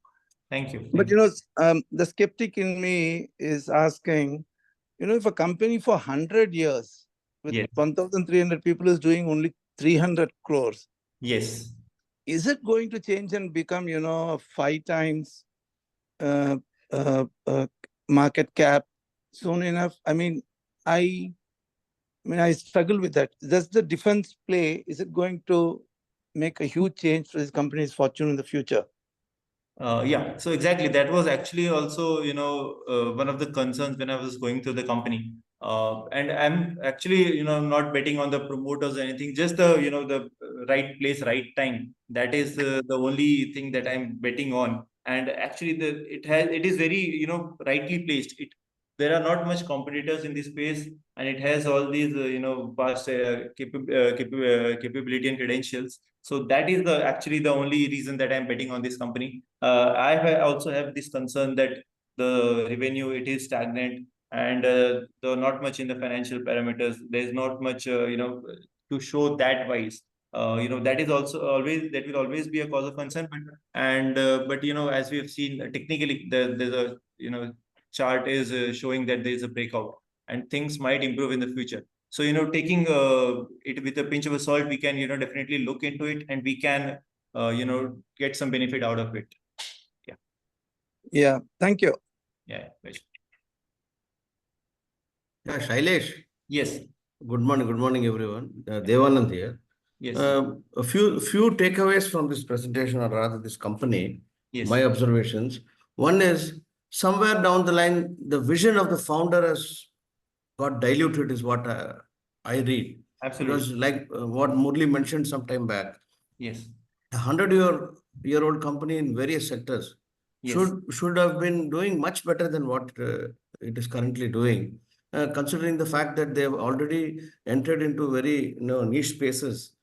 Thank you. But the skeptic in me is asking, if a company for 100 years with Yes. 1,300 people is doing only 300 crores, Yes. is it going to change and become, 5 times market cap soon enough? I mean, I struggle with that. Does the defense play, is it going to make a huge change for this company's fortune in the future? Yeah, so exactly. That was actually also, one of the concerns when I was going through the company. And I'm actually, not betting on the promoters or anything, just the right place, right time. That is the only thing that I'm betting on. And actually, it is very, rightly placed. There are not much competitors in this space, and it has all these, vast capability and credentials. So that is actually the only reason that I'm betting on this company. I also have this concern that the revenue, it is stagnant, and though not much in the financial parameters, there's not much to show that wise. That is also that will always be a cause of concern. But as we have seen technically, there's a chart is showing that there is a breakout, and things might improve in the future. So taking it with a pinch of salt, we can definitely look into it, and we can get some benefit out of it. Yeah, thank you. Yeah, pleasure. Yeah, Shailesh. Yes. Good morning, everyone. Devanand here. Yes. A few takeaways from this presentation, or rather this company. Yes. My observations. One is, somewhere down the line, the vision of the founder has got diluted, is what I read. Absolutely. Because like what Murli mentioned some time back, Yes. 100-year-old company in various sectors Yes. should have been doing much better than what it is currently doing, considering the fact that they have already entered into very niche spaces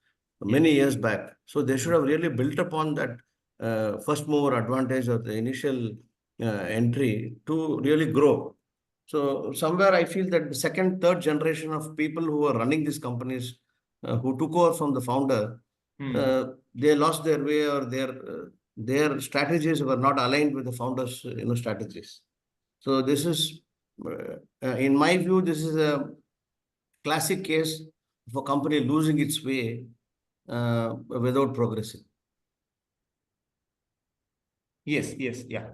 many years back. So they should have really built upon that first mover advantage or the initial entry to really grow. So somewhere I feel that the second, third generation of people who are running these companies, who took over from the founder, they lost their way, or their strategies were not aligned with the founders' strategies. So this is, in my view, this is a classic case of a company losing its way without progressing. Yes, yeah.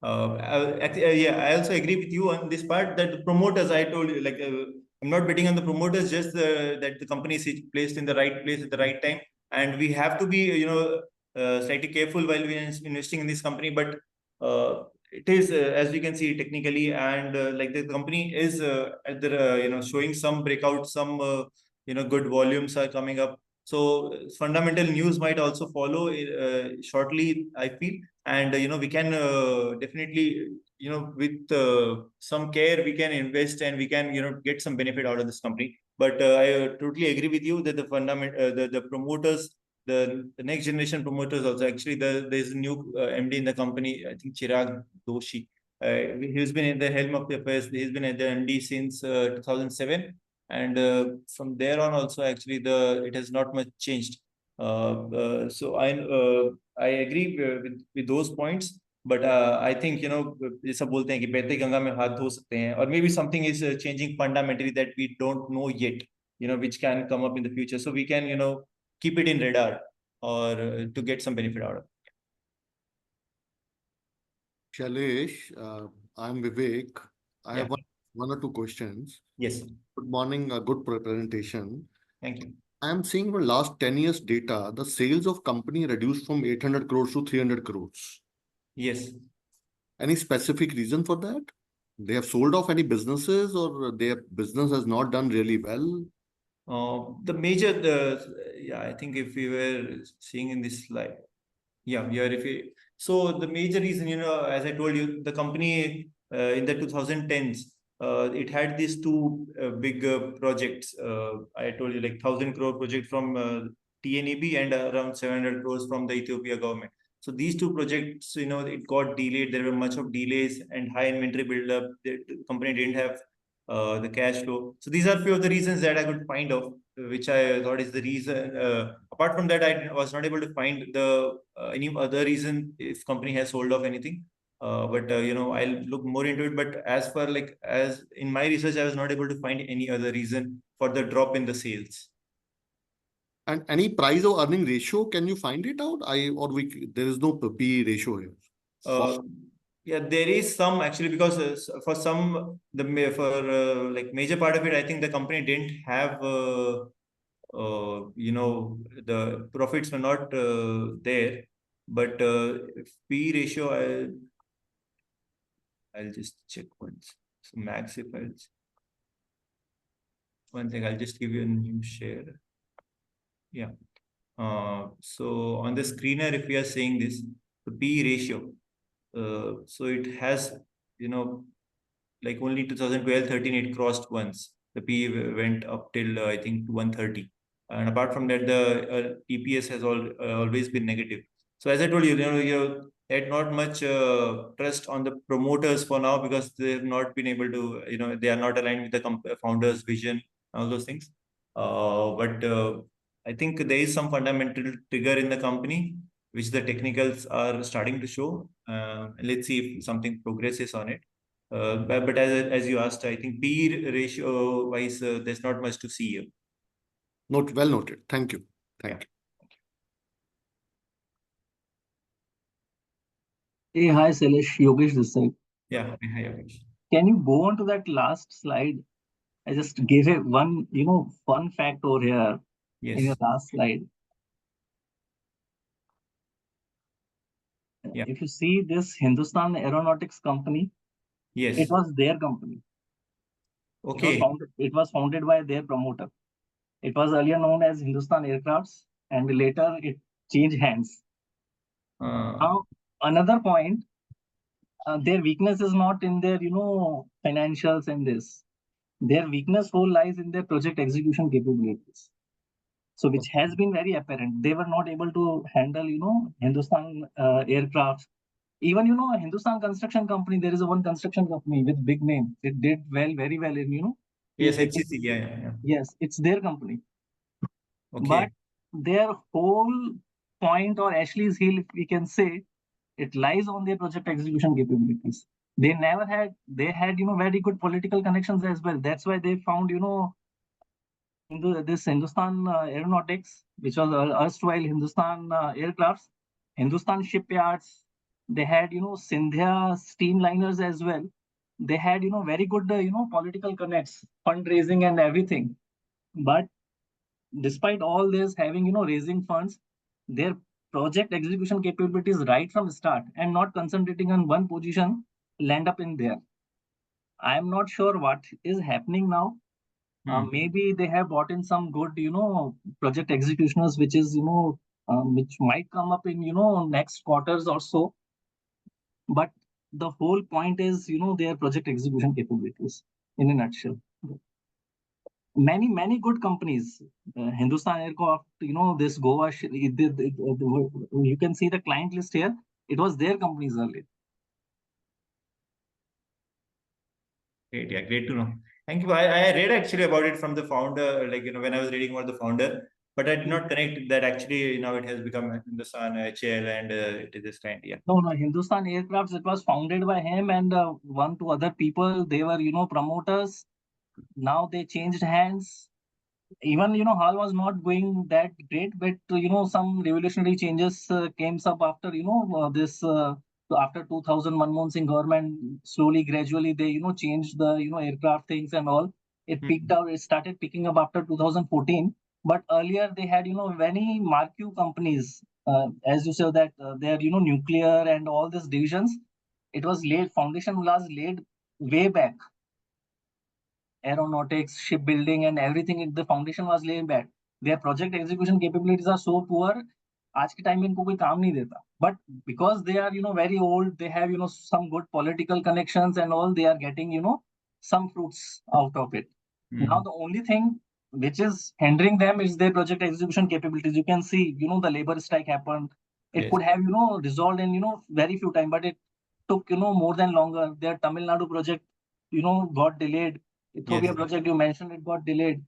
I also agree with you on this part, that the promoters, I told you, like, I'm not betting on the promoters, just that the company is placed in the right place at the right time. And we have to be, slightly careful while we are investing in this company. But it is, as we can see technically, and like the company is at the, showing some breakout, some, good volumes are coming up. So fundamental news might also follow shortly, I feel. And we can definitely, with some care, we can invest, and we can get some benefit out of this company. But I totally agree with you that the promoters, the next generation promoters also, actually there's a new MD in the company, I think Chirag Doshi. He's been in the helm of the affairs. He's been at the MD since 2007, and from there on also, actually it has not much changed. So I agree with those points, but I think जैसा बोलते हैं कि बहती गंगा में हाथ धो सकते हैं, or maybe something is changing fundamentally that we don't know yet, which can come up in the future, so we can keep it in radar, or to get some benefit out of it. Shailesh, I'm Vivek. I have one or two questions. Yes. Good morning. Good presentation. Thank you. I am seeing for last 10 years data, the sales of company reduced from 800 crores to 300 crores. Yes. Any specific reason for that? They have sold off any businesses, or their business has not done really well? The major, I think if we were seeing in this slide, so the major reason, as I told you, the company in the 2010s, it had these two big projects. I told you, like 1,000 crore project from TNEB and around 700 crores from the Ethiopia government. So these two projects, it got delayed. There were much of delays and high inventory buildup. The company didn't have the cash flow. So these are few of the reasons that I could find of, which I thought is the reason. Apart from that, I was not able to find the any other reason if company has sold off anything. But I'll look more into it. But as in my research, I was not able to find any other reason for the drop in the sales. And any price or earning ratio, can you find it out? There is no PE ratio here. Yeah, there is some actually, because for some like major part of it, I think the company didn't have the profits were not there, but PE ratio I'll just check once. So max if I'll one thing, I'll just give you a new share. Yeah. So on the screener, if we are saying this, the PE ratio, so it has, like only 2012-13, it crossed once. The PE went up till I think 130. And apart from that, the EPS has always been negative. So as I told you, you had not much trust on the promoters for now, because they have not been able to, they are not aligned with the founder's vision, all those things. But I think there is some fundamental trigger in the company, which the technicals are starting to show. Let's see if something progresses on it. But as you asked, I think PE ratio wise, there's not much to see here. Well noted. Thank you. Thank you. Hey, hi, Sailesh. Yogesh this side. Yeah, hi, Yogesh. Can you go on to that last slide? I just gave it one, fun fact over here in your last slide. Yeah. If you see this Hindustan Aeronautics company, yes, it was their company. Okay. It was founded by their promoter. It was earlier known as Hindustan Aircrafts, and later it changed hands. Now, another point, their weakness is not in their, financials and this. Their weakness whole lies in their project execution capabilities. So, which has been very apparent. They were not able to handle, Hindustan aircraft. Even, Hindustan Construction Company, there is one construction company with big name. It did very well in, Yes, HCC, yeah. Yes, it's their company. Okay. But their whole point, or Ashley's heel, if we can say, it lies on their project execution capabilities. They had, very good political connections as well. That's why they found, this Hindustan Aeronautics, which was erstwhile Hindustan Aircrafts, Hindustan Shipyards. They had, Sindhya Steamliners as well. They had, very good, political connects, fundraising and everything. But despite all this, having, raising funds, their project execution capabilities right from start and not concentrating on one position land up in there. I'm not sure what is happening now. Maybe they have brought in some good, project executioners, which is, which might come up in, next quarters or so. But the whole point is, their project execution capabilities in a nutshell. Many good companies, Hindustan Aircraft, this Goa, you can see the client list here. It was their companies earlier. Great, yeah, great to know. Thank you. I read actually about it from the founder, like, when I was reading about the founder, but I did not connect that actually now it has become Hindustan HAL and it is this kind, yeah. No, Hindustan Aircrafts, it was founded by him and 1-2 other people. They were, promoters. Now they changed hands. Even, HAL was not going that great, but, some revolutionary changes came up after, this, after 2000 Manmohan Singh government, slowly, gradually, they, changed the, aircraft things and all. It peaked out, it started picking up after 2014. But earlier they had, many marquee companies, as you said that they are, nuclear and all these divisions. It was laid, foundation was laid way back. Aeronautics, shipbuilding, and everything. The foundation was laid back. Their project execution capabilities are so poor. आज के time में इनको कोई काम नहीं देता, but because they are very old, they have some good political connections and all, they are getting some fruits out of it. Now the only thing which is hindering them is their project execution capabilities. You can see the labor strike happened. It Yes. could have resolved in very few time, but it took more than longer. Their Tamil Nadu project got delayed. Ethiopia Yes. project you mentioned, it got delayed.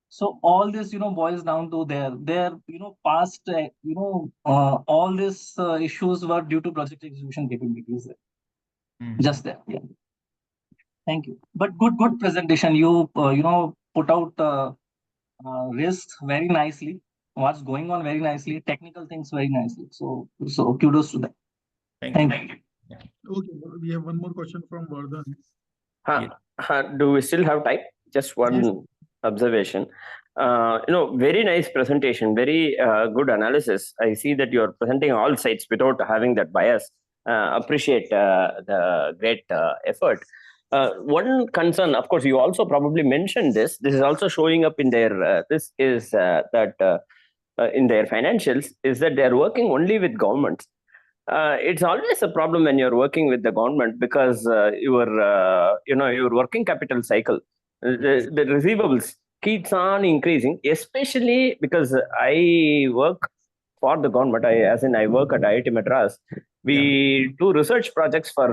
So all this boils down to their past all these issues were due to project execution capabilities. Just there. Yeah. Thank you. But good presentation. You put out risks very nicely. What's going on very nicely. Technical things very nicely. So kudos to that. Thank you. Okay, we have one more question from Vardhan. Do we still have time? Just one Yes. observation. Very nice presentation, very good analysis. I see that you're presenting all sides without having that bias. Appreciate the great effort. One concern, of course, you also probably mentioned this. This is also showing up in their. This is that in their financials is that they are working only with governments. It's always a problem when you're working with the government because your working capital cycle, the receivables keeps on increasing, especially because I work for the government. I work at IIT Madras. We do research projects for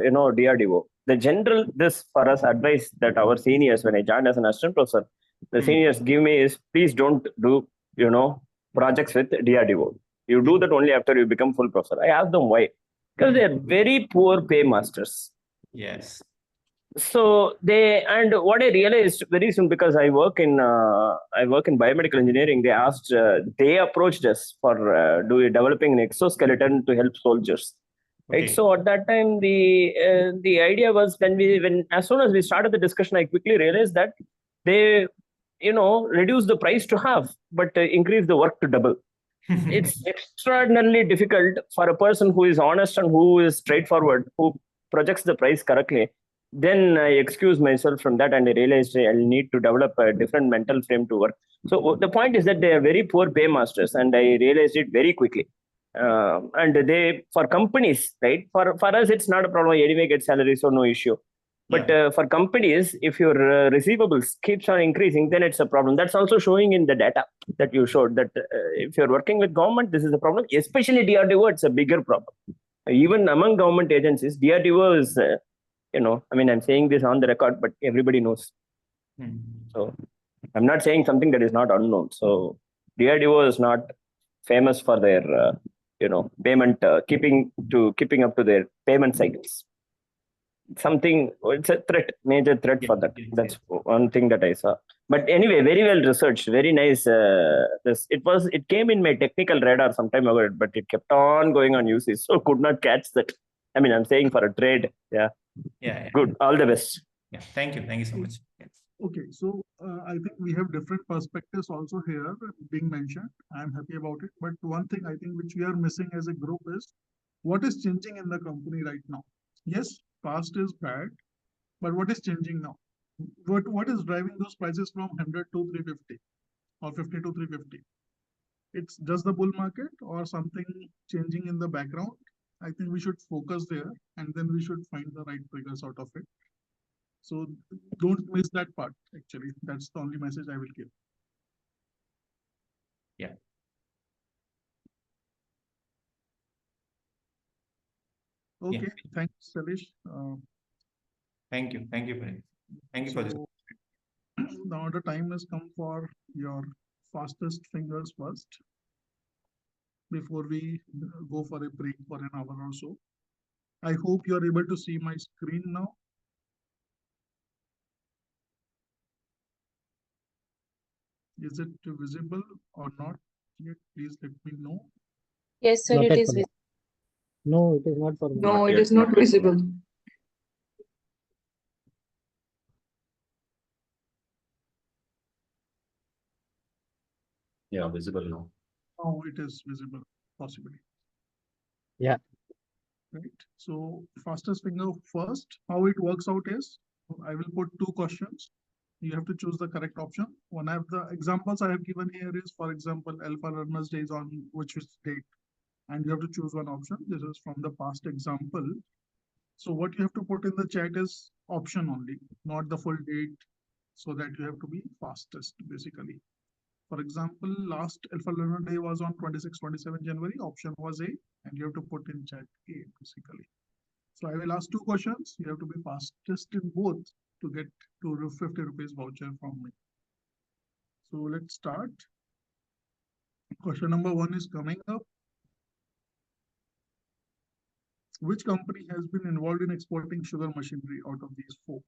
DRDO. The general this for us advice that our seniors, when I joined as an assistant professor, the seniors give me is please don't do projects with DRDO. You do that only after you become full professor. I asked them why. Because they are very poor pay masters. Yes. So and what I realized very soon, because I work in biomedical engineering, they approached us for developing an exoskeleton to help soldiers. Right. Okay. So at that time, the idea was when as soon as we started the discussion, I quickly realized that they reduce the price to half, but increase the work to double. It's extraordinarily difficult for a person who is honest and who is straightforward, who projects the price correctly. Then I excused myself from that and I realized I'll need to develop a different mental frame to work. So the point is that they are very poor paymasters, and I realized it very quickly. And for companies, right? For us, it's not a problem. Anyway, get salary, so no issue. But for companies, if your receivables keeps on increasing, then it's a problem. That's also showing in the data that you showed that if you're working with government, this is a problem. Especially DRDO, it's a bigger problem. Even among government agencies, DRDO is, I'm saying this on the record, but everybody knows. So I'm not saying something that is not unknown. So DRDO is not famous for their, payment, keeping up to their payment cycles. It's a major threat for that. That's one thing that I saw. But anyway, very well researched, very nice. It came in my technical radar some time ago, but it kept on going on usage, so could not catch that. I'm saying for a trade. Yeah. Good. All the best. Yeah. Thank you so much. Okay, so I think we have different perspectives also here being mentioned. I'm happy about it. But one thing I think which we are missing as a group is what is changing in the company right now. Yes, past is bad, but what is changing now? What is driving those prices from 100 to 350 or 50 to 350? It's just the bull market or something changing in the background? I think we should focus there and then we should find the right triggers out of it. So don't miss that part, actually. That's the only message I will give. Yeah. Okay, thanks, Salish. Thank you. Thank you for this. Now the time has come for your fastest fingers first before we go for a break for an hour or so. I hope you are able to see my screen now. Is it visible or not yet? Please let me know. Yes, sir, Not it yet is for me. visible. No, it is not for me. No, it is not visible. Yeah, visible now. Oh, it is visible, possibly. Yeah. Right. So fastest finger first, how it works out is I will put two questions. you have to choose the correct option. One of the examples I have given here is, for example, Alpha Learners Day is on which date, and you have to choose one option. This is from the past example. So what you have to put in the chat is option only, not the full date, so that you have to be fastest, basically. For example, last Alpha Learner Day was on 26-27 January. Option was A, and you have to put in chat A, basically. So I will ask two questions. You have to be fastest in both to get 250 rupees voucher from me. So let's start. Question number 1 is coming up. Which company has been involved in exporting sugar machinery out of these 4?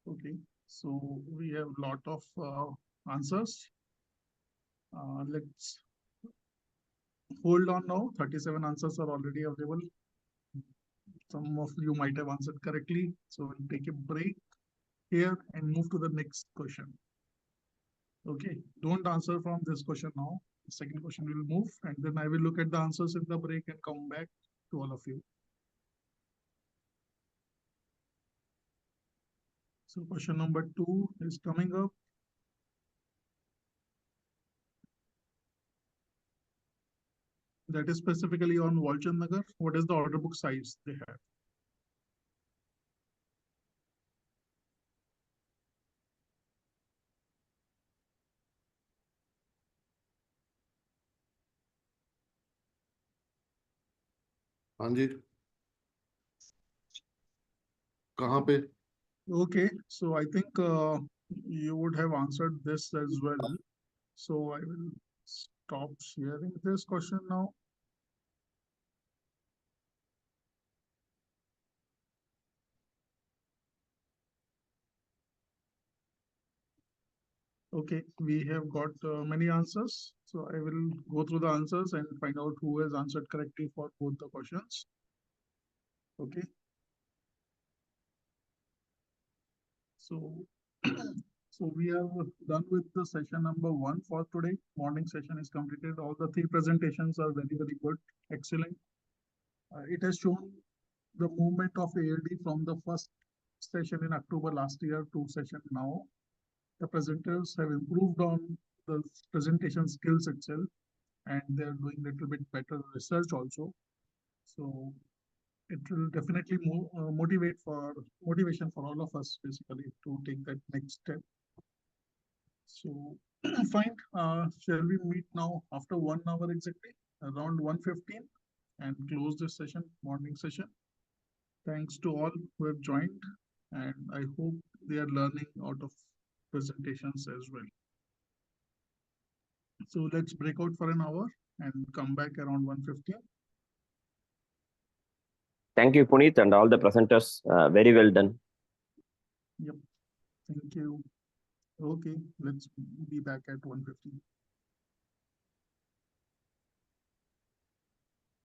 Okay, so we have a lot of answers. Let's hold on now. 37 answers are already available. Some of you might have answered correctly. So we'll take a break here and move to the next question. Okay, don't answer from this question now. The second question will move, and then I will look at the answers in the break and come back to all of you. So question number 2 is coming up. That is specifically on Walchandnagar. What is the order book size they have? हाँ जी कहाँ पे? Okay, so I think you would have answered this as well. So I will stop sharing this question now. Okay, we have got many answers. So I will go through the answers and find out who has answered correctly for both the questions. Okay. So, so we are done with the session number 1 for today. Morning session is completed. All the 3 presentations are very, very good. Excellent. It has shown the movement of ALD from the first session in October last year to session now. The presenters have improved on the presentation skills itself, and they're doing a little bit better research also. So it will definitely motivation for all of us basically to take that next step. So fine. Shall we meet now after 1 hour exactly, around 1:15, and close this session, morning session? Thanks to all who have joined, and I hope they are learning out of presentations as well. So let's break out for an hour and come back around 1:15. Thank you, Puneet, and all the presenters. Very well done. Yep. Thank you. Okay, let's be back at 1:15.